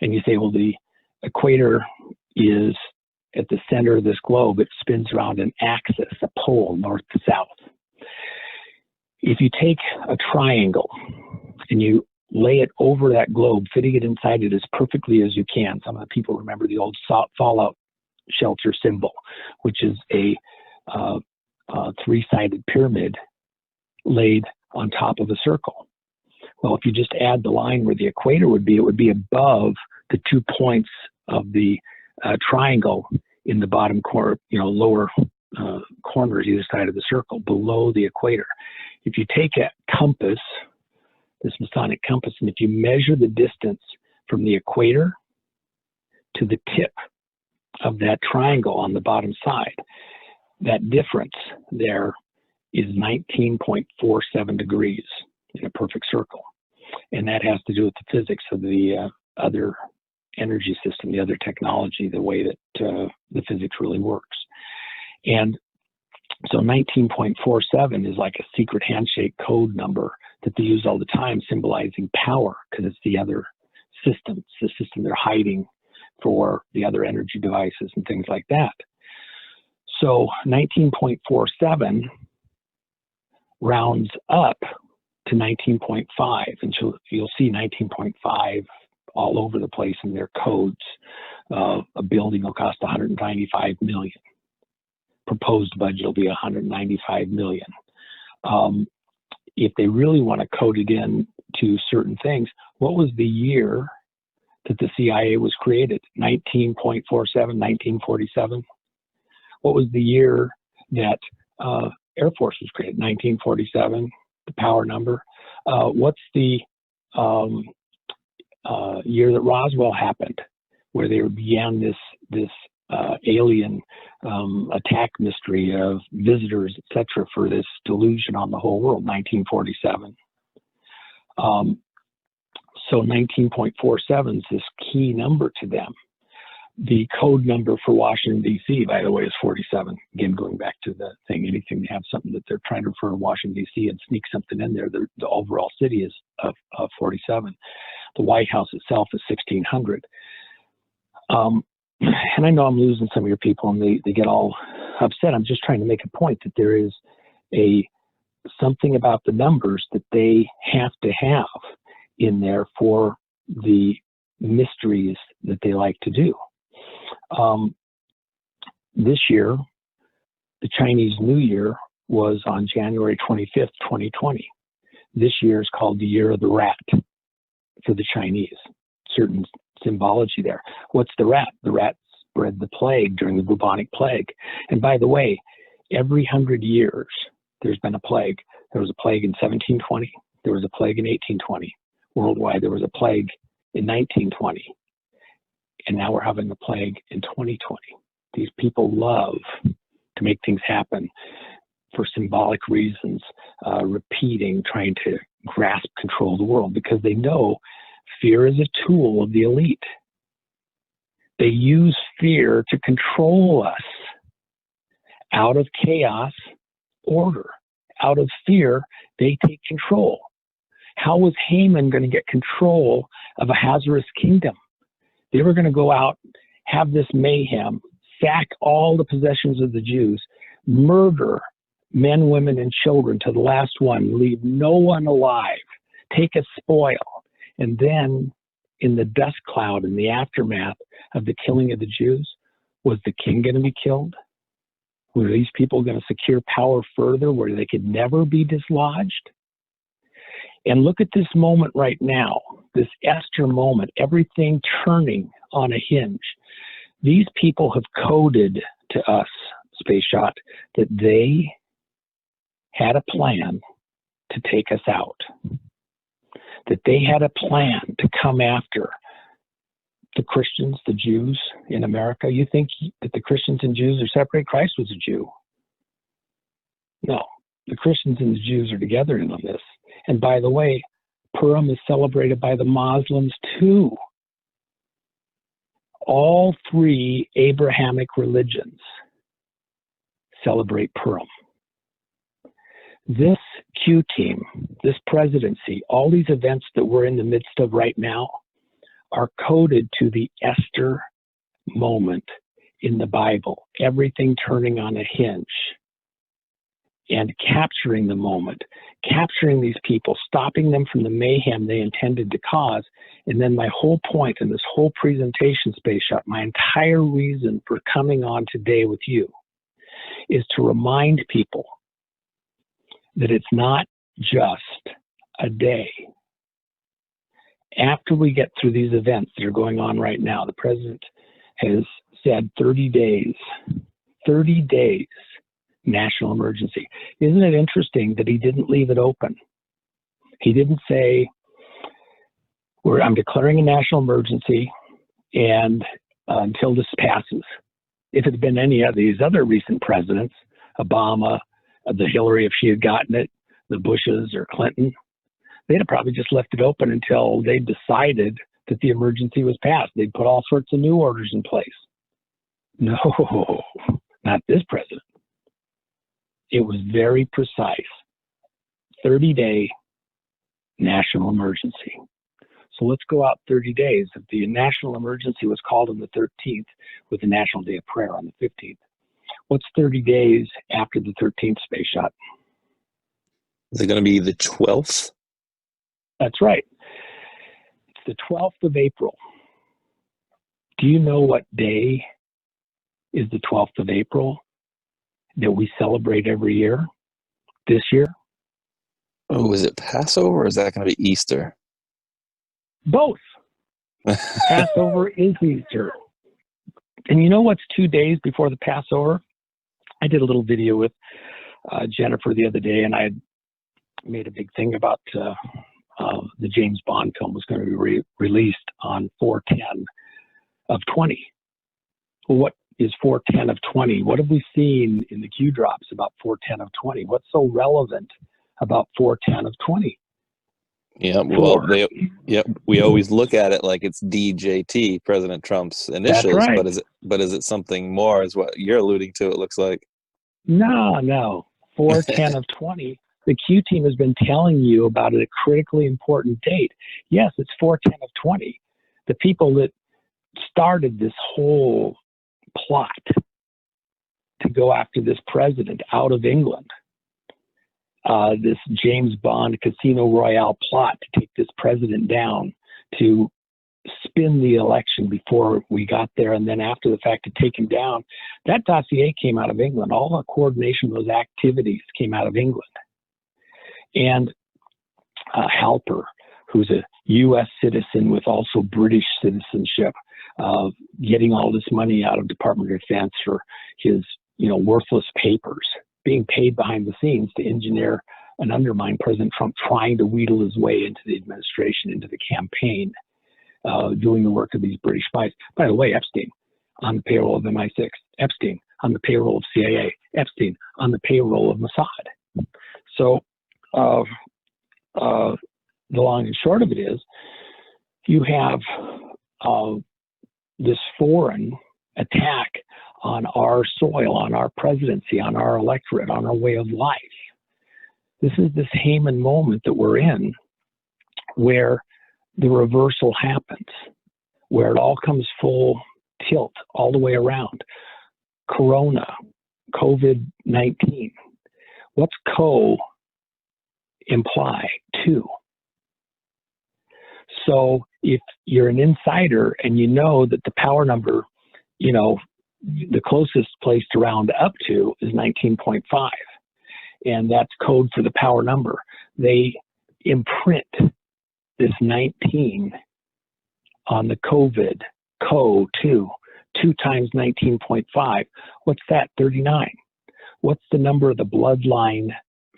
A: and you say, well, the equator is at the center of this globe. It spins around an axis, a pole, north to south. If you take a triangle and you lay it over that globe, fitting it inside it as perfectly as you can. Some of the people remember the old fallout shelter symbol, which is a 3-sided pyramid laid on top of a circle. Well, if you just add the line where the equator would be, it would be above the 2 points of the triangle in the bottom corner, lower corners either side of the circle, below the equator. If you take a compass, this Masonic compass, and if you measure the distance from the equator to the tip of that triangle on the bottom side, that difference there is 19.47 degrees in a perfect circle. And that has to do with the physics of the other energy system, the other technology, the way that the physics really works. And so 19.47 is like a secret handshake code number that they use all the time, symbolizing power, because it's the other system. It's the system they're hiding for the other energy devices and things like that. So 19.47 rounds up to 19.5, and so you'll see 19.5 all over the place in their codes. A building will cost $195 million. Proposed budget will be $195 million. If they really want to code it in to certain things, what was the year that the CIA was created? 19.47, 1947. What was the year that Air Force was created? 1947, the power number. What's the year that Roswell happened, where they began this alien attack mystery of visitors, etc., for this delusion on the whole world? 1947. So 19.47 is this key number to them. The code number for Washington, D.C., by the way, is 47. Again, going back to the thing, anything they have something that they're trying to refer to Washington, D.C. and sneak something in there, the overall city is of 47. The White House itself is 1600. And I know I'm losing some of your people and they get all upset. I'm just trying to make a point that there is something about the numbers that they have to have in there for the mysteries that they like to do. This year, the Chinese New Year was on January 25th, 2020. This year is called the Year of the Rat for the Chinese. Certain symbology there. What's the rat? The rat spread the plague during the bubonic plague. And by the way, every 100 years, there's been a plague. There was a plague in 1720. There was a plague in 1820. worldwide. There was a plague in 1920, and now we're having a plague in 2020. These people love to make things happen for symbolic reasons, repeating, trying to grasp control of the world, because they know fear is a tool of the elite. They use fear to control us. Out of chaos, order. Out of fear, they take control. How was Haman going to get control of Ahasuerus' kingdom? They were going to go out, have this mayhem, sack all the possessions of the Jews, murder men, women, and children to the last one, leave no one alive, take a spoil. And then in the dust cloud, in the aftermath of the killing of the Jews, was the king going to be killed? Were these people going to secure power further where they could never be dislodged? And look at this moment right now, this Esther moment, everything turning on a hinge. These people have coded to us, Space Shot, that they had a plan to take us out, that they had a plan to come after the Christians, the Jews in America. You think that the Christians and Jews are separate? Christ was a Jew. No, the Christians and the Jews are together in this. And by the way, Purim is celebrated by the Muslims too. All three Abrahamic religions celebrate Purim. This Q team, this presidency, all these events that we're in the midst of right now are coded to the Esther moment in the Bible, everything turning on a hinge and capturing the moment, capturing these people, stopping them from the mayhem they intended to cause. And then my whole point in this whole presentation, Space Shot, my entire reason for coming on today with you is to remind people that it's not just a day. After we get through these events that are going on right now, the president has said 30 days, national emergency. Isn't it interesting that he didn't leave it open? He didn't say, I'm declaring a national emergency and until this passes. If it had been any of these other recent presidents, Obama, the Hillary, if she had gotten it, the Bushes or Clinton, they'd have probably just left it open until they decided that the emergency was passed. They'd put all sorts of new orders in place. No, not this president. It was very precise. 30-day national emergency. So let's go out 30 days. If the national emergency was called on the 13th with the National Day of Prayer on the 15th, what's 30 days after the 13th, Space Shot?
B: Is it going to be the 12th?
A: That's right. It's the 12th of April. Do you know what day is the 12th of April that we celebrate every year, this year?
B: Oh, is it Passover or is that going to be Easter?
A: Both. Passover is Easter. And you know what's 2 days before the Passover? I did a little video with Jennifer the other day, and I had made a big thing about the James Bond film was going to be released on 4/10 of 20. Well, what is 4/10 of 20? What have we seen in the Q drops about 4/10 of 20? What's so relevant about 4/10 of 20?
B: Yeah, well, we always look at it like it's DJT, President Trump's initials,
A: That's right.
B: but is it something more? Is what you're alluding to? It looks like.
A: No. 4/10 of 20. The Q team has been telling you about a critically important date. Yes, it's 4/10 of 20. The people that started this whole plot to go after this president out of England, this James Bond Casino Royale plot to take this president down, to spin the election before we got there, and then after the fact to take him down. That dossier came out of England. All the coordination of those activities came out of England. And Halper, who's a U.S. citizen with also British citizenship, getting all this money out of Department of Defense for his, worthless papers, being paid behind the scenes to engineer and undermine President Trump trying to wheedle his way into the administration, into the campaign, doing the work of these British spies. By the way, Epstein on the payroll of MI6, Epstein on the payroll of CIA, Epstein on the payroll of Mossad. So the long and short of it is, you have this foreign attack on our soil, on our presidency, on our electorate, on our way of life. This is this Haman moment that we're in, where the reversal happens, where it all comes full tilt all the way around. Corona, COVID-19. What's co imply? Two. So if you're an insider and you know that the power number, the closest place to round up to is 19.5, and that's code for the power number. They imprint this 19 on the COVID, CO2, 2 times 19.5. What's that? 39. What's the number of the bloodline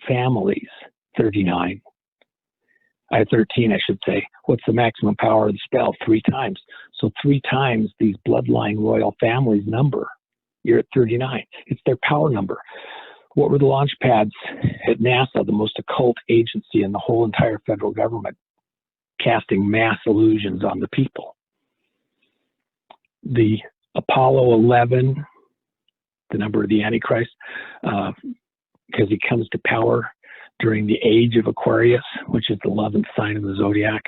A: families? 39. 13, I should say. What's the maximum power of the spell? 3 times. So 3 times these bloodline royal families number, you're at 39. It's their power number. What were the launch pads at NASA, the most occult agency in the whole entire federal government, casting mass illusions on the people? The Apollo 11, the number of the Antichrist, because he comes to power during the age of Aquarius, which is the 11th sign of the zodiac.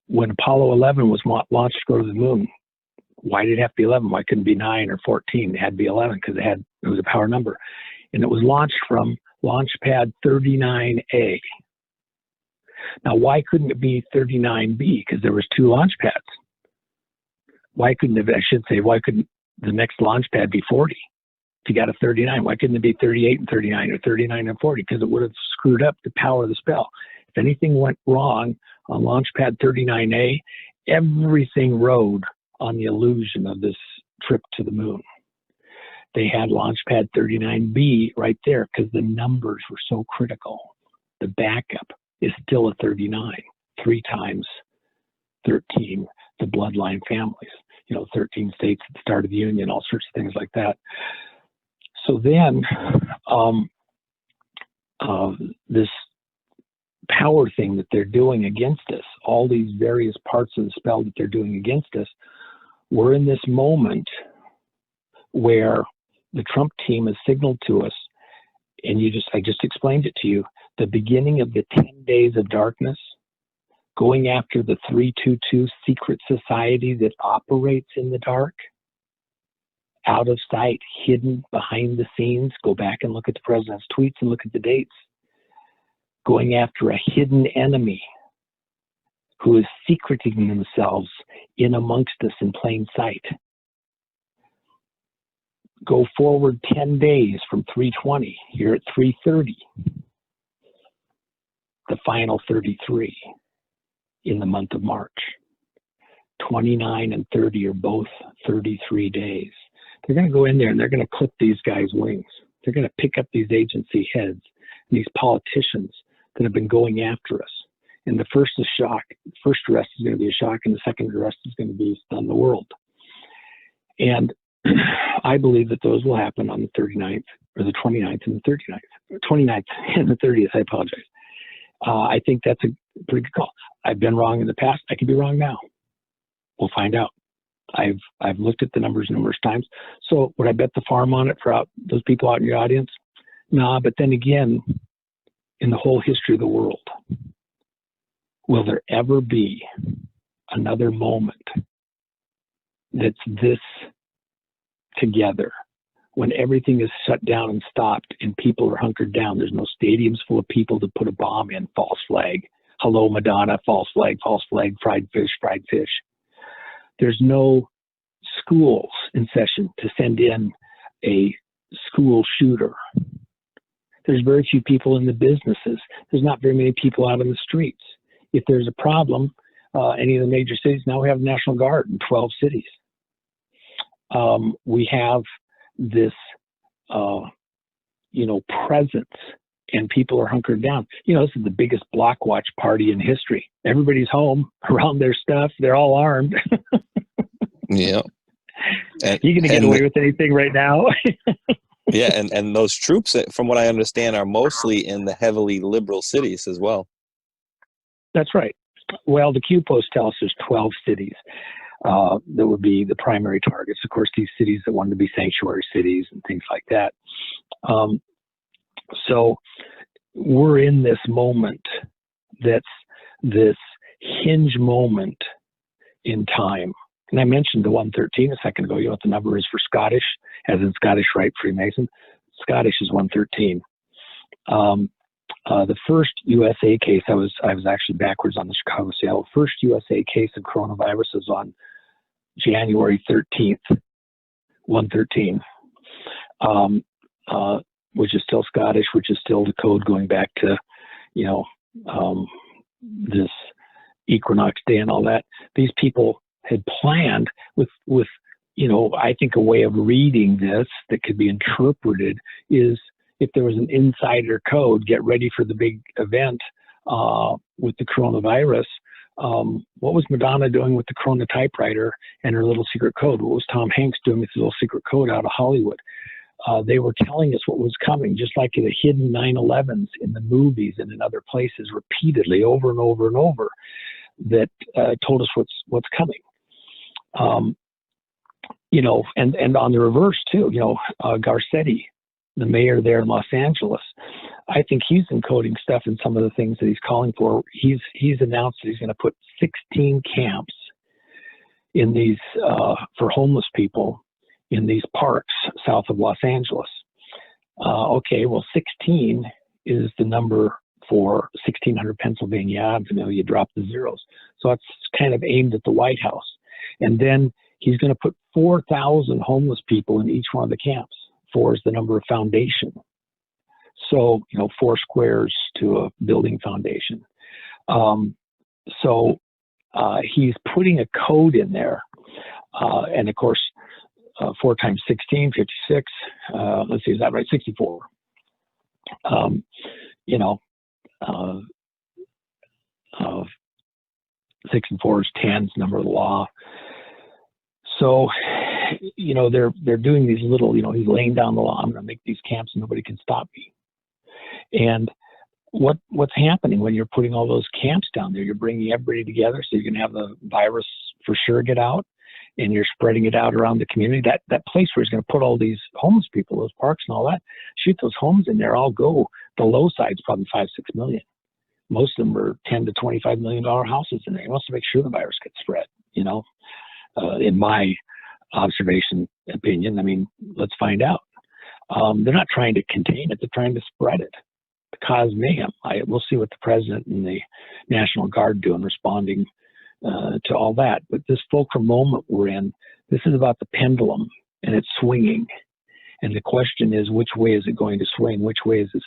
A: When Apollo 11 was launched to go to the moon, why did it have to be 11? Why couldn't it be 9 or 14? It had to be 11 because it was a power number. And it was launched from launch pad 39A. Now, why couldn't it be 39B? Because there was 2 launch pads. Why couldn't it, why couldn't the next launch pad be 40? If you got a 39, why couldn't it be 38 and 39 or 39 and 40? Because it would have screwed up the power of the spell. If anything went wrong on launch pad 39A, everything rode on the illusion of this trip to the moon. They had launch pad 39B right there because the numbers were so critical. The backup is still a 39, 3 times 13, the bloodline families, 13 states at the start of the Union, all sorts of things like that. So then this power thing that they're doing against us, all these various parts of the spell that they're doing against us, we're in this moment where the Trump team has signaled to us, and I just explained it to you, the beginning of the 10 days of darkness, going after the 322 secret society that operates in the dark, out of sight, hidden behind the scenes. Go back and look at the president's tweets and look at the dates. Going after a hidden enemy who is secreting themselves in amongst us in plain sight. Go forward 10 days from 320. You're at 330. The final 33 in the month of March. 29 and 30 are both 33 days. They're going to go in there and they're going to clip these guys' wings. They're going to pick up these agency heads and these politicians that have been going after us. And the first is shock. The first arrest is going to be a shock, and the second arrest is going to be stun the world. And I believe that those will happen on the 39th, or the 29th and the 39th. 29th and the 30th, I apologize. I think that's a pretty good call. I've been wrong in the past. I could be wrong now. We'll find out. I've looked at the numbers numerous times. So would I bet the farm on it for those people out in your audience? Nah, but then again, in the whole history of the world, will there ever be another moment that's this together, when everything is shut down and stopped and people are hunkered down? There's no stadiums full of people to put a bomb in, false flag. Hello, Madonna, false flag, fried fish. There's no schools in session to send in a school shooter. There's very few people in the businesses. There's not very many people out on the streets. If there's a problem, any of the major cities, now we have National Guard in 12 cities. We have this presence, and people are hunkered down. This is the biggest block watch party in history. Everybody's home around their stuff. They're all armed.
B: Yeah.
A: You gonna get away with anything right now?
B: Yeah, and those troops, from what I understand, are mostly in the heavily liberal cities as well.
A: That's right. Well, the Q post tells us there's 12 cities that would be the primary targets. Of course, these cities that want to be sanctuary cities and things like that. So we're in this moment that's this hinge moment in time. And I mentioned the 113 a second ago. You know what the number is for Scottish, as in Scottish Rite Freemason? Scottish is 113. The first USA case, I was actually backwards on the Chicago Seattle. First USA case of coronavirus was on January 13th, 113, which is still Scottish, which is still the code going back to, this equinox day and all that. These people had planned with I think a way of reading this that could be interpreted is, if there was an insider code, get ready for the big event with the coronavirus. What was Madonna doing with the Corona typewriter and her little secret code? What was Tom Hanks doing with his little secret code out of Hollywood? They were telling us what was coming, just like the hidden 9/11s in the movies and in other places, repeatedly over and over and over, that told us what's coming. And on the reverse too, Garcetti, the mayor there in Los Angeles, I think he's encoding stuff in some of the things that he's calling for. He's announced that he's going to put 16 camps in these for homeless people in these parks south of Los Angeles. Okay, well, 16 is the number for 1600 Pennsylvania Avenue. You drop the zeros, so it's kind of aimed at the White House. And then he's going to put 4,000 homeless people in each one of the camps. 4 is the number of foundation. So, 4 squares to a building foundation. He's putting a code in there. And of course, 4 times 16, 56. Let's see, is that right? 64. 6 and 4 is 10, number of the law. So, they're doing these little, he's laying down the law. I'm going to make these camps and nobody can stop me. And what's happening when you're putting all those camps down there? You're bringing everybody together, so you can have the virus for sure get out, and you're spreading it out around the community. That place where he's going to put all these homeless people, those parks and all that, shoot those homes in there, all go. The low side's probably 5-6 million. Most of them are $10 to $25 million houses in there. He wants to make sure the virus gets spread, in my opinion. I mean, let's find out. They're not trying to contain it. They're trying to spread it, cause mayhem. We'll see what the president and the National Guard do in responding to all that. But this fulcrum moment we're in, this is about the pendulum, and it's swinging. And the question is, which way is it going to swing? Which way is it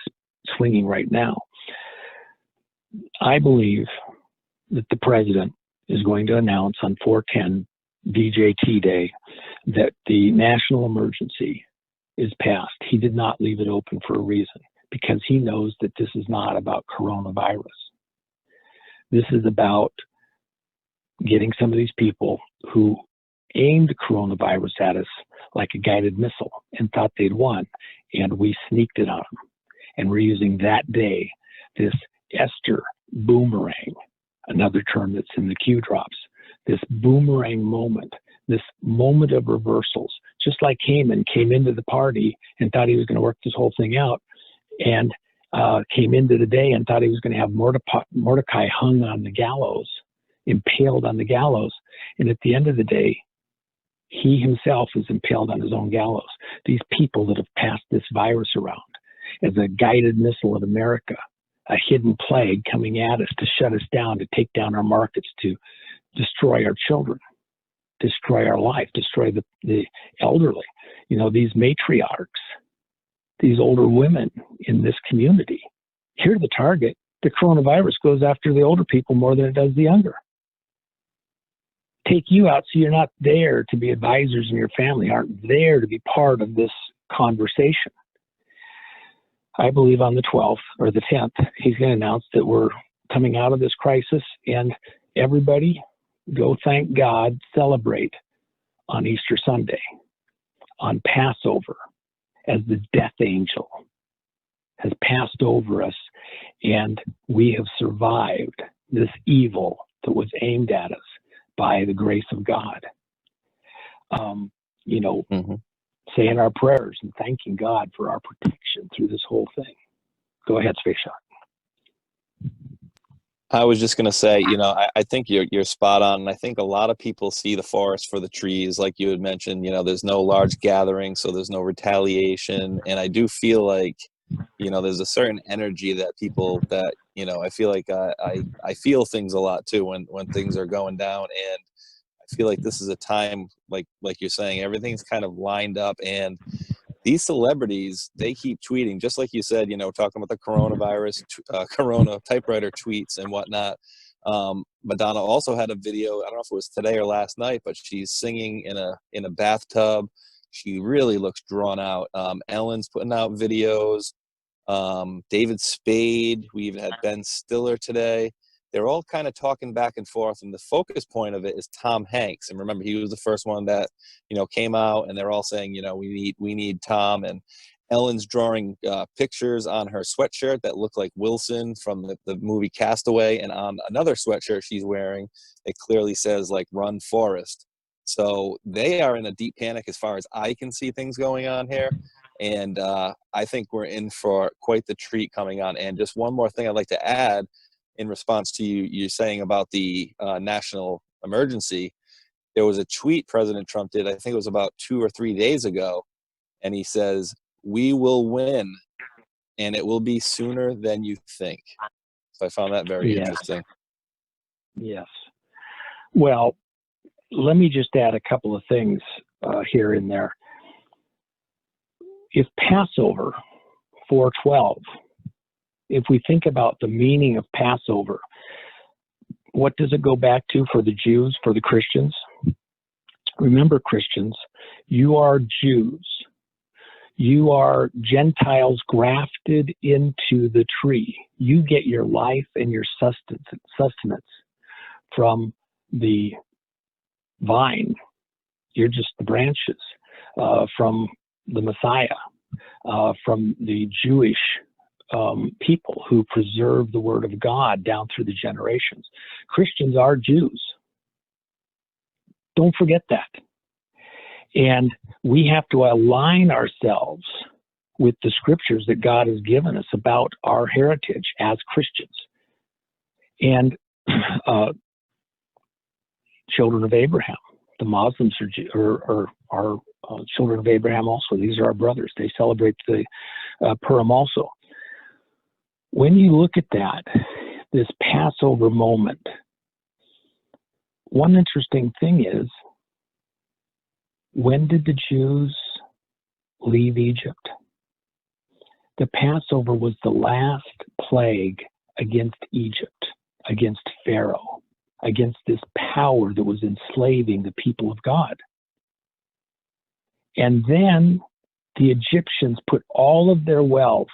A: swinging right now? I believe that the president is going to announce on 4/10 VJT Day that the national emergency is passed. He did not leave it open for a reason, because he knows that this is not about coronavirus. This is about getting some of these people who aimed coronavirus at us like a guided missile and thought they'd won, and we sneaked it on them. And we're using that day, this Esther boomerang, another term that's in the Q drops, this boomerang moment, this moment of reversals, just like Haman came into the party and thought he was going to work this whole thing out, and came into the day and thought he was going to have Mordecai hung on the gallows, impaled on the gallows. And at the end of the day, he himself is impaled on his own gallows. These people that have passed this virus around as a guided missile of America, a hidden plague coming at us to shut us down, to take down our markets, to destroy our children, destroy our life, destroy the elderly. These matriarchs, these older women in this community, here the target. The coronavirus goes after the older people more than it does the younger. Take you out so you're not there to be advisors, and your family aren't there to be part of this conversation. I believe on the 12th or the 10th, he's going to announce that we're coming out of this crisis, and everybody go thank God, celebrate on Easter Sunday, on Passover, as the death angel has passed over us, and we have survived this evil that was aimed at us by the grace of God. Saying our prayers and thanking God for our protection through this whole thing. Go ahead, Space Shot.
B: I was just going to say, I think you're spot on. And I think a lot of people see the forest for the trees, like you had mentioned. There's no large gathering, so there's no retaliation. And I do feel like, there's a certain energy that people that, I feel like I feel things a lot too when things are going down. And I feel like this is a time, like you're saying, everything's kind of lined up, and these celebrities, they keep tweeting, just like you said, talking about the coronavirus, corona typewriter tweets and whatnot. Madonna also had a video, I don't know if it was today or last night, but she's singing in a bathtub. She really looks drawn out. Ellen's putting out videos. David Spade, we even had Ben Stiller today. They're all kind of talking back and forth, and the focus point of it is Tom Hanks. And remember, he was the first one that, came out, and they're all saying, we need Tom. And Ellen's drawing pictures on her sweatshirt that look like Wilson from the movie Castaway, and on another sweatshirt she's wearing, it clearly says like "Run Forrest." So they are in a deep panic as far as I can see things going on here. And I think we're in for quite the treat coming on. And just one more thing I'd like to add in response to you saying about the national emergency. There was a tweet President Trump did, I think it was about 2 or 3 days ago, and he says, "We will win, and it will be sooner than you think." So I found that very interesting.
A: Yes. Well, let me just add a couple of things here and there. If Passover 4/12, if we think about the meaning of Passover, what does it go back to for the Jews, for the Christians? Remember, Christians, you are Jews. You are Gentiles grafted into the tree. You get your life and your sustenance from the vine. You're just the branches from the Messiah, from the Jewish people who preserve the word of God down through the generations. Christians are Jews. Don't forget that. And we have to align ourselves with the scriptures that God has given us about our heritage as Christians. And children of Abraham, the Muslims are children of Abraham also. These are our brothers. They celebrate the Purim also. When you look at that, this Passover moment, one interesting thing is, when did the Jews leave Egypt? The Passover was the last plague against Egypt, against Pharaoh, against this power that was enslaving the people of God. And then the Egyptians put all of their wealth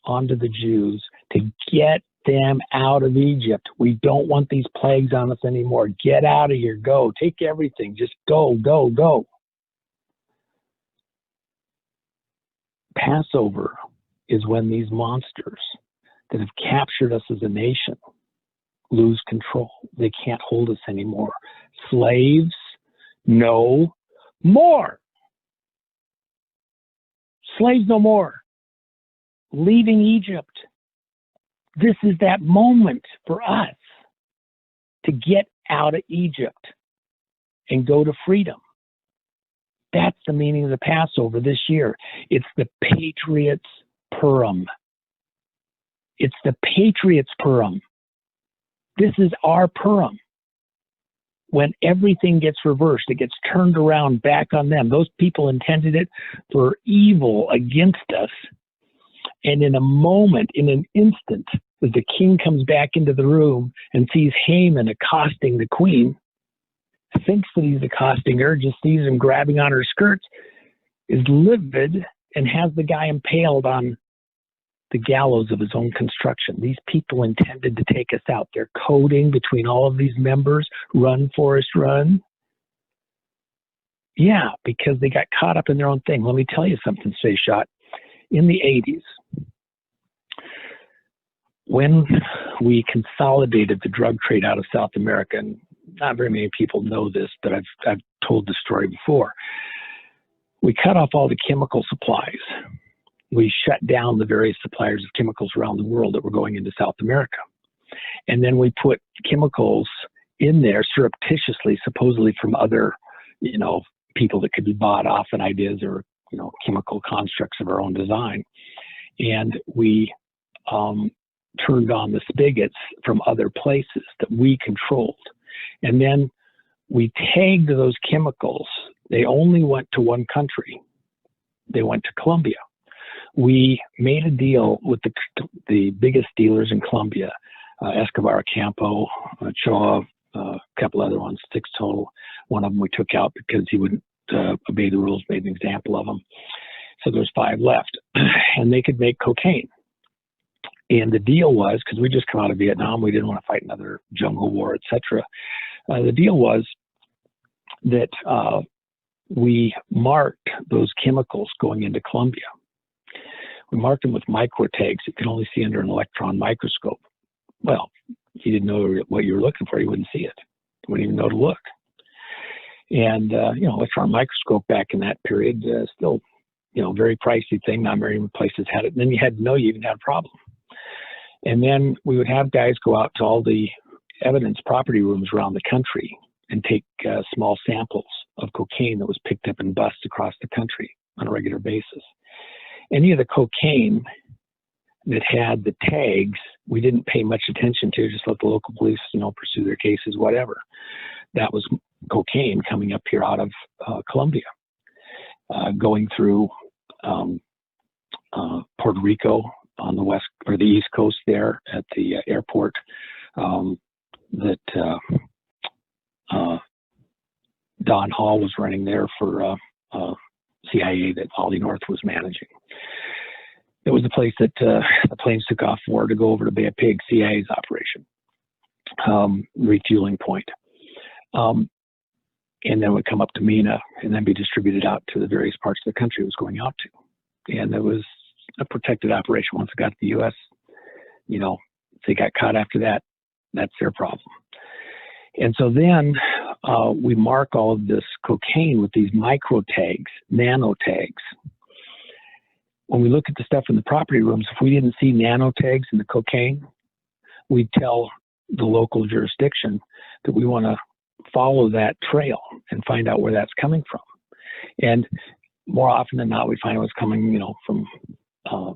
A: onto the Jews to get them out of Egypt. We don't want these plagues on us anymore. Get out of here. Go. Take everything. Just go, go, go. Passover is when these monsters that have captured us as a nation lose control. They can't hold us anymore. Slaves, no more. Slaves no more. Leaving Egypt. This is that moment for us to get out of Egypt and go to freedom. That's the meaning of the Passover this year. It's the Patriots Purim. It's the Patriots Purim. This is our Purim. When everything gets reversed, it gets turned around back on them. Those people intended it for evil against us. And in a moment, in an instant, as the king comes back into the room and sees Haman accosting the queen, thinks that he's accosting her, just sees him grabbing on her skirts, is livid, and has the guy impaled on the gallows of his own construction. These people intended to take us out. They're coding between all of these members, run, Forrest, run. Yeah, because they got caught up in their own thing. Let me tell you something, Stay Shot. In the 80s, when we consolidated the drug trade out of South America, and not very many people know this, but I've told the story before, we cut off all the chemical supplies. We shut down the various suppliers of chemicals around the world that were going into South America. And then we put chemicals in there surreptitiously, supposedly from other, people that could be bought off and ideas or, chemical constructs of our own design. And we turned on the spigots from other places that we controlled. And then we tagged those chemicals. They only went to one country. They went to Colombia. We made a deal with the biggest dealers in Colombia, Escobar, Campo, Choa, a couple other ones, 6 total. One of them we took out because he wouldn't obey the rules, made an example of him. So there's 5 left. And they could make cocaine. And the deal was, because we just come out of Vietnam, we didn't want to fight another jungle war, etc. The deal was that we marked those chemicals going into Colombia. We marked them with micro tags you could only see under an electron microscope. Well, if you didn't know what you were looking for, you wouldn't see it. You wouldn't even know to look. And, electron microscope back in that period, still, very pricey thing. Not very many places had it. And then you had to know you even had a problem. And then we would have guys go out to all the evidence property rooms around the country and take small samples of cocaine that was picked up in busts across the country on a regular basis. Any of the cocaine that had the tags, we didn't pay much attention to, just let the local police, pursue their cases, whatever. That was cocaine coming up here out of Colombia, going through Puerto Rico on the west or the east coast there at the airport that Don Hall was running there for CIA that Ollie North was managing. It was the place that the planes took off for to go over to Bay of Pigs, CIA's operation, refueling point. And then would come up to MENA and then be distributed out to the various parts of the country it was going out to. And it was a protected operation. Once it got to the U.S., if they got caught after that, that's their problem. And so then we mark all of this cocaine with these micro tags, nano tags. When we look at the stuff in the property rooms, if we didn't see nano tags in the cocaine, we'd tell the local jurisdiction that we want to follow that trail and find out where that's coming from. And more often than not, we find it was coming, from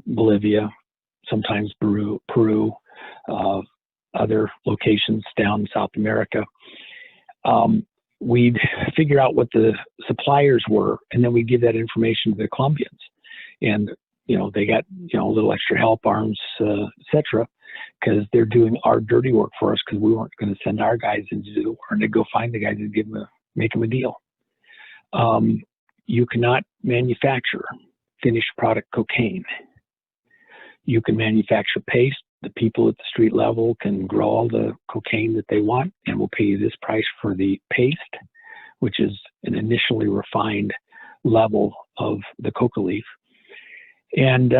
A: Bolivia, sometimes Peru, other locations down in South America. We'd figure out what the suppliers were, and then we'd give that information to the Colombians. And, they got, a little extra help, arms, etc., because they're doing our dirty work for us because we weren't going to send our guys in to do the work, and they'd go find the guys and make them a deal. You cannot manufacture finished product cocaine. You can manufacture paste. The people at the street level can grow all the cocaine that they want and will pay you this price for the paste, which is an initially refined level of the coca leaf. And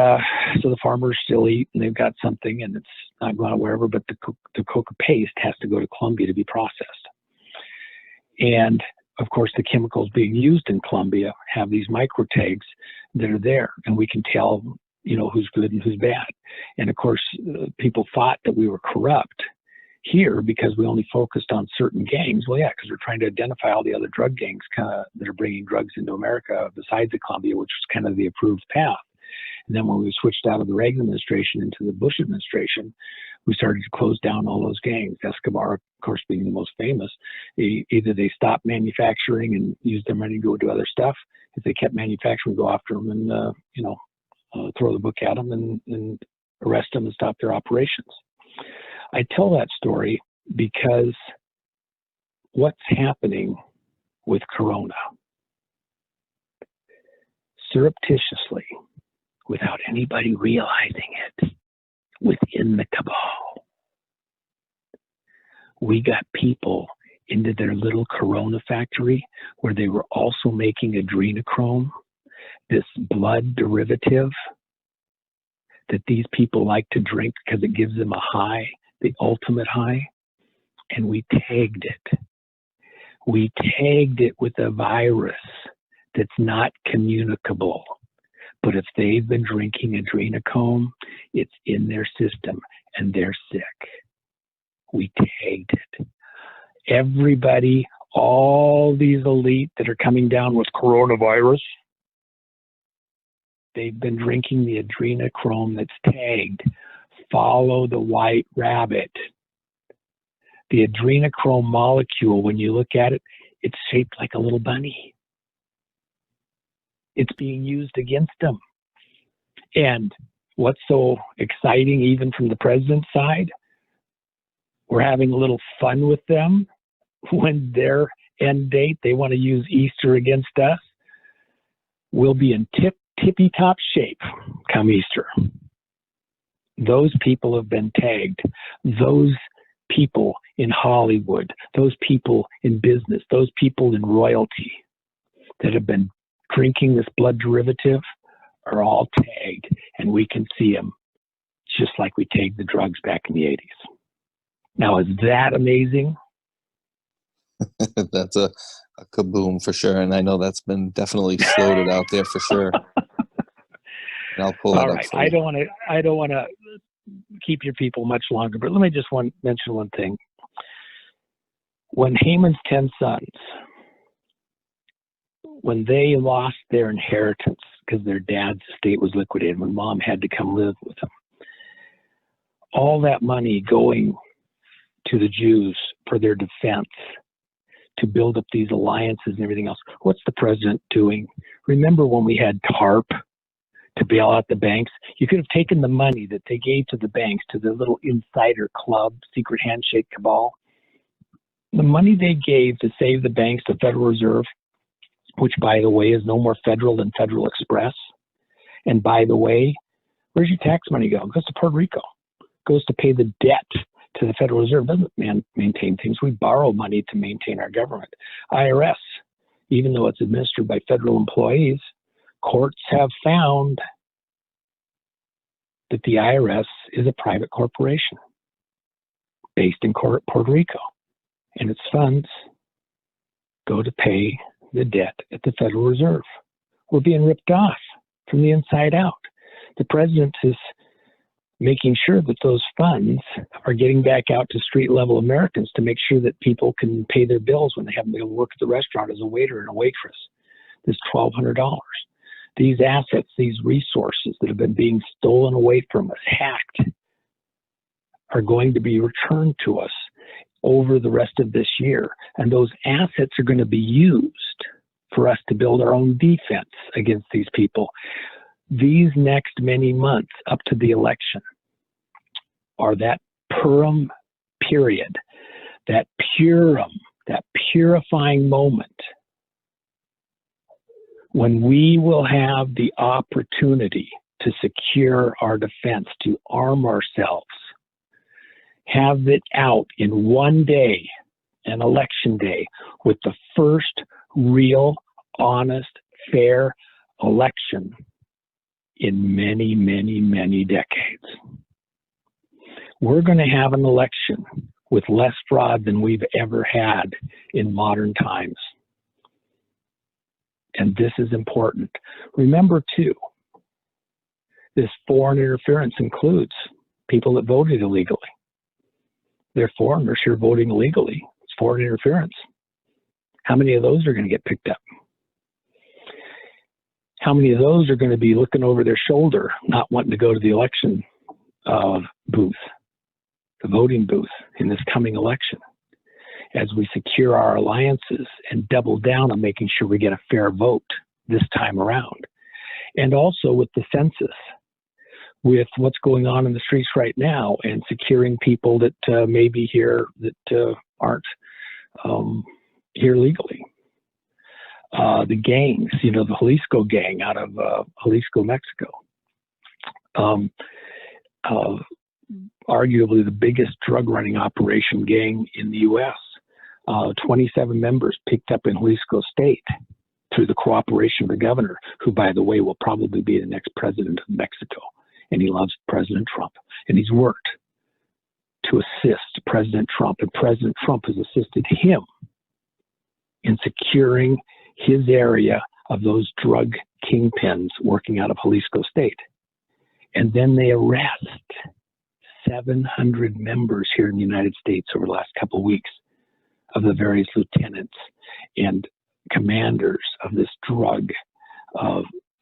A: so the farmers still eat and they've got something and it's not going out wherever, but the coca paste has to go to Colombia to be processed. And of course, the chemicals being used in Colombia have these micro tags that are there, and we can tell, who's good and who's bad. And of course, people thought that we were corrupt here because we only focused on certain gangs. Well, yeah, because we're trying to identify all the other drug gangs that are bringing drugs into America besides the Colombia, which was kind of the approved path. And then when we switched out of the Reagan administration into the Bush administration, we started to close down all those gangs. Escobar, of course, being the most famous. Either they stopped manufacturing and used their money to go do other stuff. If they kept manufacturing, go after them and, throw the book at them and arrest them and stop their operations. I tell that story because what's happening with Corona? Surreptitiously, without anybody realizing it within the cabal. We got people into their little Corona factory where they were also making adrenochrome, this blood derivative that these people like to drink because it gives them a high, the ultimate high, and we tagged it. We tagged it with a virus that's not communicable. But if they've been drinking adrenochrome, it's in their system and they're sick. We tagged it. Everybody, all these elite that are coming down with coronavirus, they've been drinking the adrenochrome that's tagged. Follow the white rabbit. The adrenochrome molecule, when you look at it, it's shaped like a little bunny. It's being used against them. And what's so exciting, even from the president's side, we're having a little fun with them when their end date, they want to use Easter against us. We'll be in tippy-top shape come Easter. Those people have been tagged. Those people in Hollywood, those people in business, those people in royalty that have been drinking this blood derivative are all tagged, and we can see them just like we tagged the drugs back in the 80s. Now, is that amazing?
B: That's a kaboom for sure, and I know that's been definitely floated out there for sure. And I'll pull that
A: all
B: up
A: right.
B: for you.
A: I don't want to keep your people much longer, but let me just mention one thing. When Haman's 10 sons, when they lost their inheritance because their dad's estate was liquidated, when mom had to come live with them, all that money going to the Jews for their defense, to build up these alliances and everything else. What's the president doing? Remember when we had TARP to bail out the banks? You could have taken the money that they gave to the banks, to the little insider club, secret handshake cabal. The money they gave to save the banks, the Federal Reserve, which, by the way, is no more federal than Federal Express. And by the way, where's your tax money go? It goes to Puerto Rico. It goes to pay the debt to the Federal Reserve. It doesn't maintain things. We borrow money to maintain our government. IRS, even though it's administered by federal employees, courts have found that the IRS is a private corporation based in Puerto Rico, and its funds go to pay the debt at the Federal Reserve. We're being ripped off from the inside out. The president is making sure that those funds are getting back out to street level Americans to make sure that people can pay their bills when they haven't been able to work at the restaurant as a waiter and a waitress. This $1,200. These assets, these resources that have been being stolen away from us, hacked, are going to be returned to us over the rest of this year. And those assets are going to be used for us to build our own defense against these people. These next many months up to the election are that Purim period, that Purim, that purifying moment when we will have the opportunity to secure our defense, to arm ourselves, have it out in one day, an election day, with the first real, honest, fair election in many, many, many decades. We're going to have an election with less fraud than we've ever had in modern times. And this is important. Remember, too, this foreign interference includes people that voted illegally. They're foreigners here voting illegally. It's foreign interference. How many of those are going to get picked up? How many of those are going to be looking over their shoulder, not wanting to go to the election booth, the voting booth in this coming election, as we secure our alliances and double down on making sure we get a fair vote this time around? And also with the census, with what's going on in the streets right now, and securing people that may be here that aren't here legally. The gangs, the Jalisco gang out of Jalisco, Mexico. arguably the biggest drug running operation gang in the U.S. 27 members picked up in Jalisco State through the cooperation of the governor, who, by the way, will probably be the next president of Mexico. And he loves President Trump. And he's worked to assist President Trump. And President Trump has assisted him in securing his area of those drug kingpins working out of Jalisco State. And then they arrest 700 members here in the United States over the last couple of weeks of the various lieutenants and commanders of this drug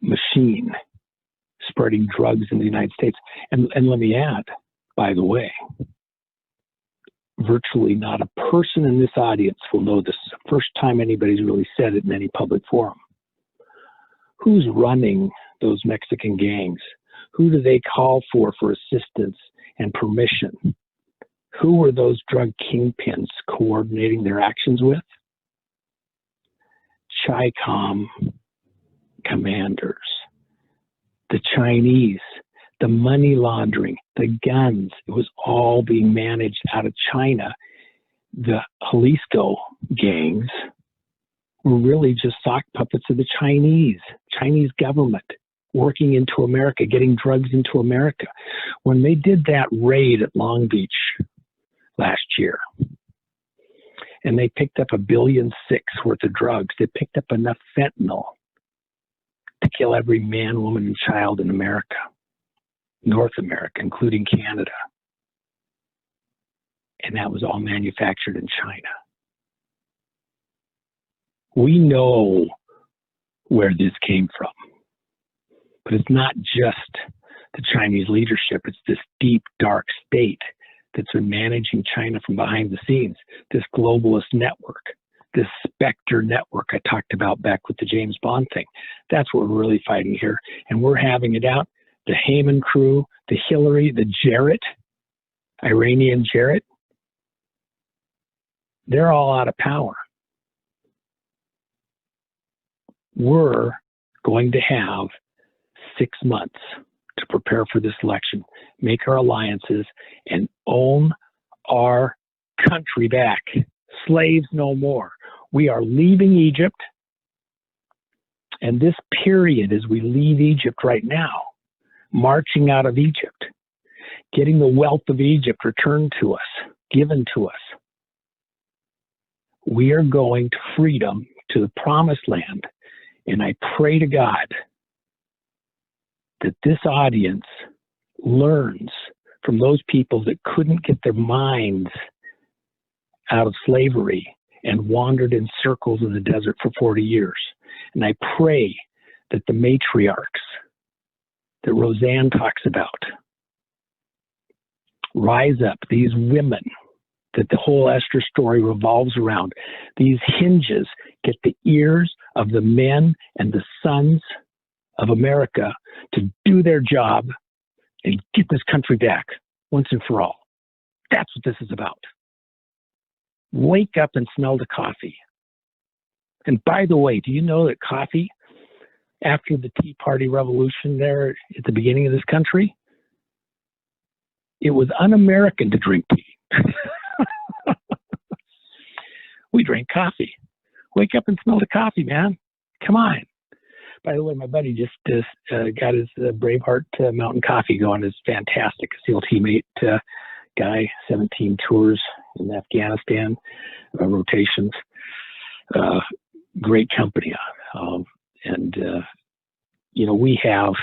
A: machine spreading drugs in the United States. And let me add, by the way, virtually not a person in this audience will know this. Is the first time anybody's really said it in any public forum. Who's running those Mexican gangs? Who do they call for assistance and permission? Who are those drug kingpins coordinating their actions with? Chi-Com commanders, the Chinese, the money laundering, the guns. It was all being managed out of China. The Jalisco gangs were really just sock puppets of the Chinese government working into America, getting drugs into America. When they did that raid at Long Beach last year, and they picked up $1.6 billion worth of drugs, they picked up enough fentanyl to kill every man, woman, and child in America, North America, including Canada. And that was all manufactured in China. We know where this came from. But it's not just the Chinese leadership. It's this deep, dark state that's been managing China from behind the scenes, this globalist network, this Spectre network I talked about back with the James Bond thing. That's what we're really fighting here. And we're having it out. The Heyman crew, the Hillary, the Jarrett, Iranian Jarrett, they're all out of power. We're going to have 6 months to prepare for this election, make our alliances, and own our country back. Slaves no more. We are leaving Egypt, and this period as we leave Egypt right now, marching out of Egypt, getting the wealth of Egypt returned to us, given to us, we are going to freedom, to the promised land. And I pray to God that this audience learns from those people that couldn't get their minds out of slavery and wandered in circles in the desert for 40 years. And I pray that the matriarchs that Roseanne talks about rise up, these women that the whole Esther story revolves around, these hinges get the ears of the men and the sons of America to do their job and get this country back once and for all. That's what this is about. Wake up and smell the coffee. And by the way, do you know that coffee, after the Tea Party revolution there at the beginning of this country, it was un-American to drink tea. We drink coffee. Wake up and smell the coffee, man. Come on. By the way, my buddy just got his Braveheart Mountain Coffee going. It's fantastic. A SEAL teammate guy, 17 tours in Afghanistan, rotations. Great company. You know, we have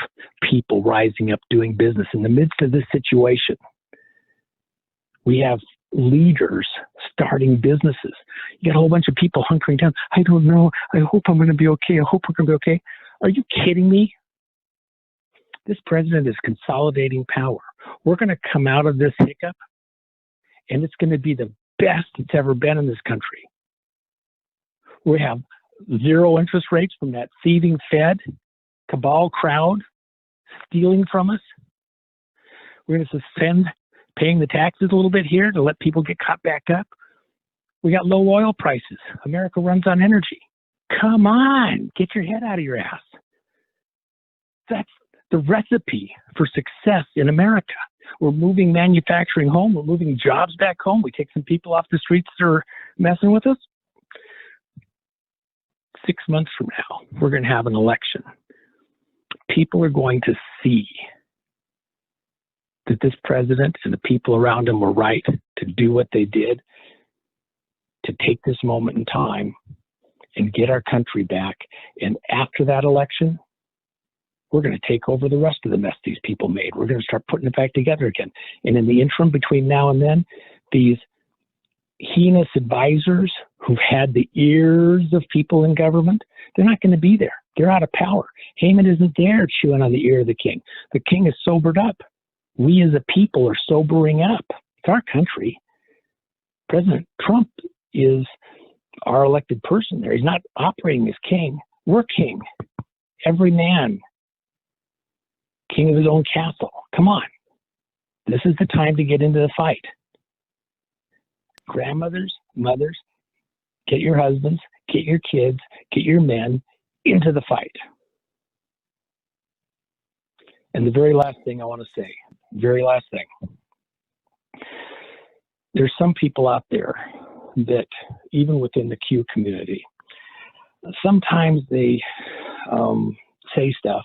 A: people rising up doing business in the midst of this situation. We have leaders starting businesses. You got a whole bunch of people hunkering down. I don't know. I hope I'm going to be okay. I hope we're going to be okay. Are you kidding me? This president is consolidating power. We're going to come out of this hiccup, and it's going to be the best it's ever been in this country. We have zero interest rates from that thieving Fed, cabal crowd stealing from us. We're going to suspend paying the taxes a little bit here to let people get caught back up. We got low oil prices. America runs on energy. Come on, get your head out of your ass. the recipe for success in America. We're moving manufacturing home. We're moving jobs back home. We take some people off the streets that are messing with us. 6 months from now, we're going to have an election. People are going to see that this president and the people around him were right to do what they did, to take this moment in time and get our country back. And after that election, we're going to take over the rest of the mess these people made. We're going to start putting it back together again. And in the interim between now and then, these heinous advisors who've had the ears of people in government, they're not going to be there. They're out of power. Haman isn't there chewing on the ear of the king. The king is sobered up. We as a people are sobering up. It's our country. President Trump is our elected person there. He's not operating as king. We're king. Every man, king of his own castle. Come on. This is the time to get into the fight. Grandmothers, mothers, get your husbands, get your kids, get your men into the fight. And the very last thing I want to say, very last thing. There's some people out there that, even within the Q community, sometimes they say stuff,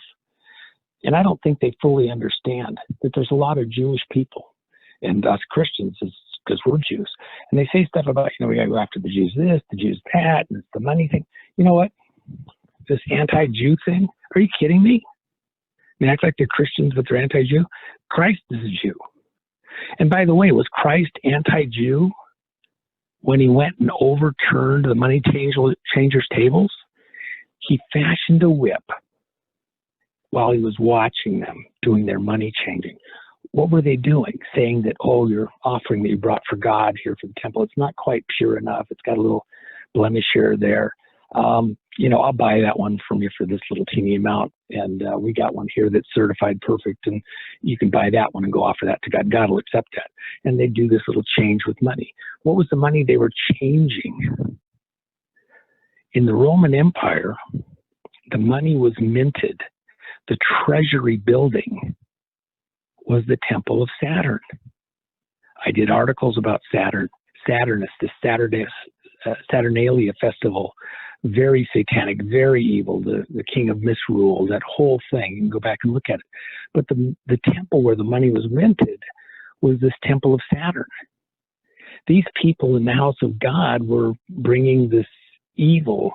A: and I don't think they fully understand that there's a lot of Jewish people, and us Christians, because we're Jews, and they say stuff about, we got to go after the Jews this, the Jews that, and it's the money thing. You know what? This anti-Jew thing, are you kidding me? I mean, act like they're Christians, but they're anti-Jew. Christ is a Jew. And by the way, was Christ anti-Jew when he went and overturned the money changers' tables? He fashioned a whip while he was watching them doing their money changing. What were they doing? Saying that, oh, your offering that you brought for God here for the temple, it's not quite pure enough. It's got a little blemish here or there. I'll buy that one from you for this little teeny amount. And we got one here that's certified perfect, and you can buy that one and go offer that to God. God will accept that. And they do this little change with money. What was the money they were changing? In the Roman Empire, the money was minted. The treasury building was the temple of Saturn. I did articles about Saturn, Saturnus, the Saturnalia festival. Very satanic, very evil, the king of misrule, that whole thing. You can go back and look at it. But the temple where the money was minted was this temple of Saturn. These people in the house of God were bringing this evil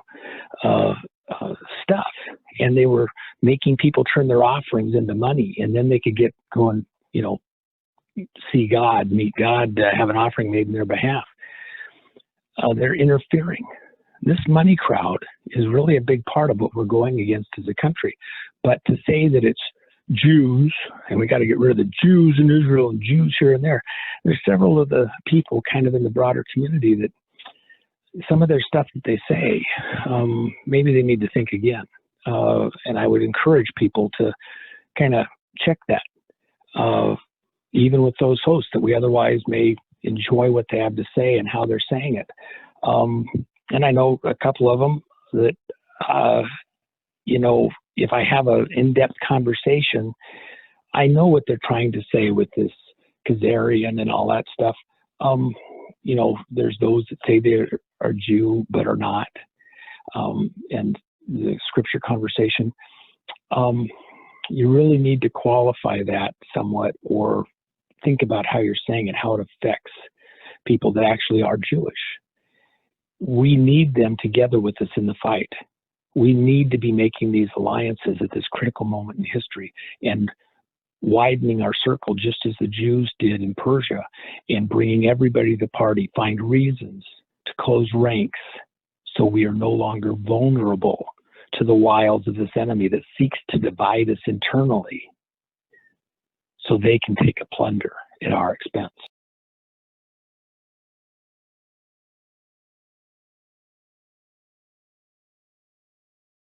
A: stuff, and they were making people turn their offerings into money, and then they could get going, see God, meet God, have an offering made in their behalf. They're interfering. This money crowd is really a big part of what we're going against as a country. But to say that it's Jews, and we got to get rid of the Jews in Israel and Jews here and there, there's several of the people kind of in the broader community that some of their stuff that they say, maybe they need to think again. And I would encourage people to kind of check that, even with those hosts that we otherwise may enjoy what they have to say and how they're saying it. And I know a couple of them that, if I have an in-depth conversation, I know what they're trying to say with this Khazarian and all that stuff. There's those that say they are Jew but are not, and the scripture conversation. You really need to qualify that somewhat, or think about how you're saying it, how it affects people that actually are Jewish. We need them together with us in the fight. We need to be making these alliances at this critical moment in history and widening our circle just as the Jews did in Persia, and bringing everybody to the party, find reasons to close ranks so we are no longer vulnerable to the wiles of this enemy that seeks to divide us internally so they can take a plunder at our expense.